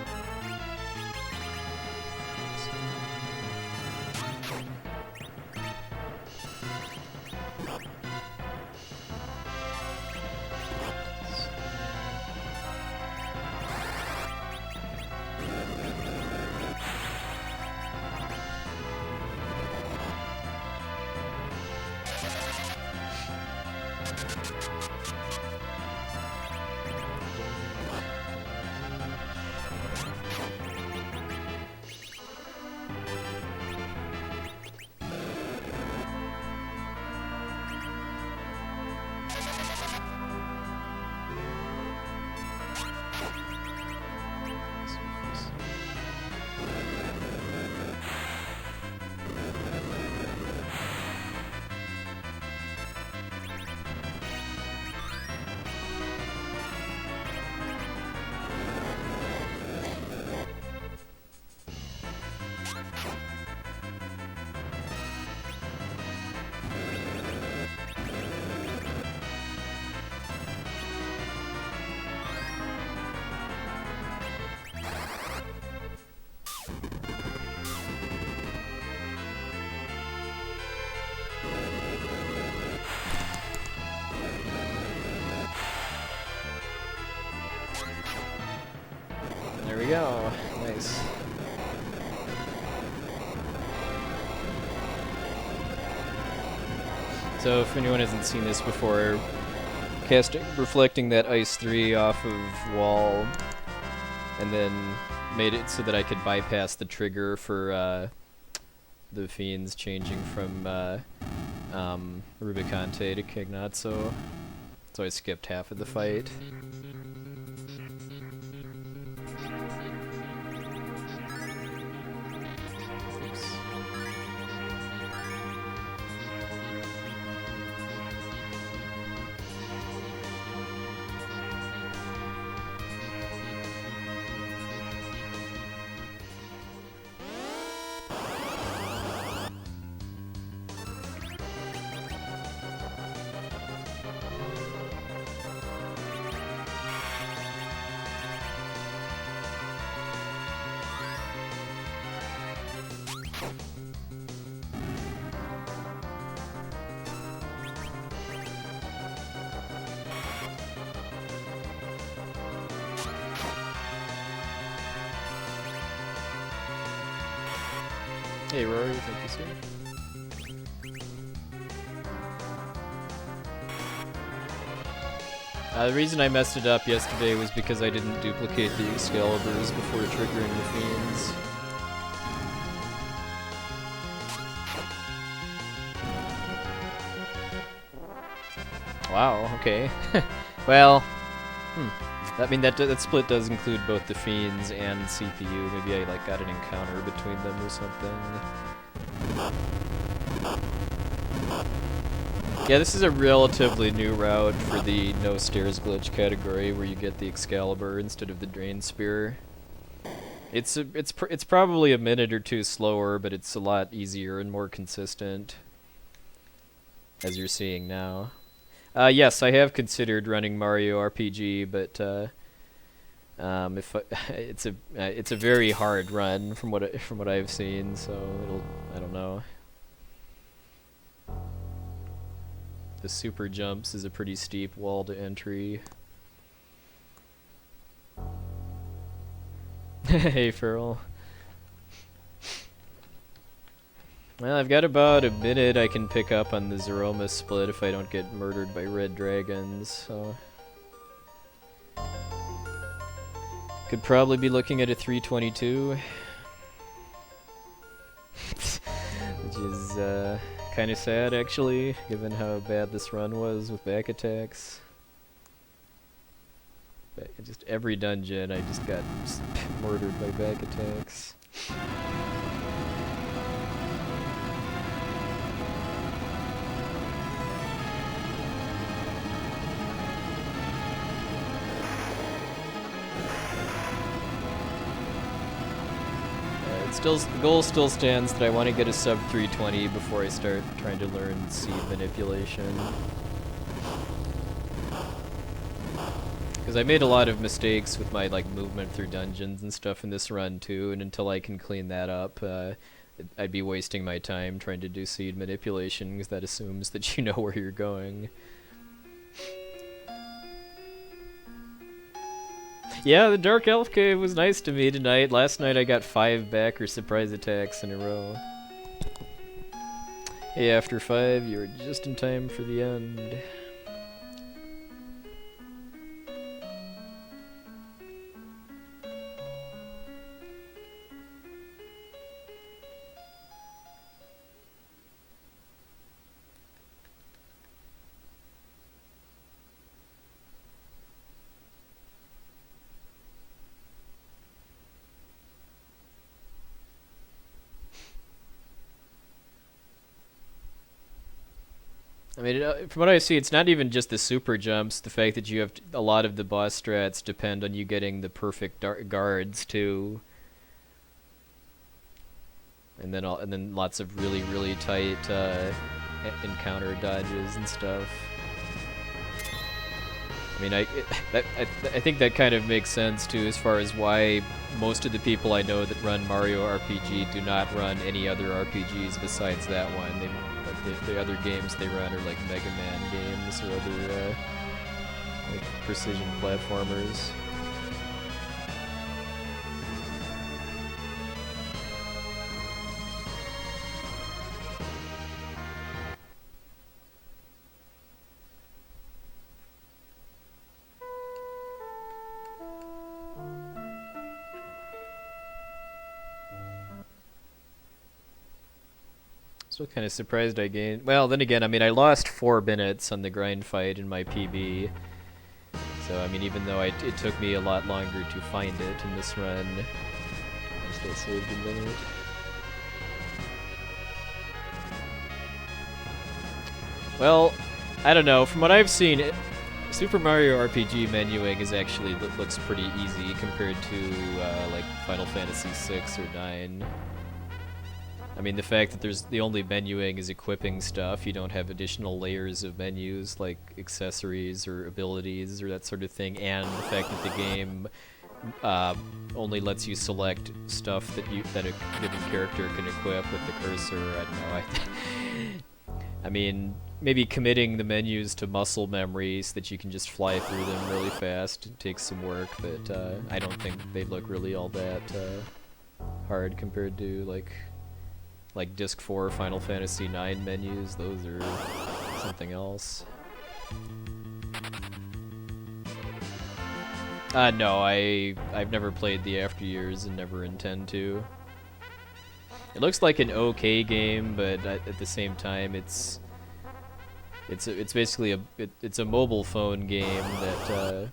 Speaker 1: There we go. Nice. So if anyone hasn't seen this before, reflecting that Ice 3 off of wall, and then made it so that I could bypass the trigger for the Fiends changing from Rubicante to Cagnazzo. So I skipped half of the fight. Hey Rory, thank you, sir. The reason I messed it up yesterday was because I didn't duplicate the Excaliburs before triggering the Fiends. Wow, okay. Well, I mean, that split does include both the Fiends and CPU. Maybe I like got an encounter between them or something. Yeah, this is a relatively new route for the no stairs glitch category, where you get the Excalibur instead of the Drain Spear. It's probably a minute or two slower, but it's a lot easier and more consistent, as you're seeing now. Yes, I have considered running Mario RPG, but If it's a very hard run from what I've seen, so I don't know. The super jumps is a pretty steep wall to entry. Hey, Farrell. Well, I've got about a minute I can pick up on the Zeroma split if I don't get murdered by red dragons, so... Could probably be looking at a 322. Which is, kind of sad, actually, given how bad this run was with back attacks. Just every dungeon, I just got murdered by back attacks. The goal still stands that I want to get a sub 320 before I start trying to learn seed manipulation. Because I made a lot of mistakes with my movement through dungeons and stuff in this run too, and until I can clean that up, I'd be wasting my time trying to do seed manipulation, because that assumes that you know where you're going. Yeah, the Dark Elf Cave was nice to me tonight. Last night I got 5 backer surprise attacks in a row. Hey, after 5, you were just in time for the end. I mean, from what I see, it's not even just the super jumps. The fact that you have a lot of the boss strats depend on you getting the perfect guards too, and then lots of really tight encounter dodges and stuff. I mean, I think that kind of makes sense too, as far as why most of the people I know that run Mario RPG do not run any other RPGs besides that one. The other games they run are like Mega Man games or other like precision platformers. Still kind of surprised I gained. Well, then again, I mean, I lost 4 minutes on the grind fight in my PB. So, I mean, even though it took me a lot longer to find it in this run, I still saved a minute. Well, I don't know. From what I've seen, Super Mario RPG menuing is actually looks pretty easy compared to like Final Fantasy 6 or 9. I mean, the fact that the only menuing is equipping stuff, you don't have additional layers of menus like accessories or abilities or that sort of thing, and the fact that the game only lets you select stuff that a given character can equip with the cursor. I don't know. I mean, maybe committing the menus to muscle memory so that you can just fly through them really fast takes some work, but I don't think they look really all that hard compared to like Disc 4 Final Fantasy 9 menus. Those are something else. No, I've never played the After Years and never intend to. It looks like an okay game, but at the same time, it's basically a mobile phone game that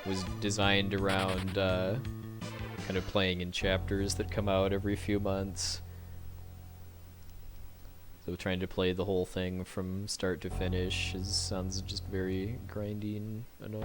Speaker 1: was designed around kind of playing in chapters that come out every few months. So trying to play the whole thing from start to finish sounds just very grindy and annoying.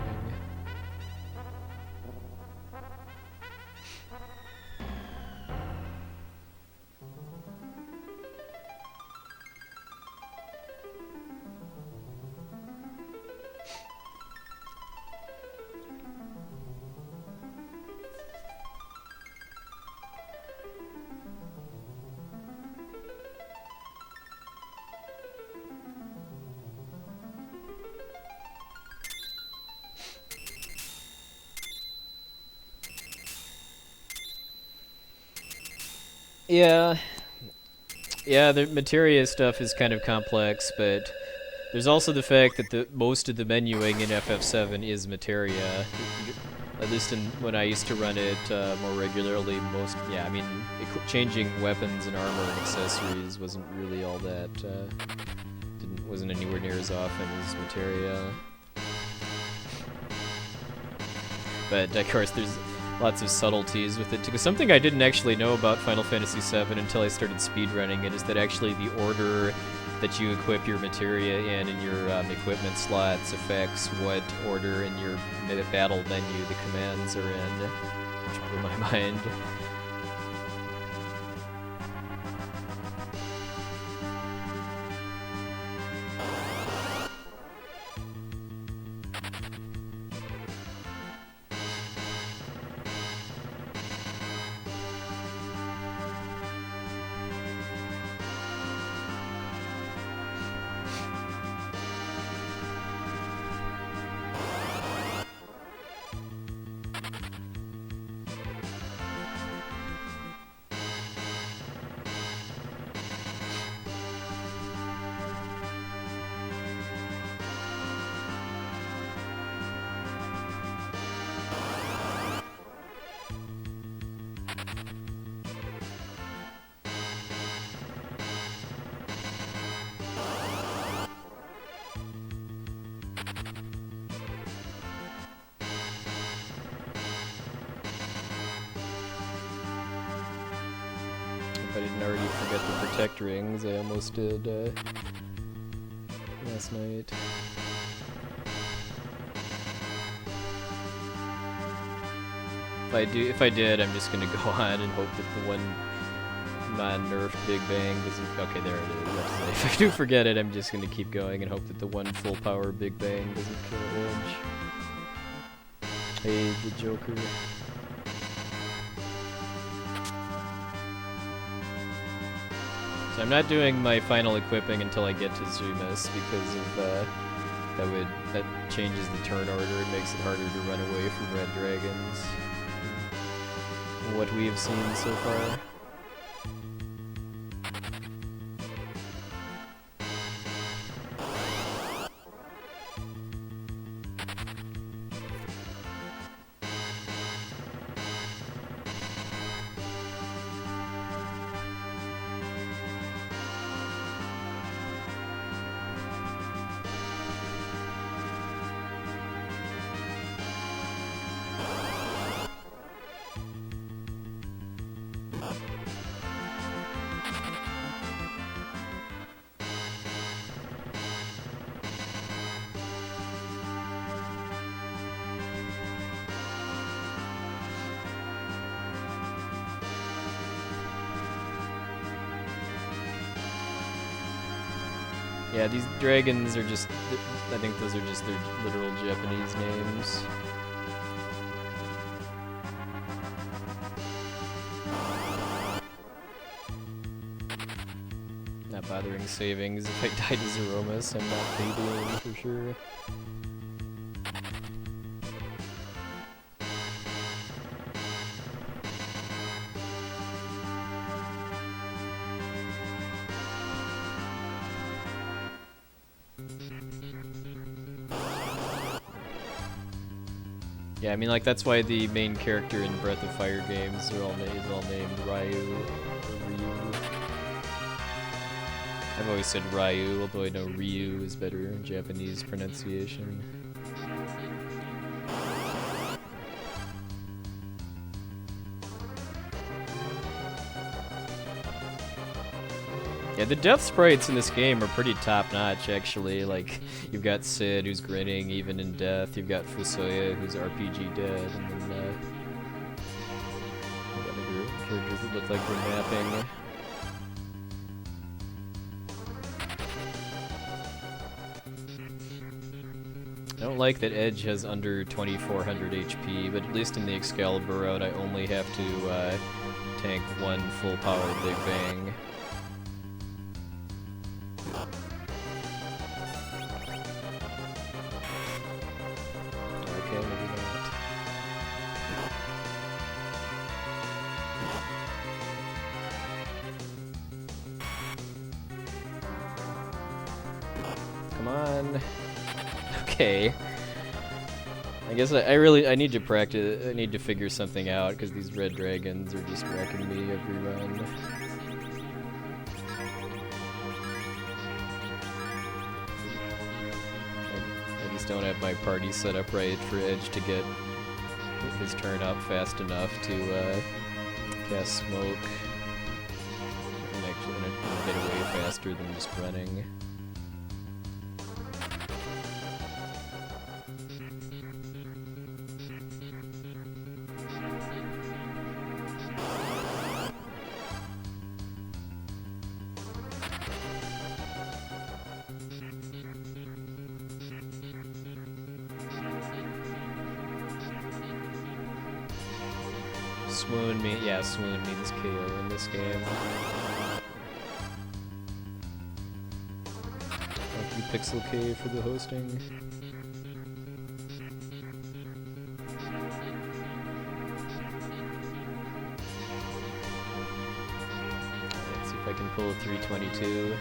Speaker 1: Yeah. Yeah, the materia stuff is kind of complex, but there's also the fact that the most of the menuing in FF7 is materia. At least when I used to run it more regularly, I mean, changing weapons and armor and accessories wasn't really all that, wasn't anywhere near as often as materia. But of course, there's lots of subtleties with it too. 'Cause something I didn't actually know about Final Fantasy VII until I started speedrunning it is that actually the order that you equip your materia in your equipment slots affects what order in your battle menu the commands are in, which blew my mind. If I didn't already forget the protect rings, I almost did last night. If I did, I'm just gonna go on and hope that the one non-nerfed Big Bang doesn't. Okay, there it is. If I do forget it, I'm just gonna keep going and hope that the one full power Big Bang doesn't kill Edge. Hey, the Joker. So I'm not doing my final equipping until I get to Zumas because of that changes the turn order and makes it harder to run away from red dragons. What we have seen so far. Yeah, these dragons are just, I think those are just their literal Japanese names. Not bothering savings. If I die to Zeromus, I'm not babying for sure. Yeah, I mean, like, that's why the main character in Breath of Fire games are all named Ryu or Ryu. I've always said Ryu, although I know Ryu is better in Japanese pronunciation. Yeah, the death sprites in this game are pretty top-notch, actually. Like, you've got Sid, who's grinning even in death. You've got Fusoya, who's RPG dead, and then, other characters that look like they're napping. I don't like that Edge has under 2400 HP, but at least in the Excalibur route, I only have to, tank one full-power Big Bang. on. Okay. I guess I need to practice. I need to figure something out because these red dragons are just wrecking me every run. I just don't have my party set up right for Edge to get his turn up fast enough to cast smoke. And actually get away faster than just running. Swoon me, yeah, swoon means KO in this game. Thank you, Pixel K, for the hosting. Let's see if I can pull a 322.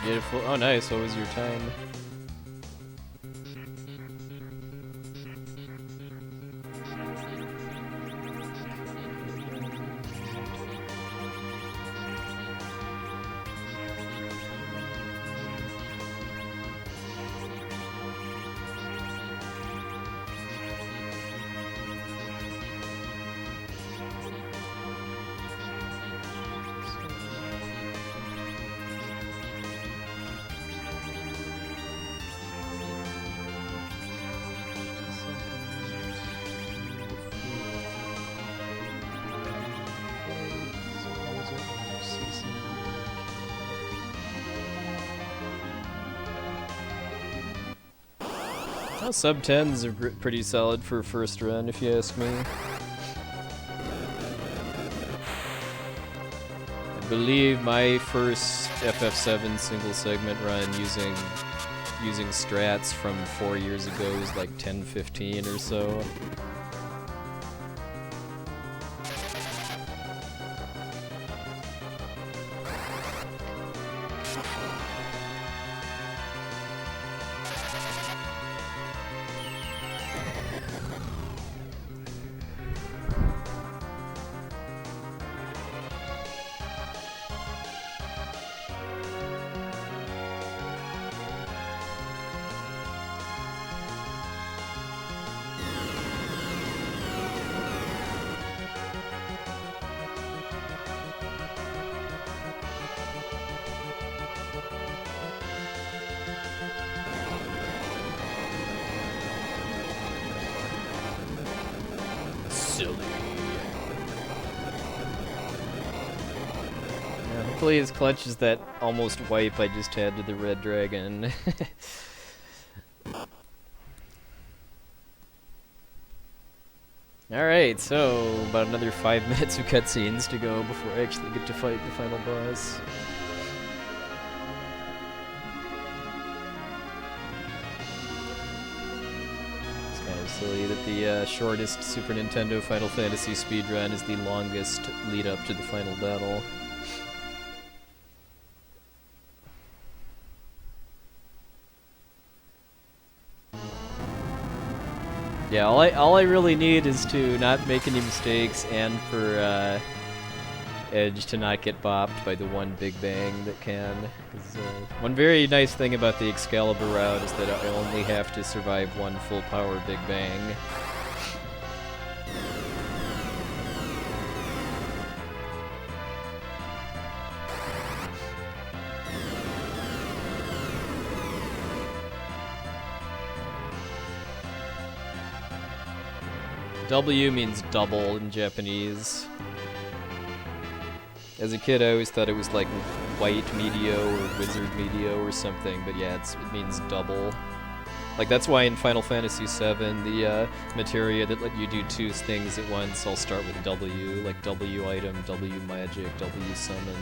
Speaker 1: Beautiful. Oh, nice. What was your time? Well, sub 10s are pretty solid for a first run, if you ask me. I believe my first FF7 single segment run using strats from 4 years ago was like 10-15 or so. Hopefully his clutch is that almost wipe I just had to the red dragon. Alright, so about another 5 minutes of cutscenes to go before I actually get to fight the final boss. It's kind of silly that the shortest Super Nintendo Final Fantasy speedrun is the longest lead up to the final battle. Yeah, all I really need is to not make any mistakes and for Edge to not get bopped by the one Big Bang that can. 'Cause, one very nice thing about the Excalibur route is that I only have to survive one full power Big Bang. W means double in Japanese. As a kid, I always thought it was like white medio or wizard medio or something, but yeah, it means double. Like, that's why in Final Fantasy VII, the materia that let you do 2 things at once all start with W, like W item, W magic, W summon.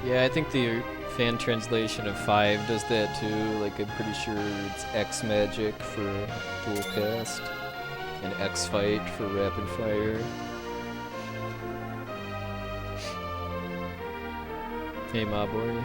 Speaker 1: Yeah, I think the fan translation of 5 does that too. Like, I'm pretty sure it's X magic for dual cast and X fight for rapid fire. Hey, my boy.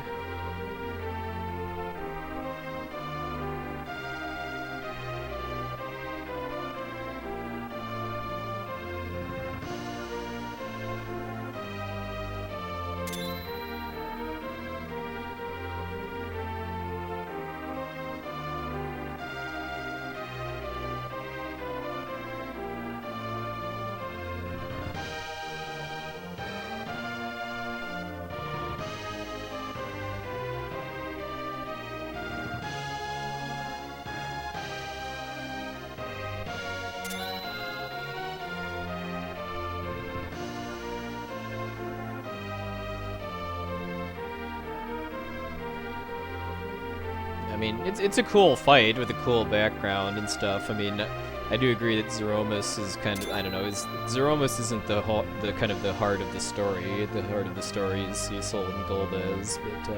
Speaker 1: I mean, it's a cool fight with a cool background and stuff. I mean, I do agree that Zeromus is kind of, I don't know, Zeromus isn't the kind of the heart of the story. The heart of the story is Cecil and Golbez, but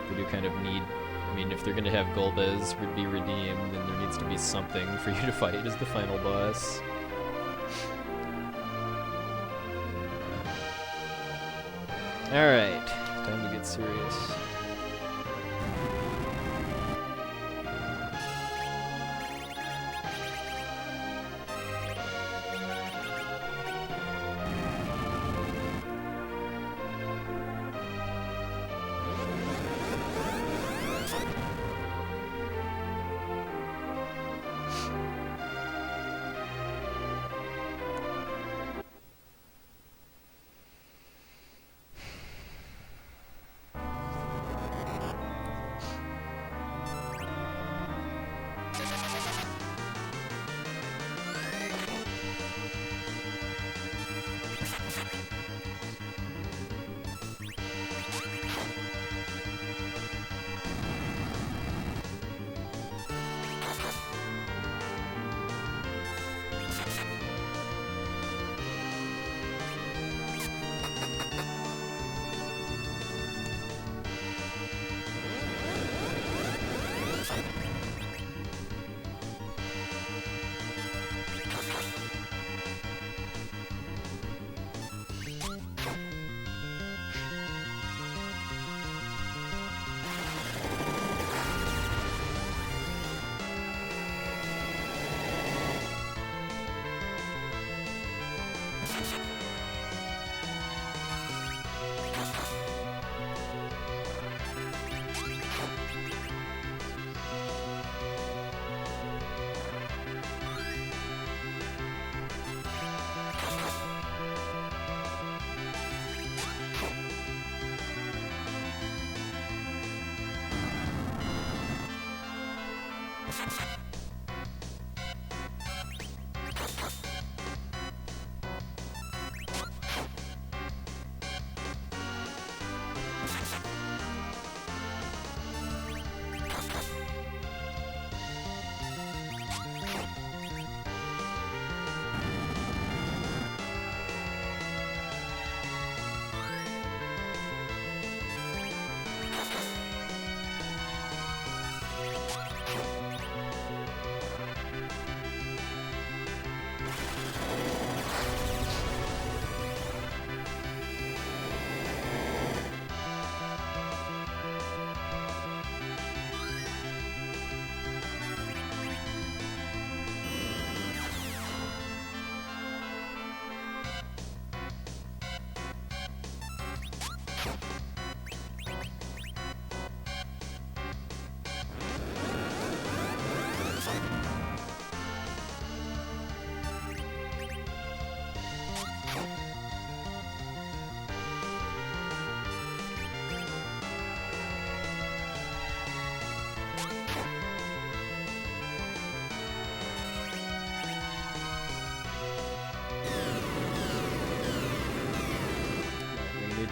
Speaker 1: they do kind of need, I mean, if they're going to have Golbez be redeemed, then there needs to be something for you to fight as the final boss. Alright, time to get serious.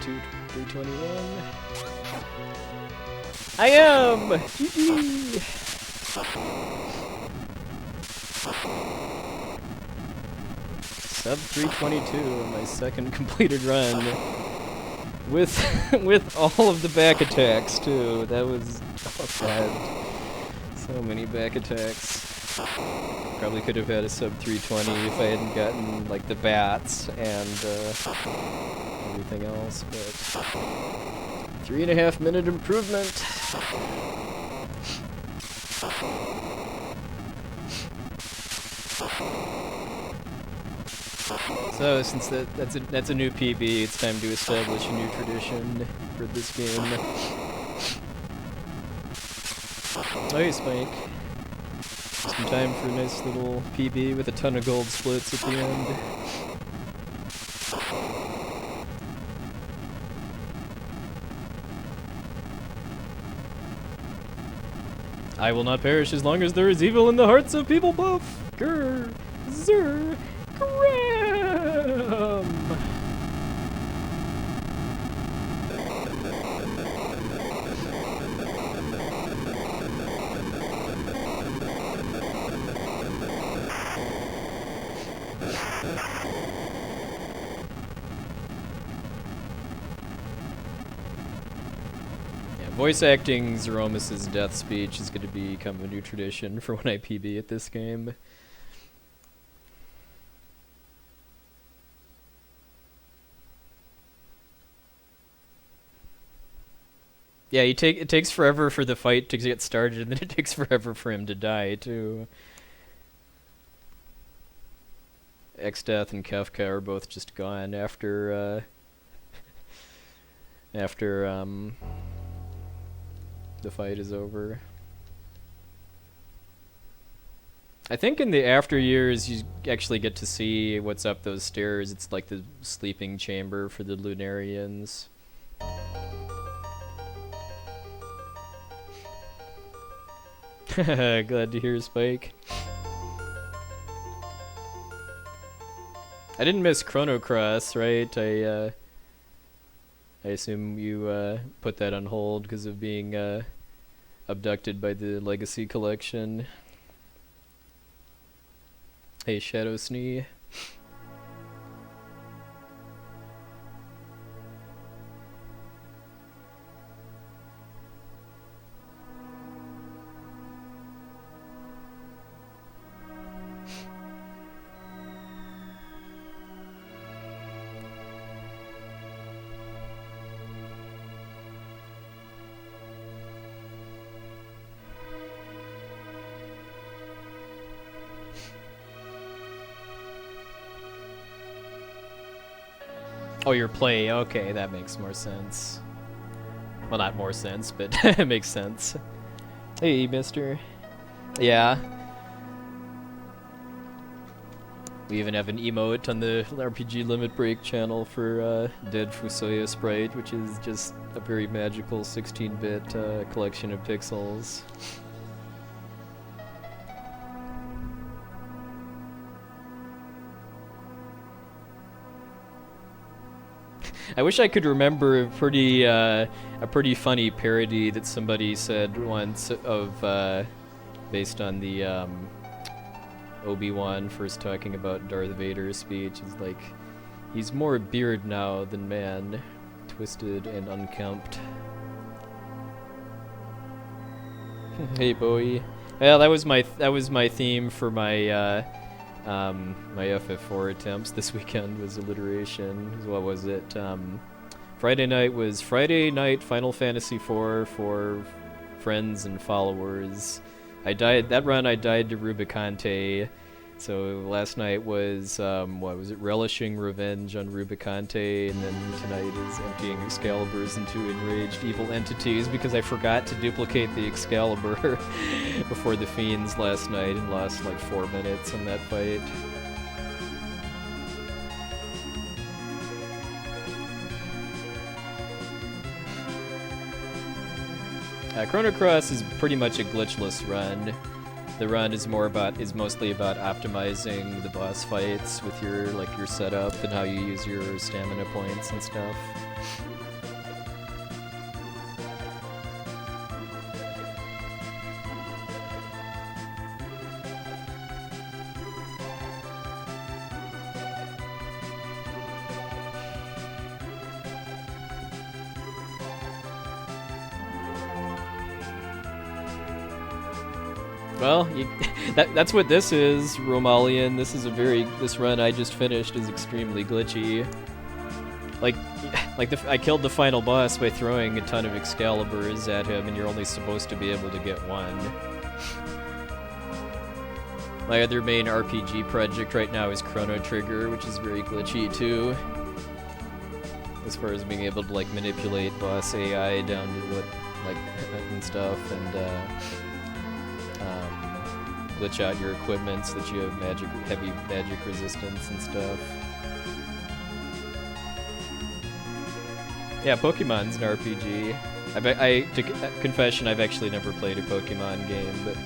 Speaker 1: 321. I am! GG! Sub 322 on my second completed run. With all of the back attacks too. That was bad. So many back attacks. Probably could have had a sub 320 if I hadn't gotten like the bats and everything else, but 3.5 minute improvement. So since that's a new PB, it's time to establish a new tradition for this game. Oh, hey, Spike. Some time for a nice little PB with a ton of gold splits at the end. I will not perish as long as there is evil in the hearts of people. Buff! Grr! Zer! Gram! Voice acting Zeromus's death speech is going to become a new tradition for when I PB at this game. Yeah, it takes forever for the fight to get started, and then it takes forever for him to die, too. X-Death and Kefka are both just gone after, the fight is over. I think in the after years you actually get to see what's up those stairs. It's like the sleeping chamber for the Lunarians. Glad to hear, Spike. I didn't miss Chrono Cross, right? I assume you put that on hold because of being abducted by the Legacy Collection. Hey, Shadow Snee. Oh, your play. Okay, that makes more sense. Well, not more sense, but it makes sense. Hey, mister. Yeah. We even have an emote on the RPG Limit Break channel for Dead Fusoya Sprite, which is just a very magical 16-bit collection of pixels. I wish I could remember a pretty funny parody that somebody said once of based on the Obi-Wan first talking about Darth Vader's speech. Is like, he's more beard now than man, twisted and unkempt. Hey, Bowie. Well, that was my theme for my my FF4 attempts this weekend was alliteration. What was it? Friday night was Friday Night Final Fantasy IV for friends and followers. That run I died to Rubicante. So last night was, what was it, relishing revenge on Rubicante, and then tonight is emptying Excaliburs into enraged evil entities because I forgot to duplicate the Excalibur before the Fiends last night and lost like 4 minutes in that fight. Chrono Cross is pretty much a glitchless run. The run is mostly about optimizing the boss fights with your setup and how you use your stamina points and stuff. Well, that's what this is, Romalian. This run I just finished is extremely glitchy. Like I killed the final boss by throwing a ton of Excaliburs at him, and you're only supposed to be able to get one. My other main RPG project right now is Chrono Trigger, which is very glitchy too. As far as being able to like manipulate boss AI down to what and stuff, and glitch out your equipment so that you have heavy magic resistance and stuff. Yeah, Pokemon's an RPG. Confession, I've actually never played a Pokemon game, but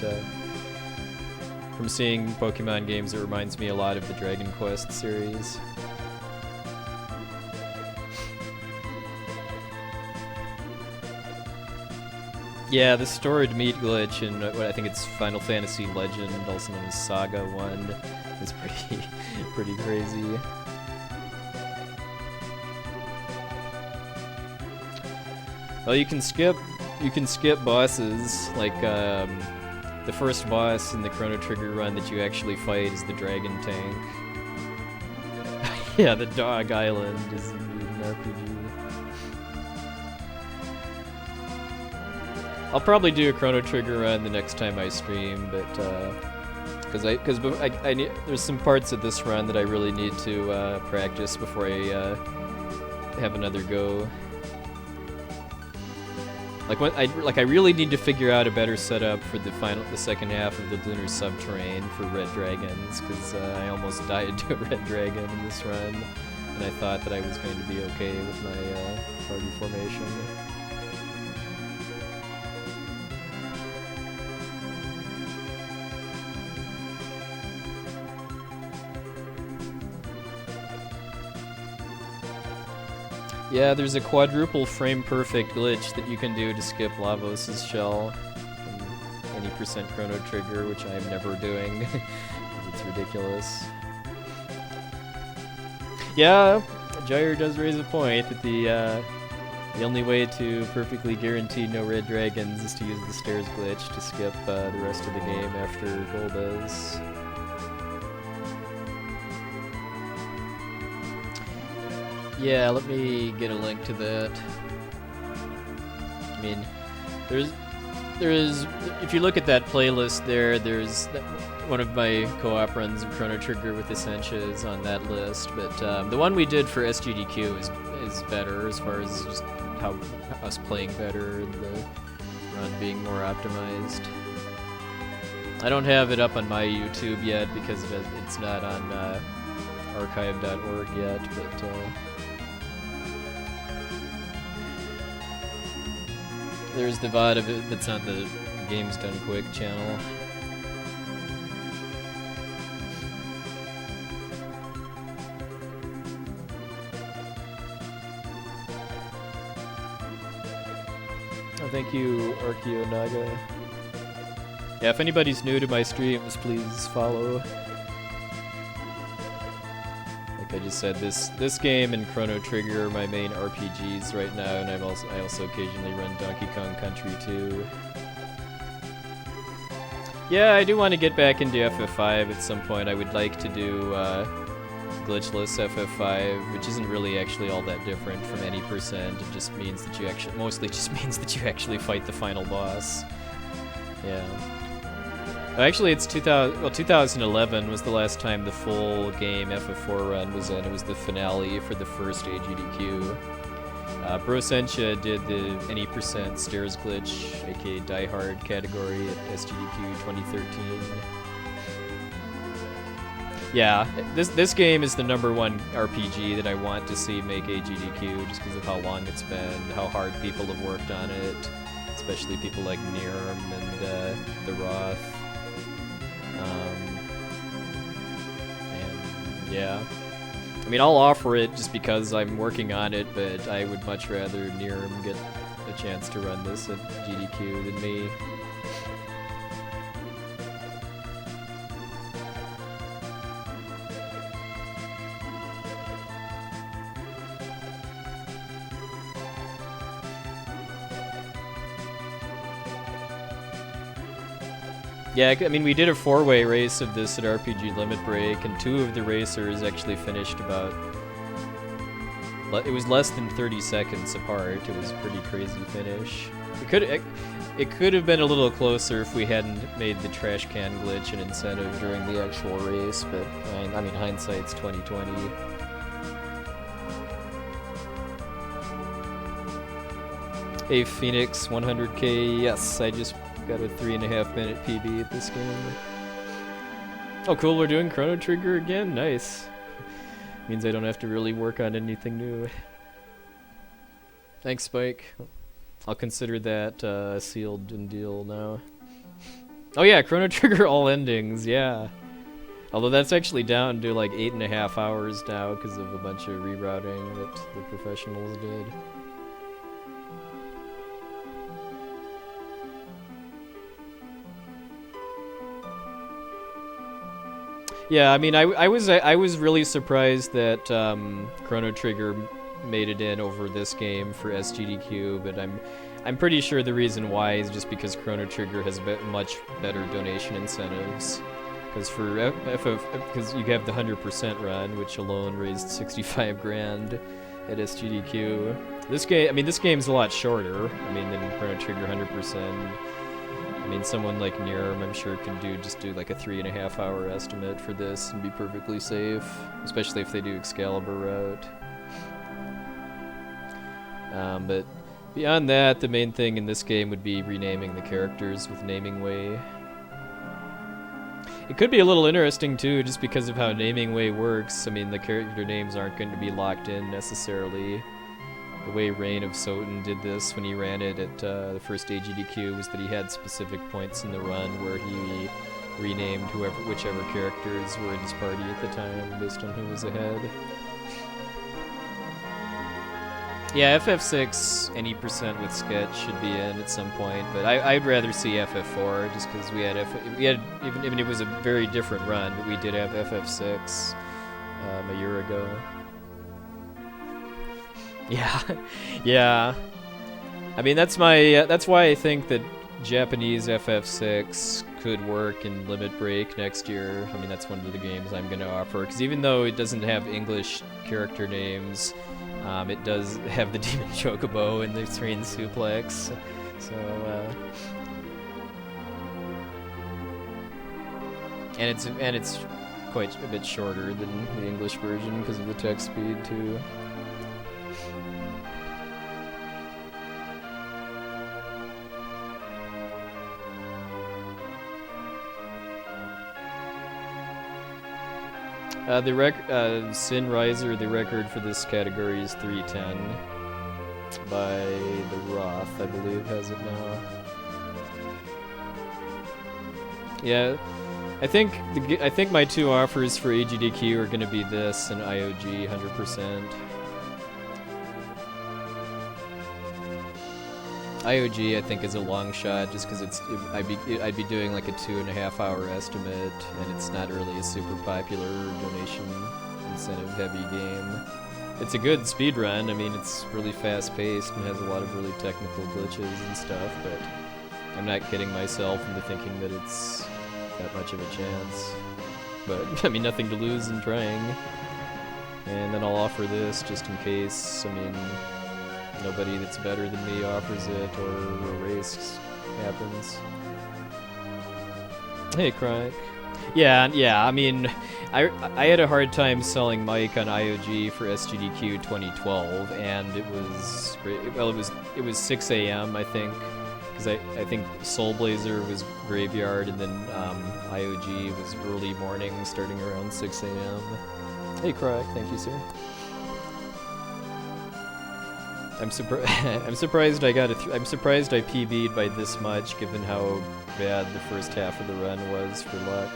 Speaker 1: from seeing Pokemon games, it reminds me a lot of the Dragon Quest series. Yeah, the stored meat glitch in what I think it's Final Fantasy Legend, also known as Saga 1, is pretty crazy. Well, you can skip bosses, like the first boss in the Chrono Trigger run that you actually fight is the Dragon Tank. Yeah, the Dog Island is indeed an RPG. I'll probably do a Chrono Trigger run the next time I stream, but because I need, there's some parts of this run that I really need to practice before I have another go. I really need to figure out a better setup for the second half of the Lunar Subterrane for Red Dragons, because I almost died to a Red Dragon in this run, and I thought that I was going to be okay with my party formation. Yeah, there's a quadruple frame perfect glitch that you can do to skip Lavos' shell in any % Chrono Trigger, which I'm never doing. It's ridiculous. Yeah, Gyre does raise a point that the only way to perfectly guarantee no red dragons is to use the stairs glitch to skip the rest of the game after Golbez. Yeah, let me get a link to that. I mean, there is, if you look at that playlist there's one of my co-op runs of Chrono Trigger with Essentia is on that list, but the one we did for SGDQ is better as far as just how us playing better and the run being more optimized. I don't have it up on my YouTube yet because it's not on archive.org yet, but there's the VOD of it that's on the Games Done Quick channel. Oh, thank you, Arkeo Naga. Yeah, if anybody's new to my streams, please follow. Like I just said, this game and Chrono Trigger are my main RPGs right now, and I also occasionally run Donkey Kong Country too. Yeah, I do want to get back into FF5 at some point. I would like to do glitchless FF5, which isn't really actually all that different from any percent. It just means that mostly just means that you actually fight the final boss. Yeah. Actually, it's 2011 was the last time the full game FF4 run was in. It was the finale for the first AGDQ. Brosentia did the any percent stairs glitch, aka Die Hard category at SGDQ 2013. Yeah, this game is the #1 RPG that I want to see make AGDQ just because of how long it's been, how hard people have worked on it, especially people like Nirm and the Roth. And yeah, I mean, I'll offer it just because I'm working on it, but I would much rather Nirm get a chance to run this at GDQ than me. Yeah, I mean, we did a 4-way race of this at RPG Limit Break, and 2 of the racers actually finished about... It was less than 30 seconds apart. It was a pretty crazy finish. It could have been a little closer if we hadn't made the trash can glitch an incentive during the actual race, but I mean, hindsight's 2020. Hey Phoenix, 100k, yes, I just got a 3.5 minute PB at this game. Oh cool, we're doing Chrono Trigger again, nice. Means I don't have to really work on anything new. Thanks, Spike. I'll consider that a sealed deal now. Oh yeah, Chrono Trigger all endings, yeah. Although that's actually down to like 8.5 hours now because of a bunch of rerouting that the professionals did. Yeah, I mean, I was really surprised that Chrono Trigger made it in over this game for SGDQ, but I'm pretty sure the reason why is just because Chrono Trigger has much better donation incentives. Because for because you have the 100% run, which alone raised 65 grand at SGDQ. This game, I mean, this game's a lot shorter. I mean, than Chrono Trigger 100%. I mean, someone like Nirm, I'm sure, can just do like a 3.5 hour estimate for this and be perfectly safe, especially if they do Excalibur route. But beyond that, the main thing in this game would be renaming the characters with Naming Way. It could be a little interesting too, just because of how Naming Way works. I mean, the character names aren't going to be locked in necessarily. The way Reign of Soten did this when he ran it at the first AGDQ was that he had specific points in the run where he renamed whichever characters were in his party at the time based on who was ahead. Yeah, FF6, any percent with Sketch should be in at some point, but I'd rather see FF4 just because we had even it was a very different run, but we did have FF6 a year ago. Yeah, yeah. I mean, that's why I think that Japanese FF6 could work in Limit Break next year. I mean, that's one of the games I'm going to offer, because even though it doesn't have English character names, it does have the Demon Chocobo and the Serene Suplex. So, and it's quite a bit shorter than the English version because of the text speed too. Sin Riser, the record for this category is 310 by the Roth, I believe, has it now. Yeah, I think my two offers for AGDQ are going to be this and IOG 100%. IOG I think is a long shot just because I'd be doing like a 2.5 hour estimate, and it's not really a super popular donation incentive heavy game. It's a good speedrun. I mean, it's really fast paced and has a lot of really technical glitches and stuff, but I'm not kidding myself into thinking that it's that much of a chance. But I mean, nothing to lose in trying. And then I'll offer this just in case. I mean, nobody that's better than me offers it, or a race happens. Hey, Crank. Yeah. I mean, I had a hard time selling Mike on IOG for SGDQ 2012, and it was it was 6 a.m. I think, because I think Soul Blazer was graveyard, and then IOG was early morning, starting around 6 a.m. Hey, Crank. Thank you, sir. I'm surprised I PB'd by this much, given how bad the first half of the run was for luck.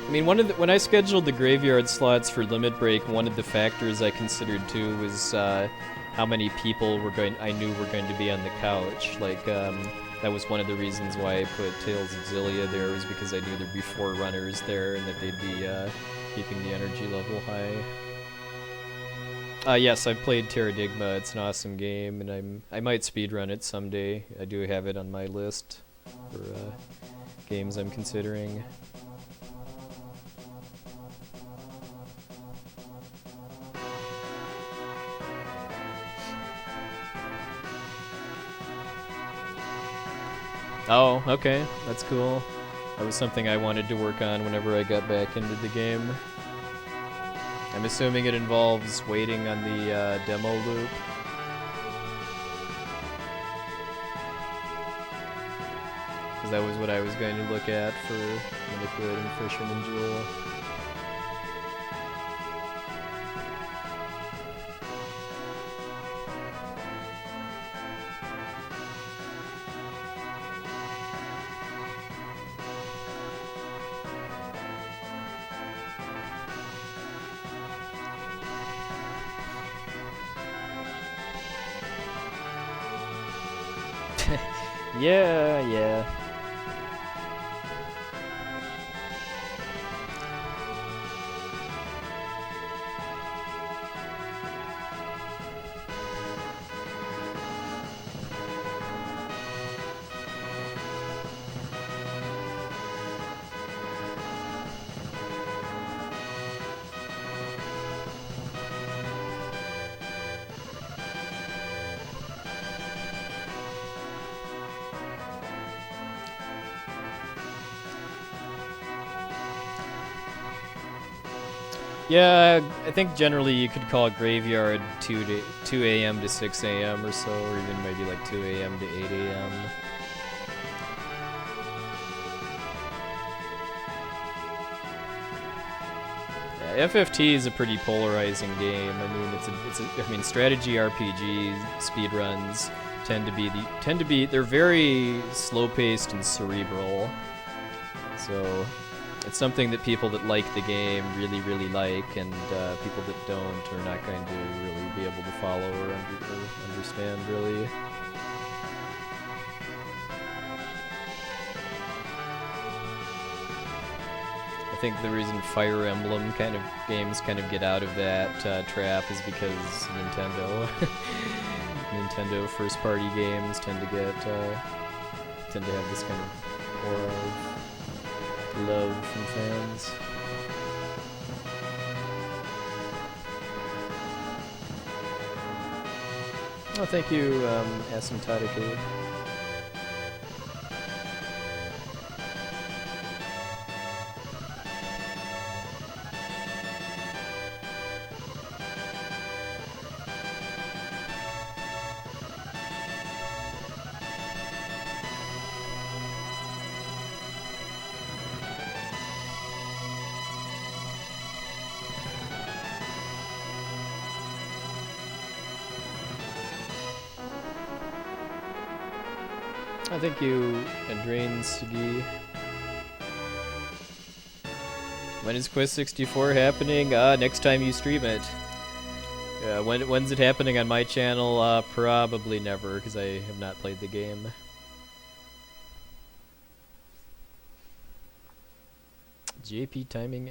Speaker 1: I mean, when I scheduled the graveyard slots for Limit Break, one of the factors I considered too was how many people I knew were going to be on the couch. Like, That was one of the reasons why I put Tales of Xillia there, was because I knew there'd be 4 runners there and that they'd be keeping the energy level high. Yes, I've played Terradigma. It's an awesome game, and I might speedrun it someday. I do have it on my list for games I'm considering. Oh, okay, that's cool. That was something I wanted to work on whenever I got back into the game. I'm assuming it involves waiting on the demo loop. Because that was what I was going to look at for manipulating Fisherman Jewel. Yeah. Yeah, I think generally you could call graveyard 2 a.m. to 6 a.m. or so, or even maybe like 2 a.m. to 8 a.m. Yeah, FFT is a pretty polarizing game. I mean, strategy RPG speedruns tend to be they're very slow-paced and cerebral. So it's something that people that like the game really, really like, and people that don't are not going to really be able to follow or understand, really. I think the reason Fire Emblem games kind of get out of that trap is because Nintendo first-party games tend to have this kind of aura of love from fans. Oh, thank you, Asymptotic. Thank you, Andrain Sigi. When is Quest 64 happening? Next time you stream it. When's it happening on my channel? Probably never, because I have not played the game. JP timing